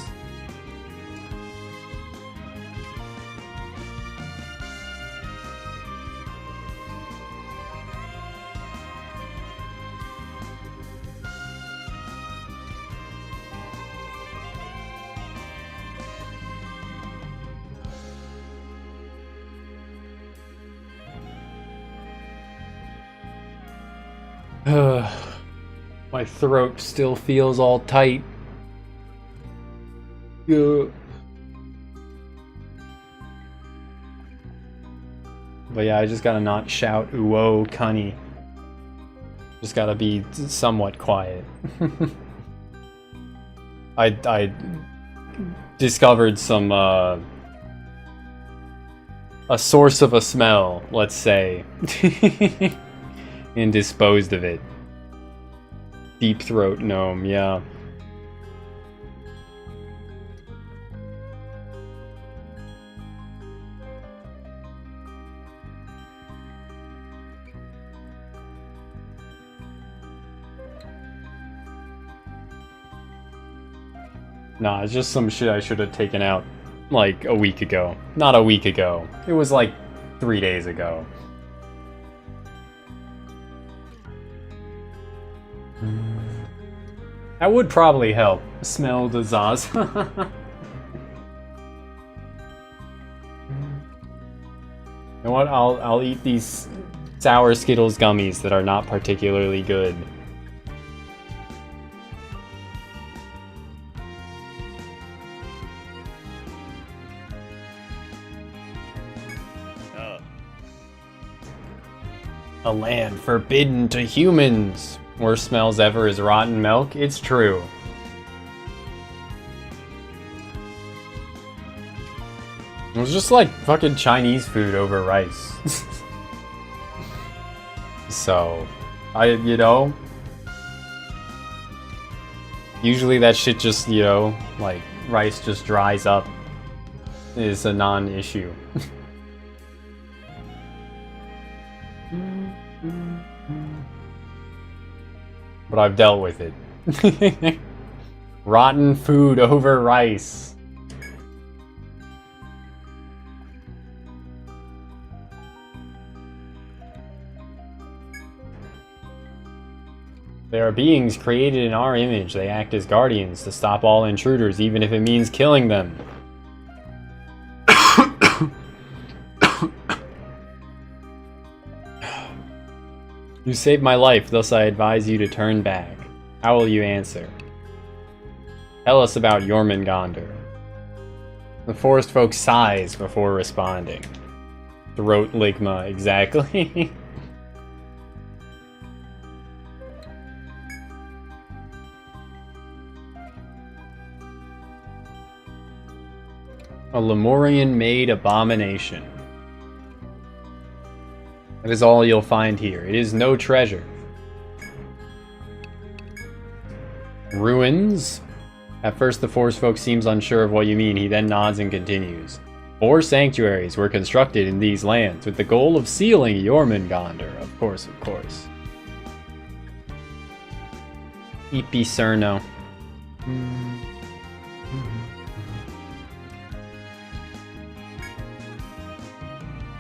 S1: My throat still feels all tight. Yeah. But yeah, I just gotta not shout "Whoa, cunny." Just gotta be somewhat quiet. I discovered some a source of a smell, let's say, and disposed of it. Deep throat gnome, yeah. Nah, it's just some shit I should have taken out like a week ago. Not a week ago. It was like 3 days ago. That would probably help. Smell the Zaz. You know what? I'll eat these sour Skittles gummies that are not particularly good. A land forbidden to humans. Worst smells ever is rotten milk. It's true. It was just like fucking Chinese food over rice. So, you know, usually that shit just, you know, like rice just dries up. Is a non-issue. But I've dealt with it. Rotten food over rice. They are beings created in our image. They act as guardians to stop all intruders, even if it means killing them. You saved my life, thus I advise you to turn back. How will you answer? Tell us about Jormungandr. The forest folk sighs before responding. Throat ligma, exactly. A Lemurian-made abomination. That is all you'll find here. It is no treasure. Ruins? At first the forest folk seems unsure of what you mean. He then nods and continues. 4 sanctuaries were constructed in these lands with the goal of sealing Jormungandr. Of course, of course. Ipi Cerno.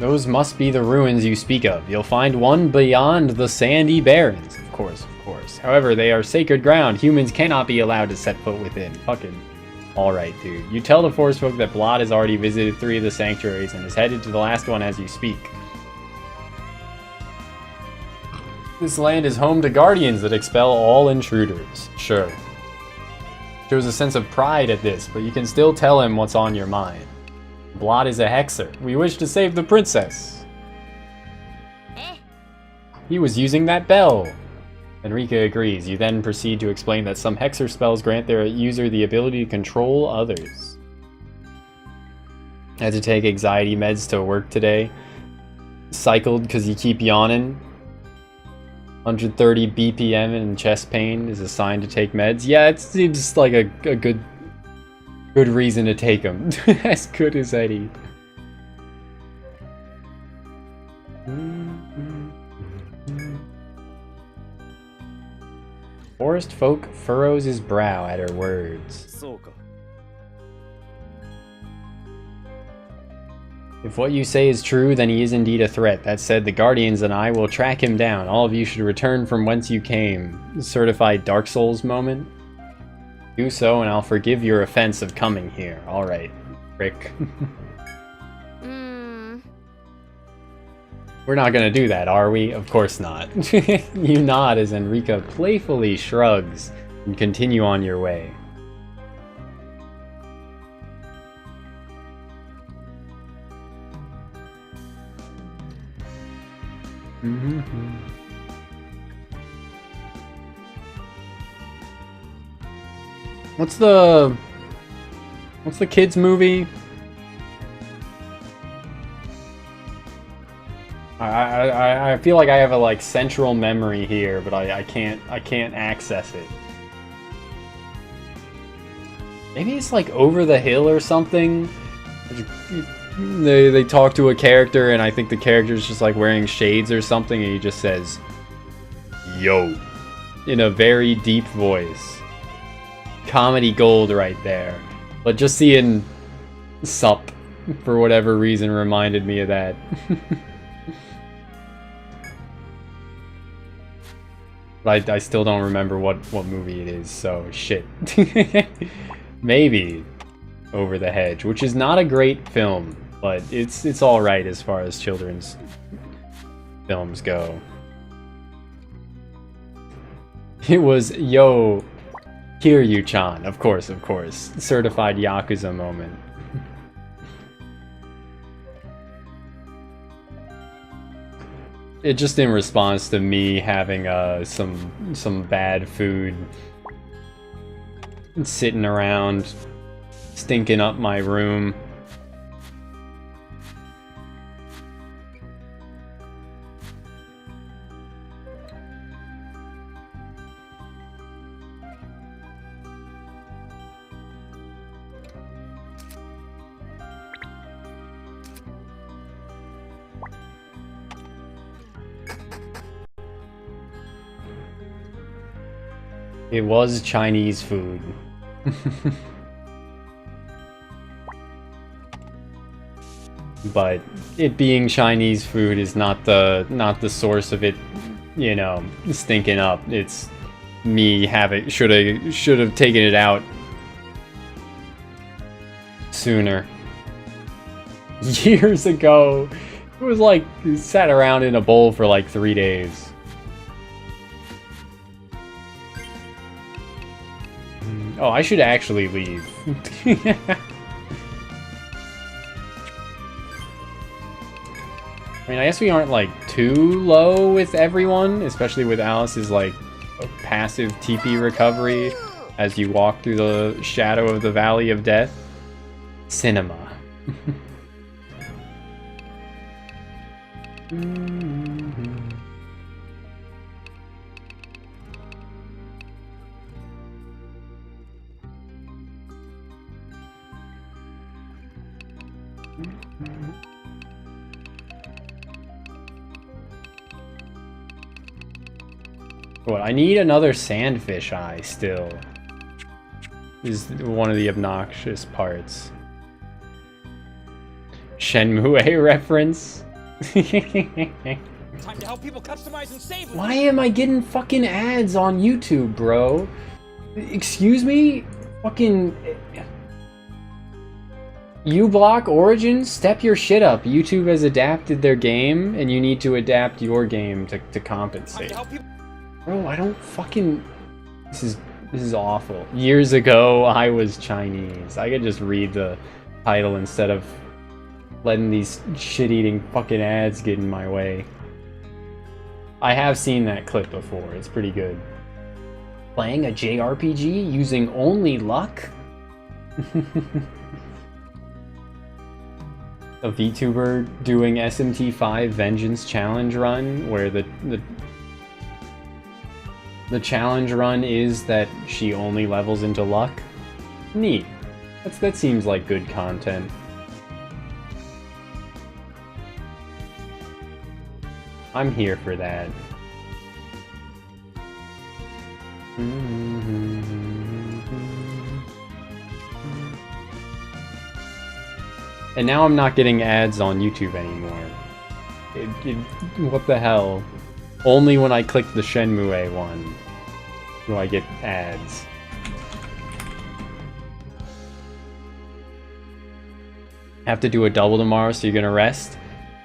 S1: Those must be the ruins you speak of. You'll find one beyond the sandy barrens. Of course, of course. However, they are sacred ground. Humans cannot be allowed to set foot within. Fucking... Alright, dude. You tell the forest folk that Blot has already visited 3 of the sanctuaries and is headed to the last one as you speak. This land is home to guardians that expel all intruders. Sure. Shows a sense of pride at this, but you can still tell him what's on your mind. Blot is a hexer. We wish to save the princess. He was using that bell. Enrica agrees. You then proceed to explain that some hexer spells grant their user the ability to control others. Had to take anxiety meds to work today. Cycled because you keep yawning. 130 BPM and chest pain is a sign to take meds. Yeah, it seems like a good reason to take them. As good as any. Forest folk furrows his brow at her words. If what you say is true, then he is indeed a threat. That said, the Guardians and I will track him down. All of you should return from whence you came. Certified Dark Souls moment. Do so, and I'll forgive your offense of coming here. Alright, Rick. We're not gonna do that, are we? Of course not. You nod as Enrica playfully shrugs and continue on your way. What's the kids movie? I feel like I have a central memory here, but I can't access it. Maybe it's like Over the Hill or something. They talk to a character, and I think the character's just like wearing shades or something, and he just says, "Yo," in a very deep voice. Comedy gold right there. But just seeing Sup, for whatever reason, reminded me of that. But I still don't remember what movie it is, so shit. Maybe Over the Hedge, which is not a great film, but it's alright as far as children's films go. It was Yo Kiryu-chan, of course. Certified Yakuza moment. It just in response to me having some bad food sitting around, stinking up my room. It was Chinese food. But it being Chinese food is not the source of it, you know, stinking up. It's me should have taken it out sooner. Years ago. It was like sat around in a bowl for like 3 days. Oh, I should actually leave. I mean, I guess we aren't like too low with everyone, especially with Alice's like passive TP recovery as you walk through the shadow of the Valley of Death. Cinema. What, I need another sandfish eye still. Is one of the obnoxious parts. Shenmue reference?
S3: Time to help people customize and save.
S1: Why am I getting fucking ads on YouTube, bro? Excuse me? Fucking... uBlock Origins? Step your shit up. YouTube has adapted their game, and you need to adapt your game to compensate. Bro, I don't fucking... This is awful. Years ago, I was Chinese. I could just read the title instead of letting these shit-eating fucking ads get in my way. I have seen that clip before. It's pretty good. Playing a JRPG using only luck? A VTuber doing SMT5 Vengeance Challenge Run, where the challenge run is that she only levels into luck? Neat. That seems like good content. I'm here for that. And now I'm not getting ads on YouTube anymore. What the hell? Only when I click the Shenmue one do I get ads. Have to do a double tomorrow, so you're gonna rest?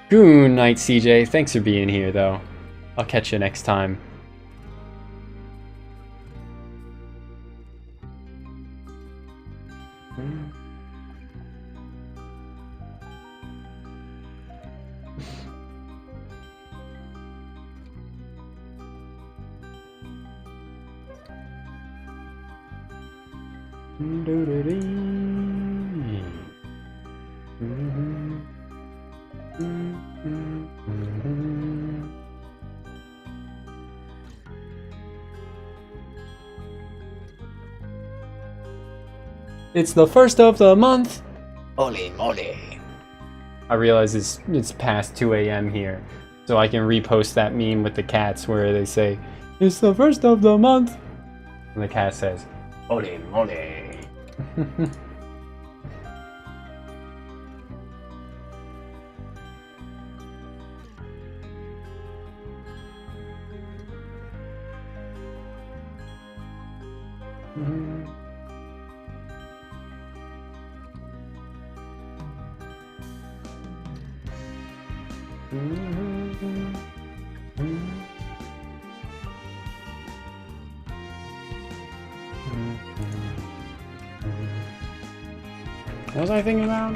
S1: Good night, CJ. Thanks for being here, though. I'll catch you next time. It's the first of the month! Holy moly! I realize it's past 2 AM here, so I can repost that meme with the cats where they say, "It's the first of the month!" And the cat says, "Holy moly!" What was I thinking about?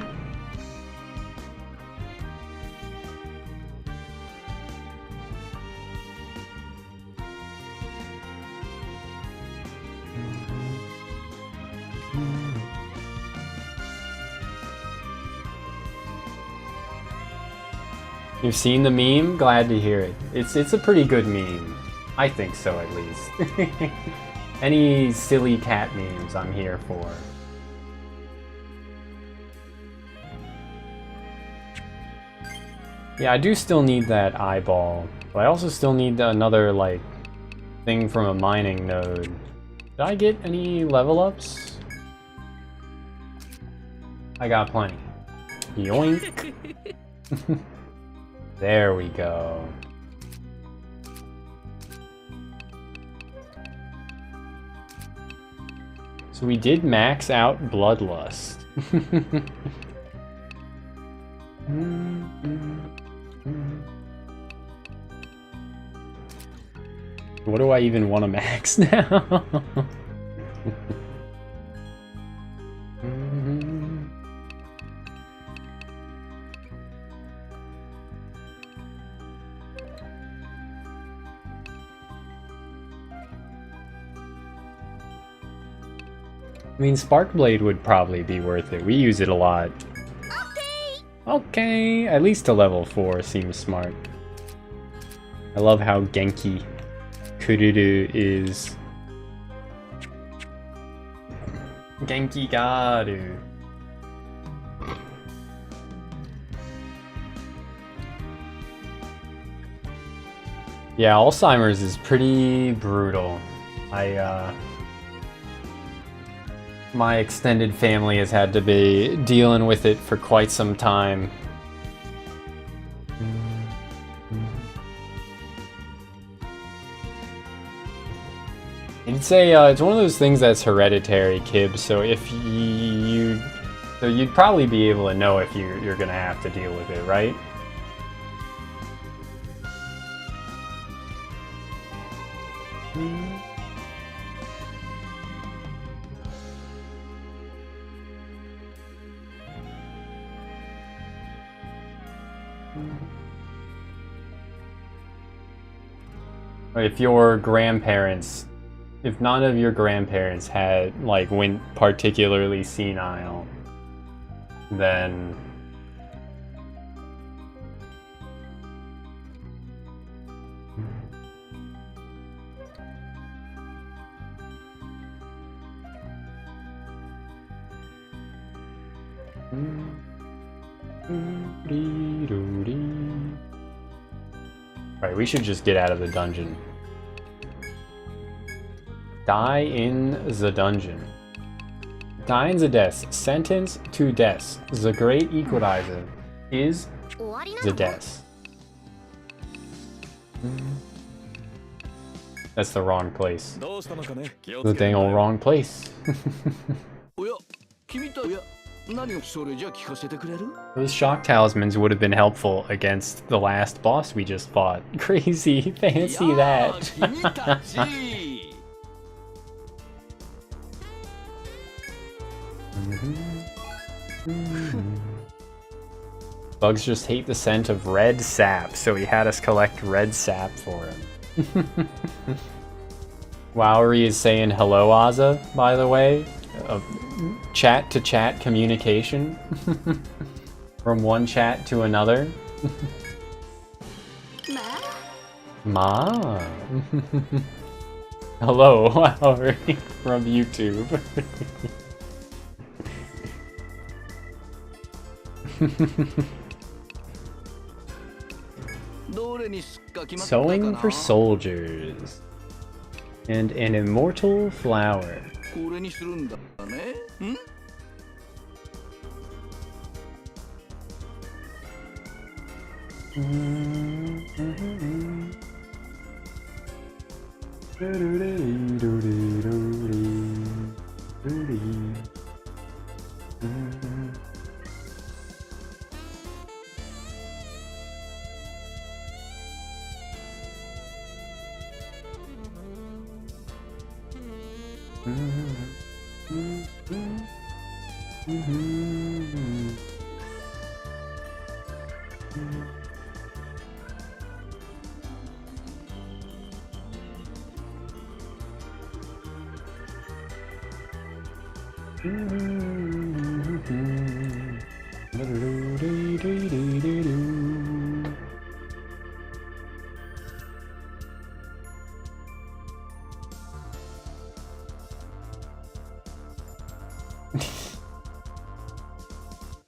S1: You've seen the meme? Glad to hear it. It's a pretty good meme. I think so, at least. Any silly cat memes I'm here for. Yeah, I do still need that eyeball, but I also still need another, like, thing from a mining node. Did I get any level ups? I got plenty. Yoink! There we go. So we did max out Bloodlust. What do I even want to max now? I mean, Sparkblade would probably be worth it. We use it a lot. Okay, at least to level 4 seems smart. I love how Genki Kururu is. Genki Garu. Yeah, Alzheimer's is pretty brutal. My extended family has had to be dealing with it for quite some time. It's it's one of those things that's hereditary, Kib. So if you'd probably be able to know if you're gonna have to deal with it, right? If your grandparents, if none of your grandparents had, like, went particularly senile, then right, we should just get out of the dungeon. Die in the dungeon. Die in the death. Sentence to death. The great equalizer is the death. That's the wrong place. The dang old wrong place. Those shock talismans would have been helpful against the last boss we just fought. Crazy, fancy that. Bugs just hate the scent of red sap, so he had us collect red sap for him. Wowery is saying hello, Azza, by the way. Chat-to-chat communication. From one chat to another. Ma. Hello, Wowery, from YouTube. Sewing for soldiers. And an immortal flower.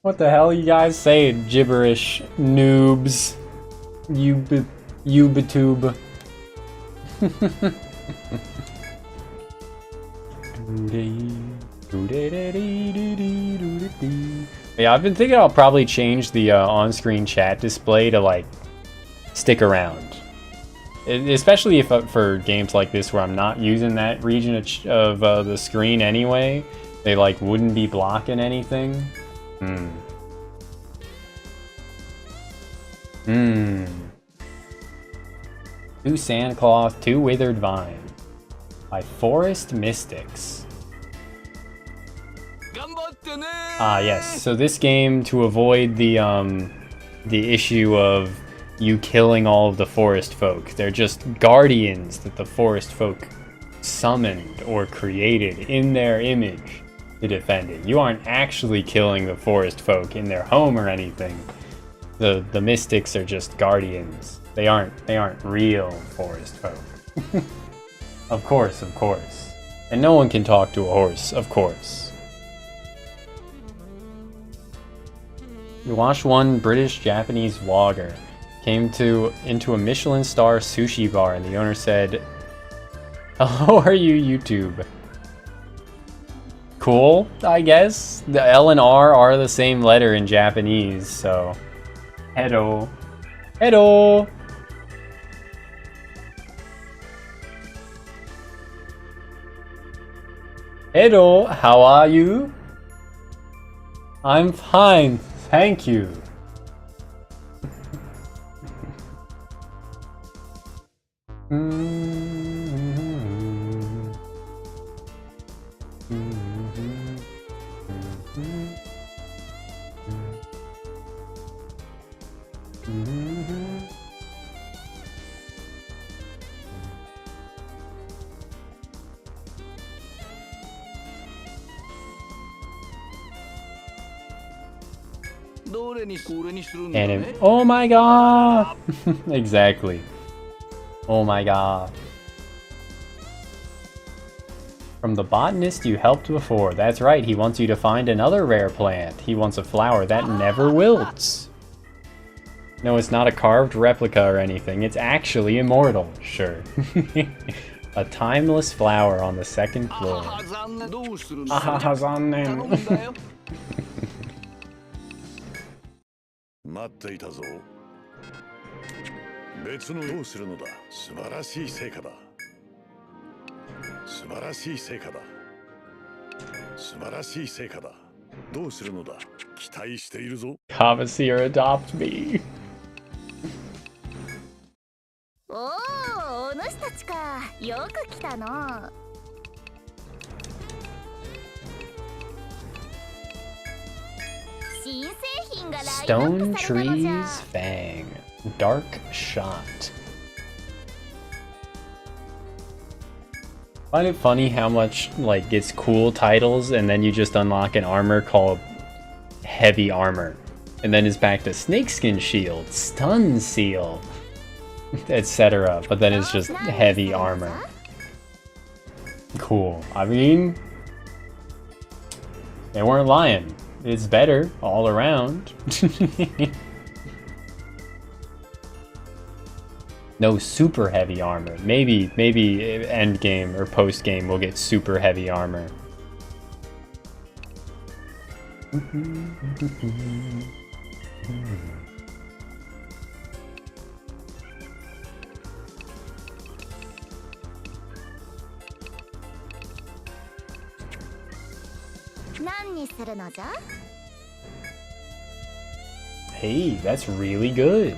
S1: What the hell you guys saying, gibberish noobs? YouTube. Yeah, I've been thinking I'll probably change the on-screen chat display to, like, stick around. Especially if for games like this where I'm not using that region of the screen anyway, they, like, wouldn't be blocking anything. Two Sandcloth, Two Withered Vine by Forest Mystics. Ah, yes. So this game, to avoid the issue of you killing all of the forest folk, they're just guardians that the forest folk summoned or created in their image to defend it. You aren't actually killing the forest folk in their home or anything. The mystics are just guardians. They aren't real forest folk. Of course. And no one can talk to a horse, of course. You watched one British-Japanese vlogger came into a Michelin star sushi bar and the owner said, "Hello, are you YouTube?" Cool, I guess. The L and R are the same letter in Japanese, so... Hello. Hello! Hello, how are you? I'm fine, thank you. And oh my god! Exactly. Oh my god. From the botanist you helped before. That's right, he wants you to find another rare plant. He wants a flower that never wilts. No, it's not a carved replica or anything. It's actually immortal. Sure. A timeless flower on the second floor. Ahahazannen.
S5: 待っていたぞ。別のどうするのだ。素晴らしい成果だ。素晴らしい成果だ。素晴らしい成果だ。どうするのだ。期待しているぞ。
S1: Cavaseer, adopt me.
S2: おお、お主たちか。よく来たの。新製品がラインナッ
S1: Stone
S2: プされたのじゃ。
S1: Tree's Fang. Dark Shot. Find it funny how much like gets cool titles and then you just unlock an armor called Heavy Armor. And then it's back to Snakeskin Shield, Stun Seal, etc. But then it's just Heavy Armor. Cool. I mean, they weren't lying. It's better all around. No super heavy armor. Maybe end game or post game we'll get super heavy armor. Hey, that's really good.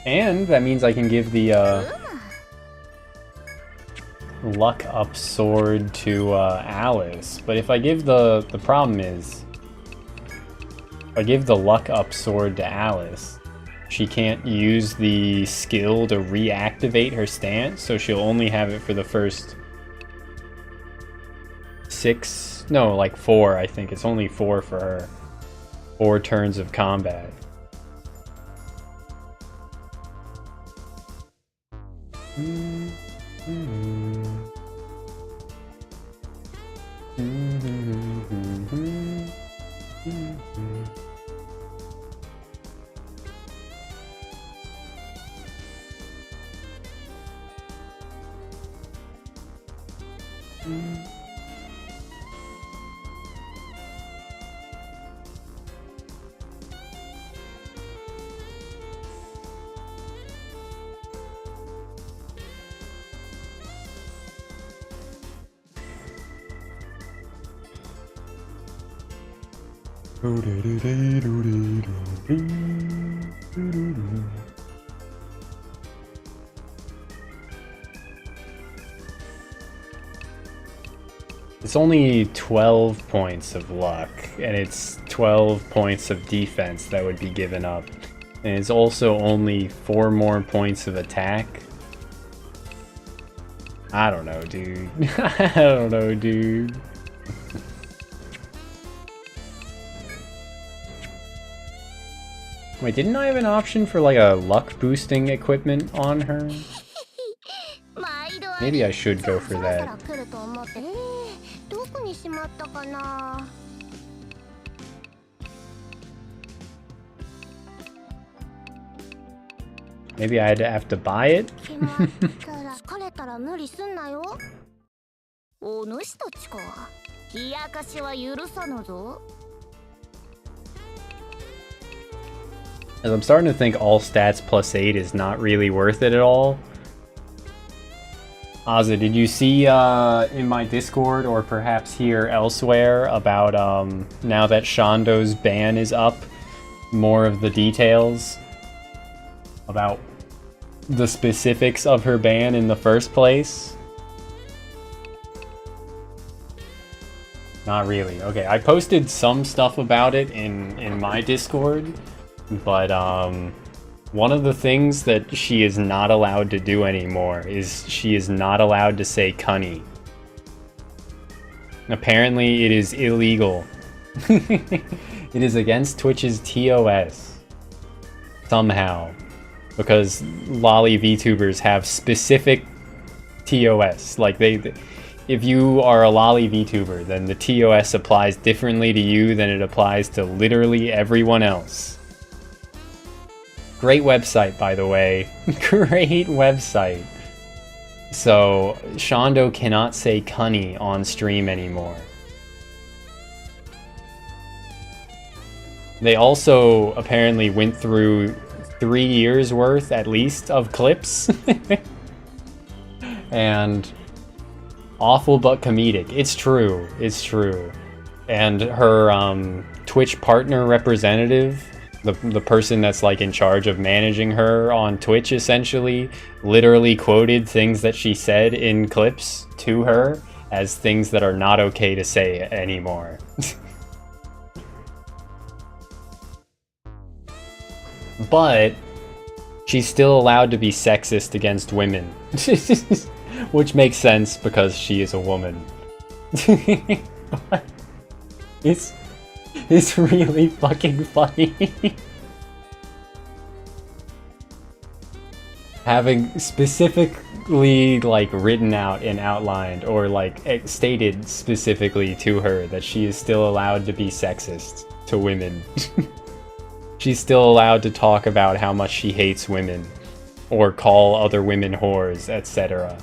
S1: And that means I can give the luck up sword to Alice. But if I give the problem is, if I give the luck up sword to Alice, she can't use the skill to reactivate her stance, so she'll only have it for the first 4, I think. It's only 4 for her. 4 turns of combat. It's only 12 points of luck, and it's 12 points of defense that would be given up. And it's also only 4 more points of attack. I don't know, dude. I don't know, dude. Wait, didn't I have an option for like a luck boosting equipment on her? Maybe I should go for that. Maybe I'd have to buy it? As I'm starting to think all stats +8 is not really worth it at all. Azza, did you see in my Discord or perhaps here elsewhere about now that Shando's ban is up, more of the details about the specifics of her ban in the first place? Not really. Okay, I posted some stuff about it in my Discord, but one of the things that she is not allowed to do anymore is she is not allowed to say cunny. Apparently it is illegal. It is against Twitch's TOS. Somehow. Because lolly VTubers have specific TOS. Like if you are a lolly VTuber, then the TOS applies differently to you than it applies to literally everyone else. Great website, by the way. Great website. So, Shando cannot say cunny on stream anymore. They also apparently went through 3 years worth, at least, of clips. And awful but comedic. It's true. It's true. And her Twitch partner representative, the person that's like in charge of managing her on Twitch, essentially literally quoted things that she said in clips to her as things that are not okay to say anymore. But she's still allowed to be sexist against women. Which makes sense because she is a woman. It's really fucking funny. Having specifically like written out and outlined or like stated specifically to her that she is still allowed to be sexist to women. She's still allowed to talk about how much she hates women or call other women whores, etc.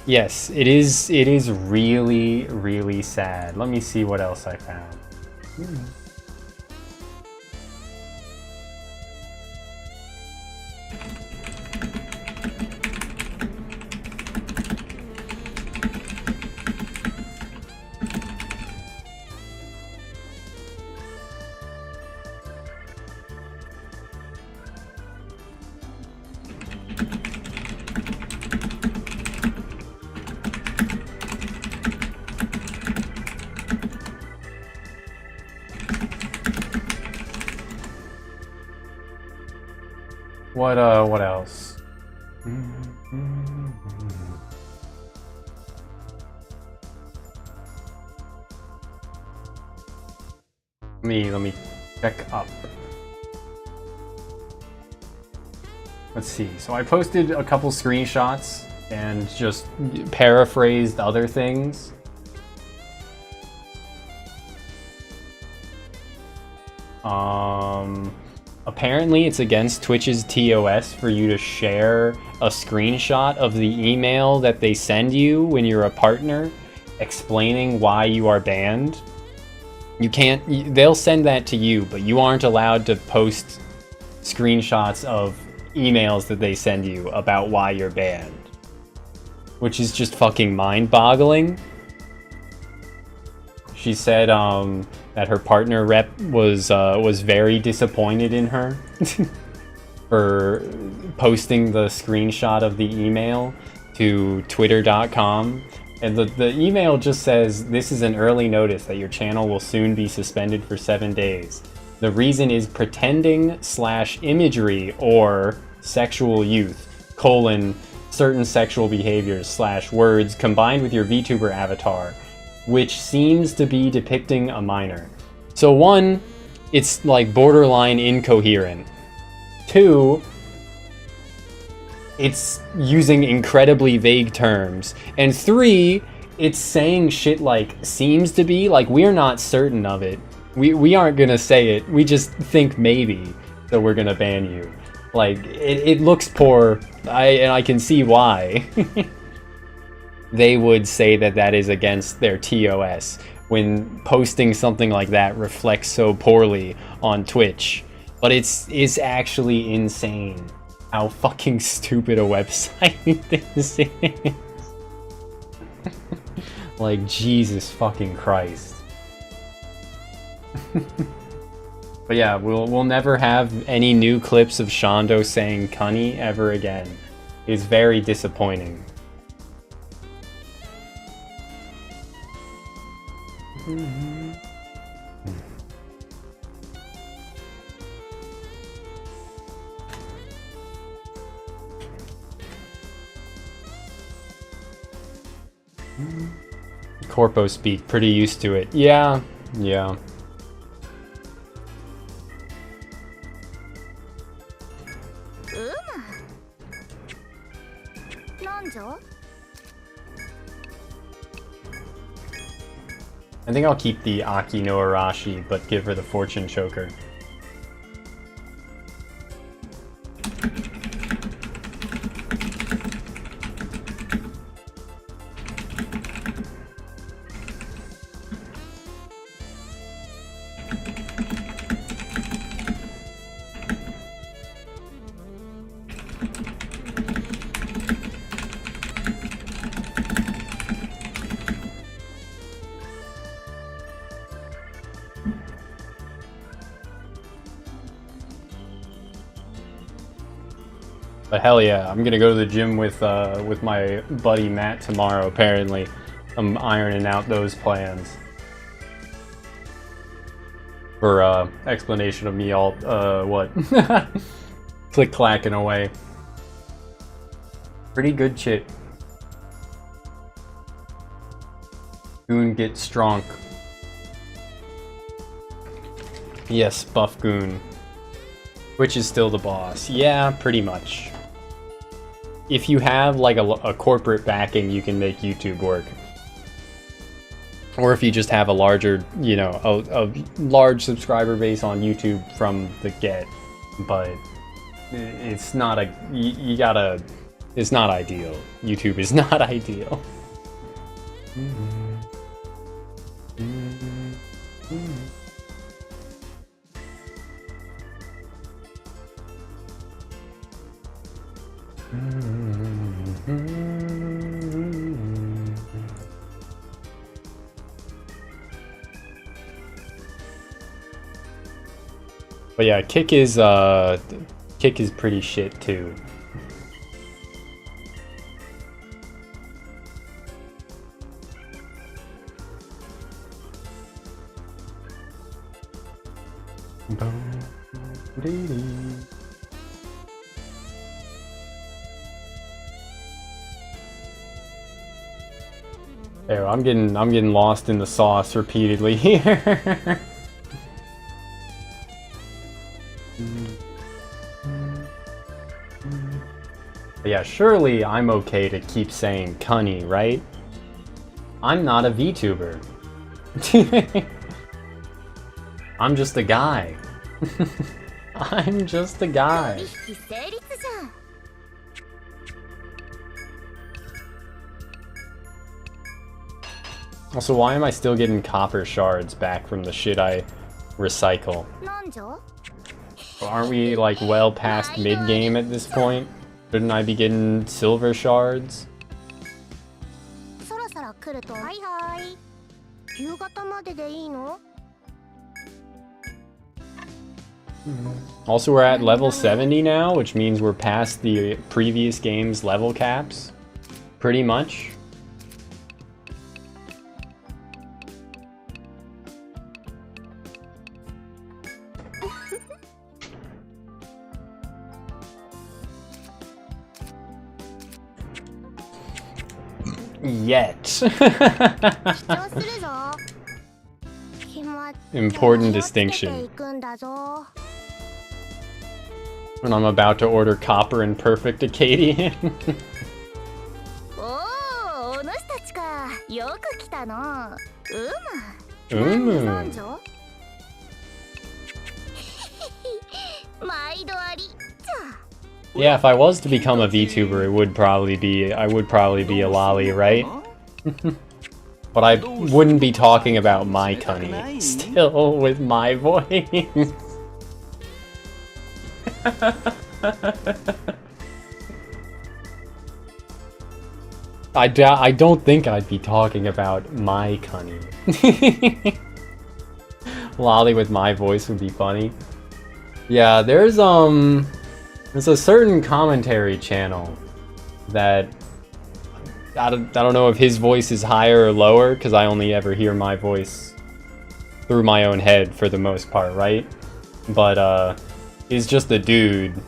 S1: Yes, it is really, really sad. Let me see what else I found. What else? Let me check up. Let's see. So I posted a couple screenshots and just paraphrased other things. Apparently it's against Twitch's TOS for you to share a screenshot of the email that they send you when you're a partner explaining why you are banned. You can't, they'll send that to you, but you aren't allowed to post screenshots of emails that they send you about why you're banned. Which is just fucking mind-boggling. She said that her partner rep was very disappointed in her for posting the screenshot of the email to twitter.com. And the email just says, "This is an early notice that your channel will soon be suspended for 7 days. The reason is pretending/imagery or sexual youth, certain sexual behaviors/words combined with your VTuber avatar, which seems to be depicting a minor." So one, it's like borderline incoherent. Two, it's using incredibly vague terms. And 3, it's saying shit like seems to be, like we're not certain of it. We aren't gonna say it. We just think maybe, so we're gonna ban you. Like it looks poor. And I can see why. They would say that that is against their TOS when posting something like that reflects so poorly on Twitch. But it's actually insane how fucking stupid a website this is. Like, Jesus fucking Christ. But yeah, we'll never have any new clips of Shondo saying "cunny" ever again. It's very disappointing. Corpo speak, pretty used to it. Yeah, yeah. I think I'll keep the Aki no Arashi, but give her the Fortune Choker. But hell yeah, I'm gonna go to the gym with my buddy Matt tomorrow, apparently. I'm ironing out those plans. For explanation of me all what? Click-clacking away. Pretty good shit. Goon get strong. Yes, buff Goon. Which is still the boss. Yeah, pretty much. If you have like a corporate backing, you can make YouTube work. Or if you just have a larger, you know, a large subscriber base on YouTube from the get. But it's not a, you gotta, it's not ideal. YouTube is not ideal. But yeah, kick is pretty shit too. There, I'm getting lost in the sauce repeatedly here. But yeah, surely I'm okay to keep saying cunny, right? I'm not a VTuber. I'm just a guy. I'm just a guy. Also, why am I still getting copper shards back from the shit I recycle? Aren't we like well past mid-game at this point? Shouldn't I be getting silver shards? Also, we're at level 70 now, which means we're past the previous game's level caps. Pretty much. Yet. Important distinction. When I'm about to order Copper and Perfect Acadian.
S2: おお、お主たちか。よく来たの。なんぞ。毎度あり。
S1: Yeah, if I was to become a VTuber, I would probably be a lolly, right? But I wouldn't be talking about my cunny still with my voice. I don't think I'd be talking about my cunny. Lolly with my voice would be funny. Yeah, there's a certain commentary channel that I don't know if his voice is higher or lower, because I only ever hear my voice through my own head for the most part, right? But he's just a dude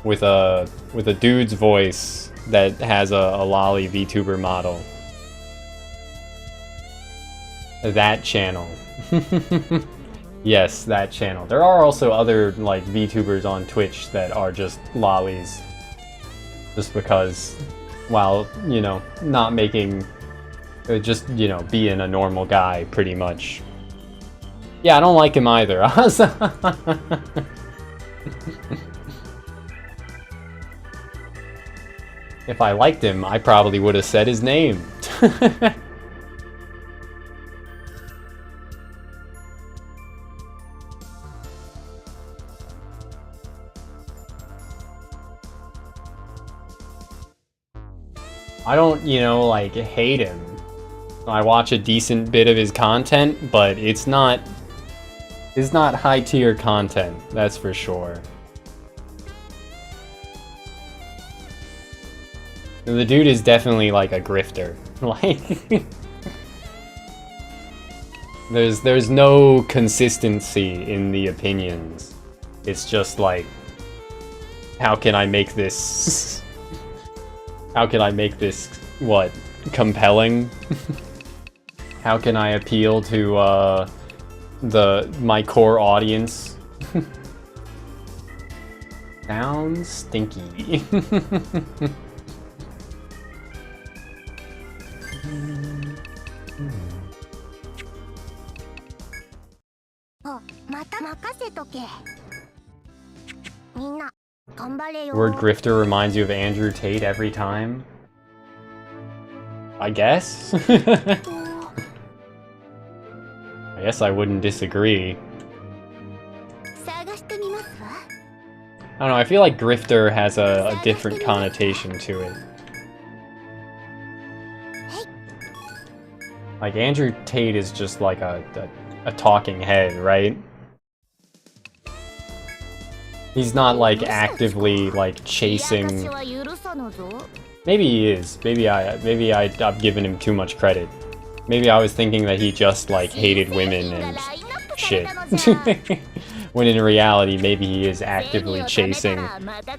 S1: with a dude's voice that has a lolly VTuber model. That channel. Yes, that channel. There are also other like VTubers on Twitch that are just lollies. Just because, while, you know, not making, just, you know, being a normal guy, pretty much. Yeah, I don't like him either. If I liked him, I probably would have said his name. I don't, you know, like, hate him. I watch a decent bit of his content, but it's not high-tier content, that's for sure. The dude is definitely like a grifter. Like, there's no consistency in the opinions. It's just like, how can I make this how can I make this, what, compelling? How can I appeal to my core audience? Sounds stinky. Word grifter reminds you of Andrew Tate every time? I guess? I guess I wouldn't disagree. I don't know, I feel like grifter has a different connotation to it. Like, Andrew Tate is just like a talking head, right? He's not like actively like chasing. Maybe he is. Maybe I've given him too much credit. Maybe I was thinking that he just like hated women and shit. When in reality, maybe he is actively chasing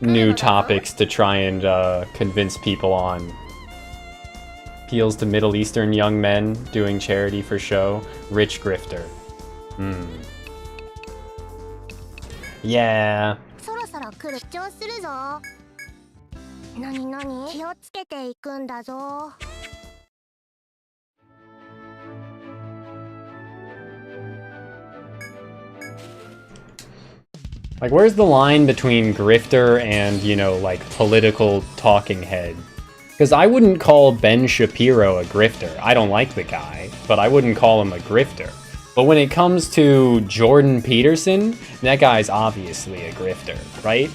S1: new topics to try and convince people on. Appeals to Middle Eastern young men doing charity for show. Rich grifter. Yeah. Like, where's the line between grifter and, you know, like, political talking head? Because I wouldn't call Ben Shapiro a grifter. I don't like the guy, but I wouldn't call him a grifter. But when it comes to Jordan Peterson, that guy's obviously a grifter, right?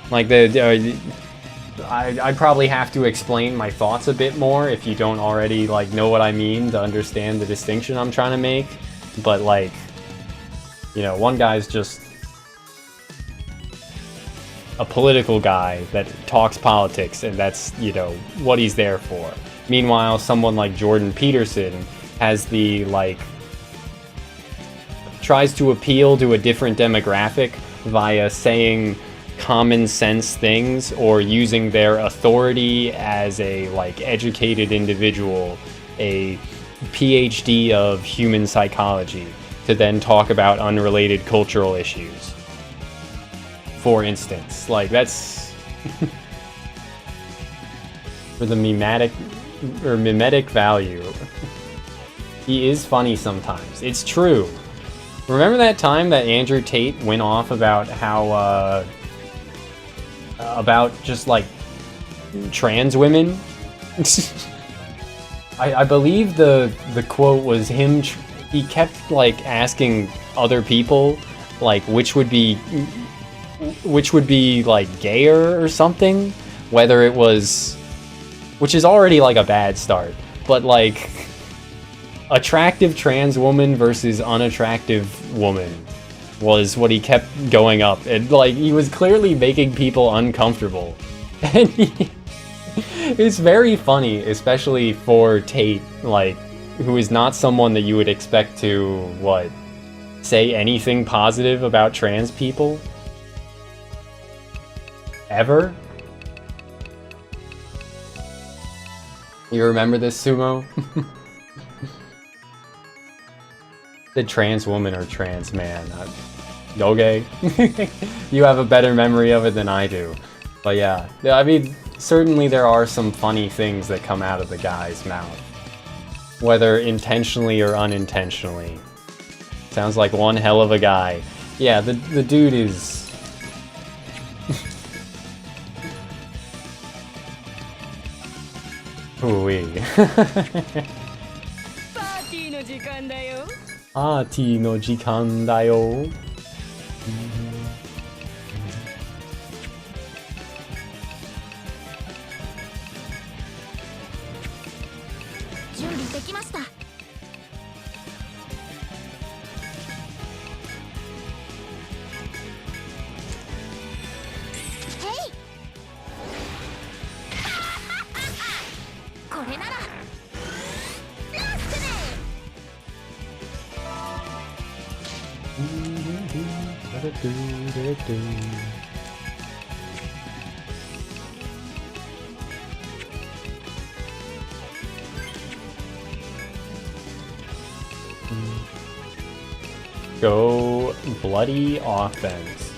S1: Like, I'd probably have to explain my thoughts a bit more if you don't already, like, know what I mean to understand the distinction I'm trying to make. But, like, you know, one guy's just a political guy that talks politics, and that's, you know, what he's there for. Meanwhile, someone like Jordan Peterson has the, like, tries to appeal to a different demographic via saying common sense things or using their authority as a, like, educated individual, a PhD of human psychology, to then talk about unrelated cultural issues. for instance. Like, that's... for the mimetic value. He is funny sometimes. It's true. Remember that time that Andrew Tate went off about how, about just, like, trans women? I believe the quote was him, he kept, like, asking other people, like, which would be, like, gayer or something? Whether it was... Which is already, like, a bad start. But, like... Attractive trans woman versus unattractive woman was what he kept going up. And, like, he was clearly making people uncomfortable. And it's very funny, especially for Tate, like, who is not someone that you would expect to, what, say anything positive about trans people? Ever? You remember this, Sumo? The trans woman or trans man. Okay. You have a better memory of it than I do. But yeah, I mean, certainly there are some funny things that come out of the guy's mouth. Whether intentionally or unintentionally. Sounds like one hell of a guy. Yeah, the dude is... Ooh-wee. Party no jikan da yo. Go bloody offense.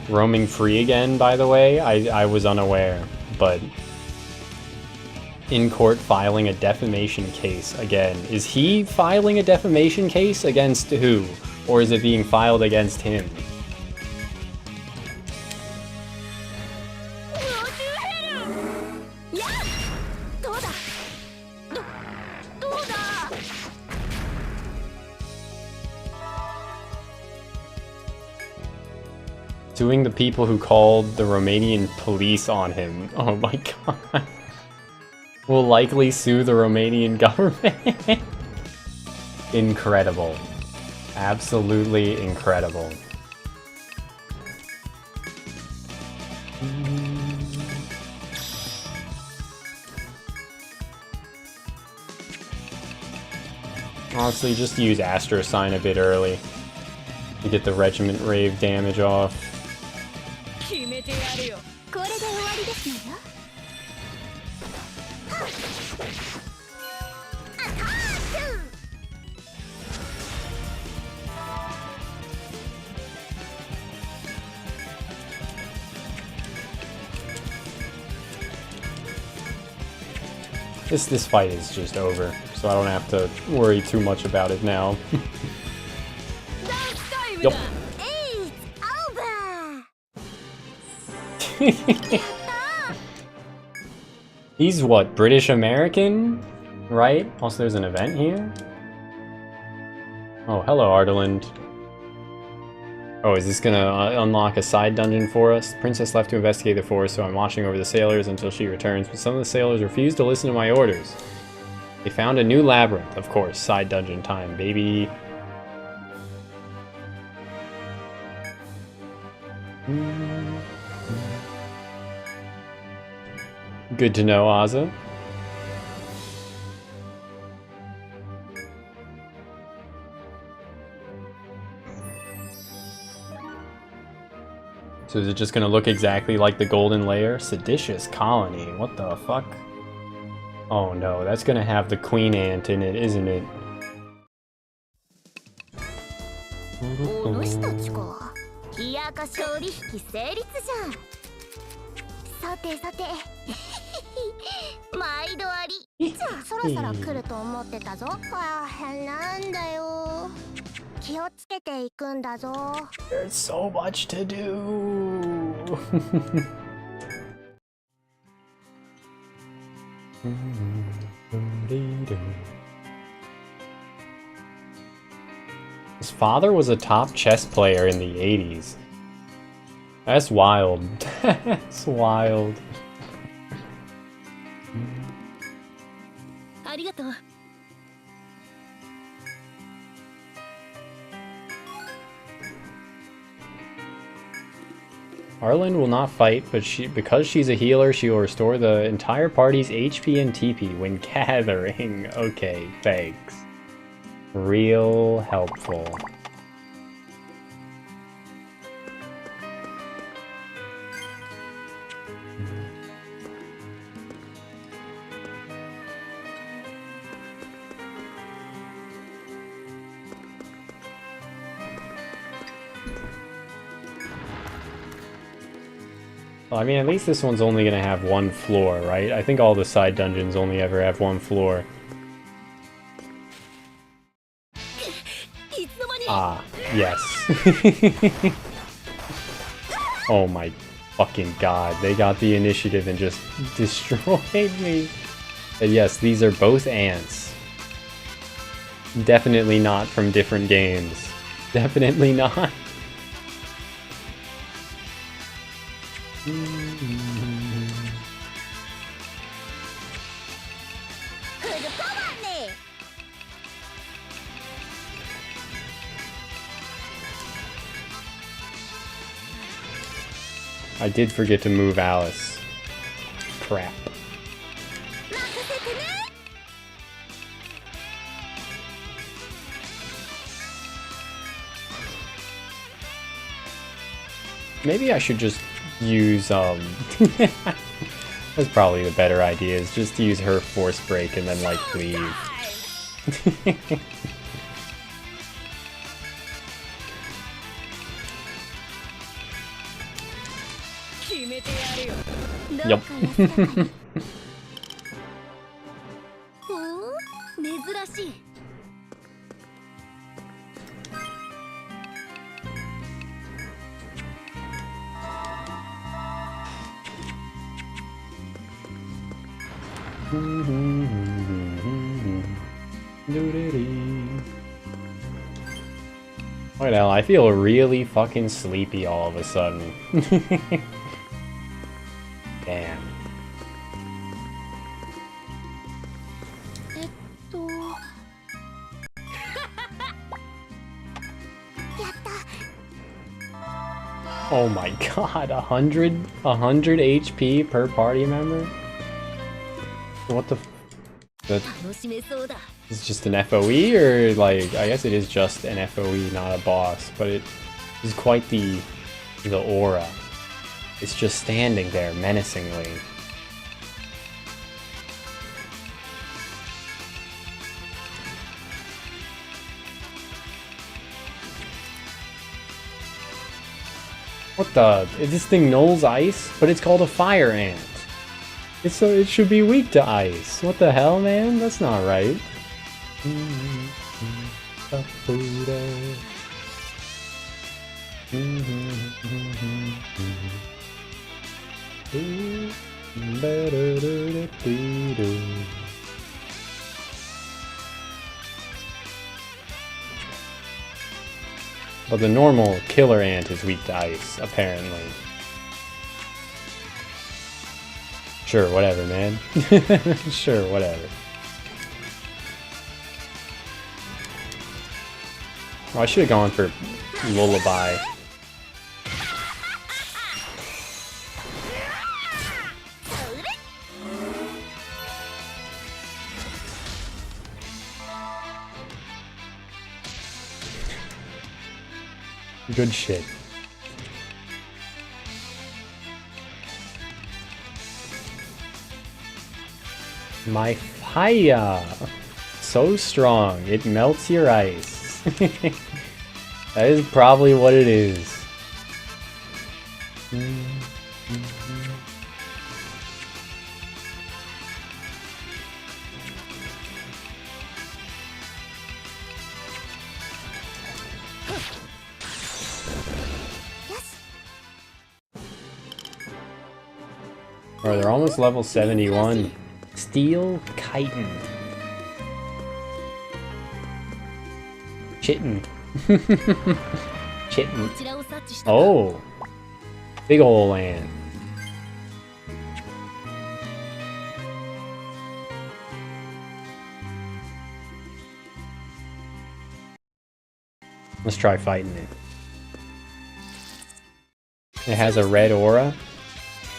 S1: Roaming free again, by the way? I was unaware, but... In court filing a defamation case again. Is he filing a defamation case against who? Or is it being filed against him? Suing the people who called the Romanian police on him. Oh my god. Will likely sue the Romanian government. Incredible. Absolutely incredible. Honestly, just use Astro Sign a bit early to get the Regiment Rave damage off. This fight is just over, so I don't have to worry too much about it now. Yup. He's what, British American? Right? Also, there's an event here? Oh, hello, Ardaland. Oh, is this gonna unlock a side dungeon for us? The princess left to investigate the forest, so I'm watching over the sailors until she returns, but some of the sailors refuse to listen to my orders. They found a new labyrinth, of course. Side dungeon time, baby. Good to know, Aza. So is it just gonna look exactly like the golden layer? Seditious colony, what the fuck? Oh no, that's gonna have the queen ant in it, isn't it?
S2: お主たちか。冷やかし取引成立じゃん。さてさて。毎度あり。じゃあそろそろ来ると思ってたぞ。なんだよ。気をつけていくんだぞ。
S1: There's so much to do. His father was a top chess player in the 80s. That's wild. That's wild.
S2: ありがとう。
S1: Arlen will not fight, but because she's a healer, she will restore the entire party's HP and TP when gathering. Okay, thanks. Real helpful. Well, I mean, at least this one's only gonna have one floor, right? I think all the side dungeons only ever have one floor. Ah, yes. Oh my fucking god, they got the initiative and just destroyed me. And yes, these are both ants. Definitely not from different games. Definitely not. I did forget to move Alice. Crap. Maybe I should just use, that's probably the better idea, is just use her force break and then, like, leave. Yup. Right now, I feel really fucking sleepy all of a sudden. Damn. Oh my god, 100 HP per party member? What the It's just an FOE, or like, I guess it is just an FOE, not a boss, but it is quite the aura. It's just standing there menacingly. What the? This thing nulls ice, but it's called a fire ant. It should be weak to ice. What the hell, man? That's not right. But the normal killer ant is weak to ice, apparently. Sure, whatever, man. Sure, whatever. Oh, I should have gone for Lullaby. Good shit. My fire! So strong, it melts your ice. That is probably what it is. Or they're almost level 71. Steel chitin. Chitin. Chitin. Oh! Big ol' land. Let's try fighting it. It has a red aura.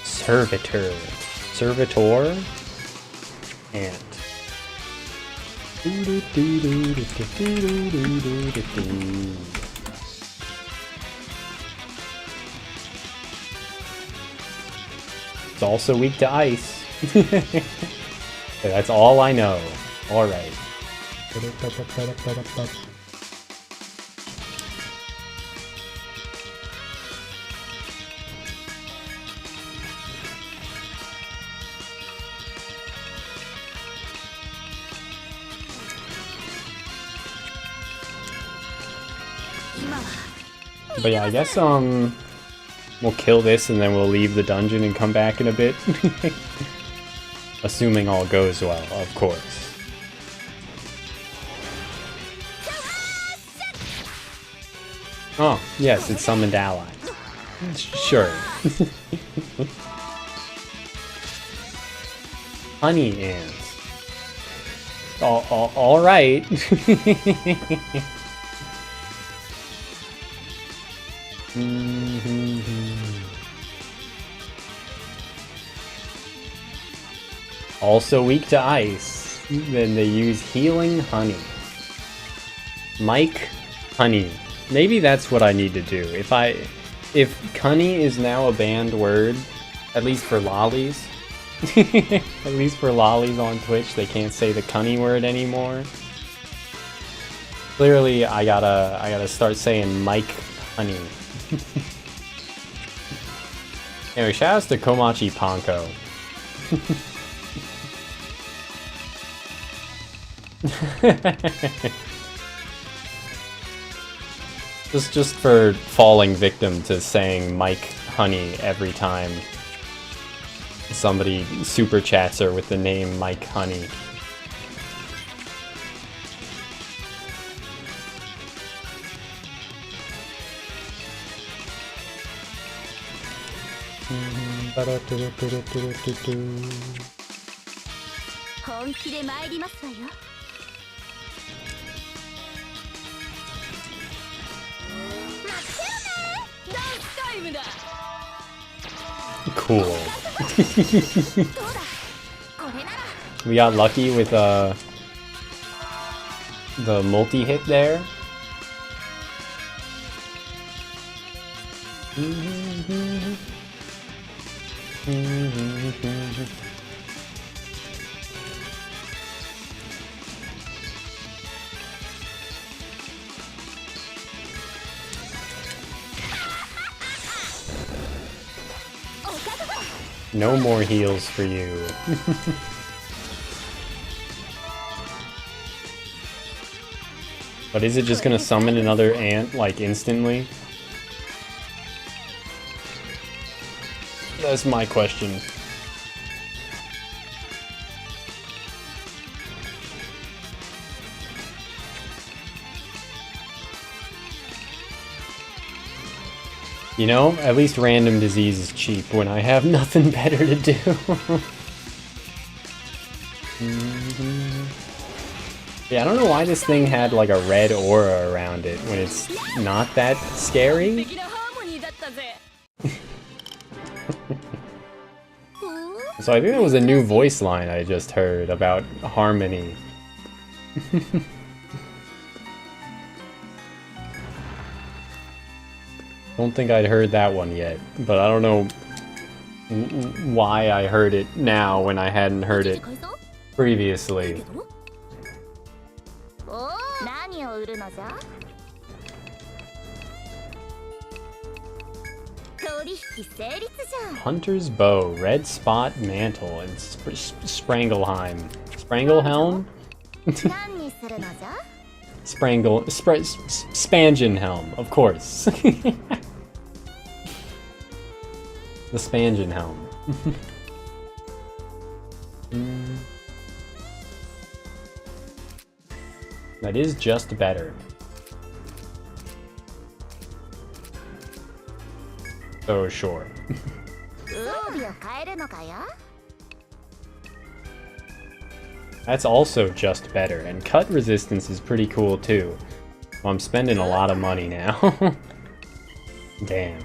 S1: Servitor. Servitor. Ant. It's also weak to ice. That's all I know. Alright. But yeah, I guess we'll kill this and then we'll leave the dungeon and come back in a bit. Assuming all goes well, of course. Oh, yes, it summoned allies. Sure. Honey ants. All right. Also weak to ice. Then they use healing honey. Mike honey. Maybe that's what I need to do. If Cunny is now a banned word, at least for lollies. At least for lollies on Twitch, they can't say the Cunny word anymore. Clearly, I gotta start saying Mike honey. Anyway, shoutouts to Komachi Panko. just for falling victim to saying Mike Honey every time somebody super chats her with the name Mike Honey. Cool. We got lucky with the multi-hit there. No more heals for you. But is it just gonna summon another ant, like, instantly? That's my question. You know, at least random disease is cheap when I have nothing better to do. Yeah, I don't know why this thing had like a red aura around it when it's not that scary. So I think that was a new voice line I just heard about harmony. Don't think I'd heard that one yet, but I don't know why I heard it now when I hadn't heard it previously.
S2: おお、何を売るのじゃ？取引成立じゃん。
S1: Hunter's Bow, Red Spot Mantle, and Sprangelheim. Sprangelhelm?
S2: 何にするのじゃ？
S1: Spangenhelm, of course. The Spangenhelm. That is just better. So sure.
S2: 装備を変えるのかよ。
S1: That's also just better, and cut resistance is pretty cool too. Well, I'm spending a lot of money now. Damn.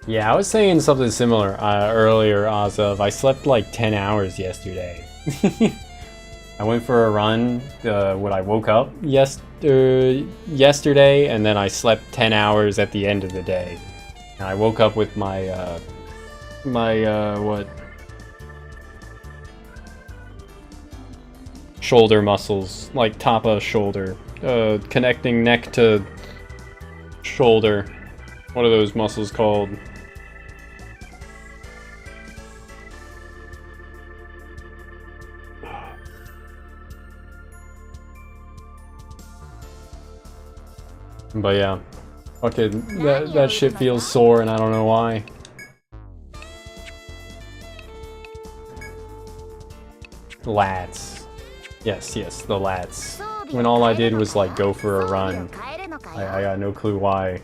S1: Yeah, I was saying something similar earlier, Ozav. I slept like 10 hours yesterday. I went for a run when I woke up yesterday, and then I slept 10 hours at the end of the day. And I woke up with my what? Shoulder muscles, like top of shoulder, connecting neck to shoulder. What are those muscles called? But yeah, okay, that shit feels sore and I don't know why. Lats. Yes, the lats. When all I did was like go for a run. I got no clue why.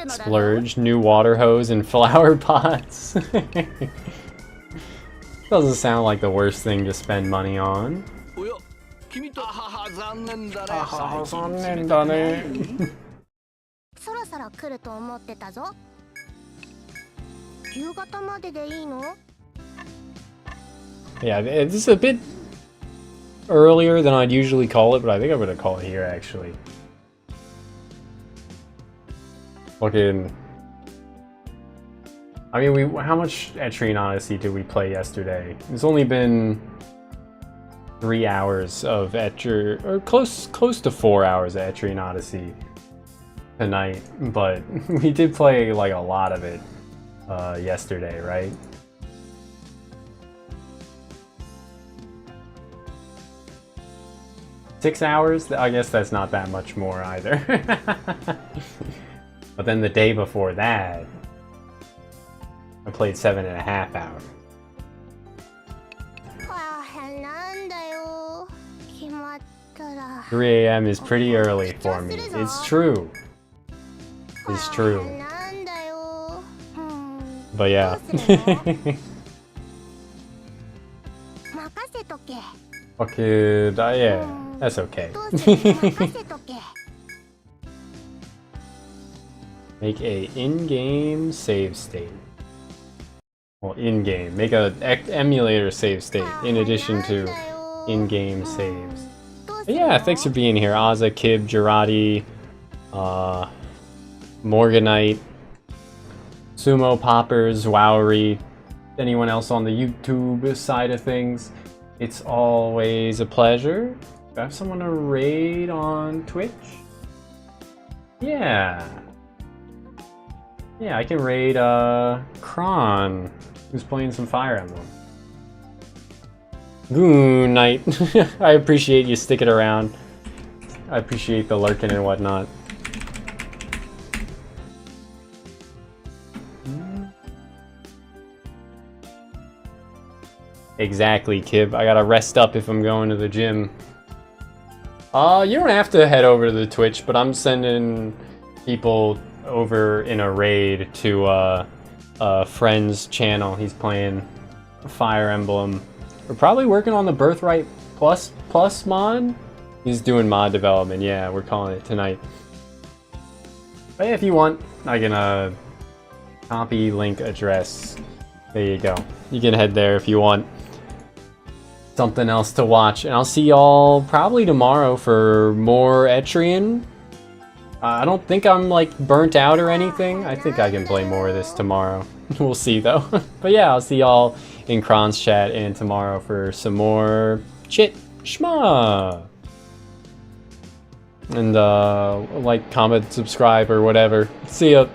S1: Splurge, new water hose, and flower pots. Doesn't sound like the worst thing to spend money on. 残念だね。
S2: そろそろ来ると思ってたぞ。夕方まででいいの？
S1: Yeah, this is a bit earlier than I'd usually call it, but I think I'm gonna call it here actually. Fucking. I mean, how much Etrian Odyssey did we play yesterday? It's only been 3 hours of or close to 4 hours of Etrian Odyssey tonight, but we did play like a lot of it yesterday, right? Six hours? I guess that's not that much more either. But then the day before that, I played 7.5 hours. 3 a.m. is pretty early for me. It's true. It's true. But yeah. Okay, yeah, that's okay. Make a in-game save state. Well, in-game. Make a emulator save state in addition to in-game saves. But yeah, thanks for being here, Azza, Kib, Girardi, Morganite, Sumo Poppers, Wowery, anyone else on the YouTube side of things. It's always a pleasure. Do I have someone to raid on Twitch? Yeah. Yeah, I can raid Kron, who's playing some Fire Emblem. Good night. I appreciate you sticking around. I appreciate the lurking and whatnot. Exactly, Kib. I gotta rest up if I'm going to the gym. You don't have to head over to the Twitch, but I'm sending people over in a raid to a friend's channel. He's playing Fire Emblem. We're probably working on the Birthright Plus mod. He's doing mod development. Yeah, we're calling it tonight. But yeah, if you want, I can copy link address. There you go. You can head there if you want something else to watch. And I'll see y'all probably tomorrow for more Etrian. I don't think I'm like burnt out or anything. I think I can play more of this tomorrow. We'll see though. But yeah, I'll see y'all in Kron's chat and tomorrow for some more chit schma. And like, comment, subscribe, or whatever. See ya.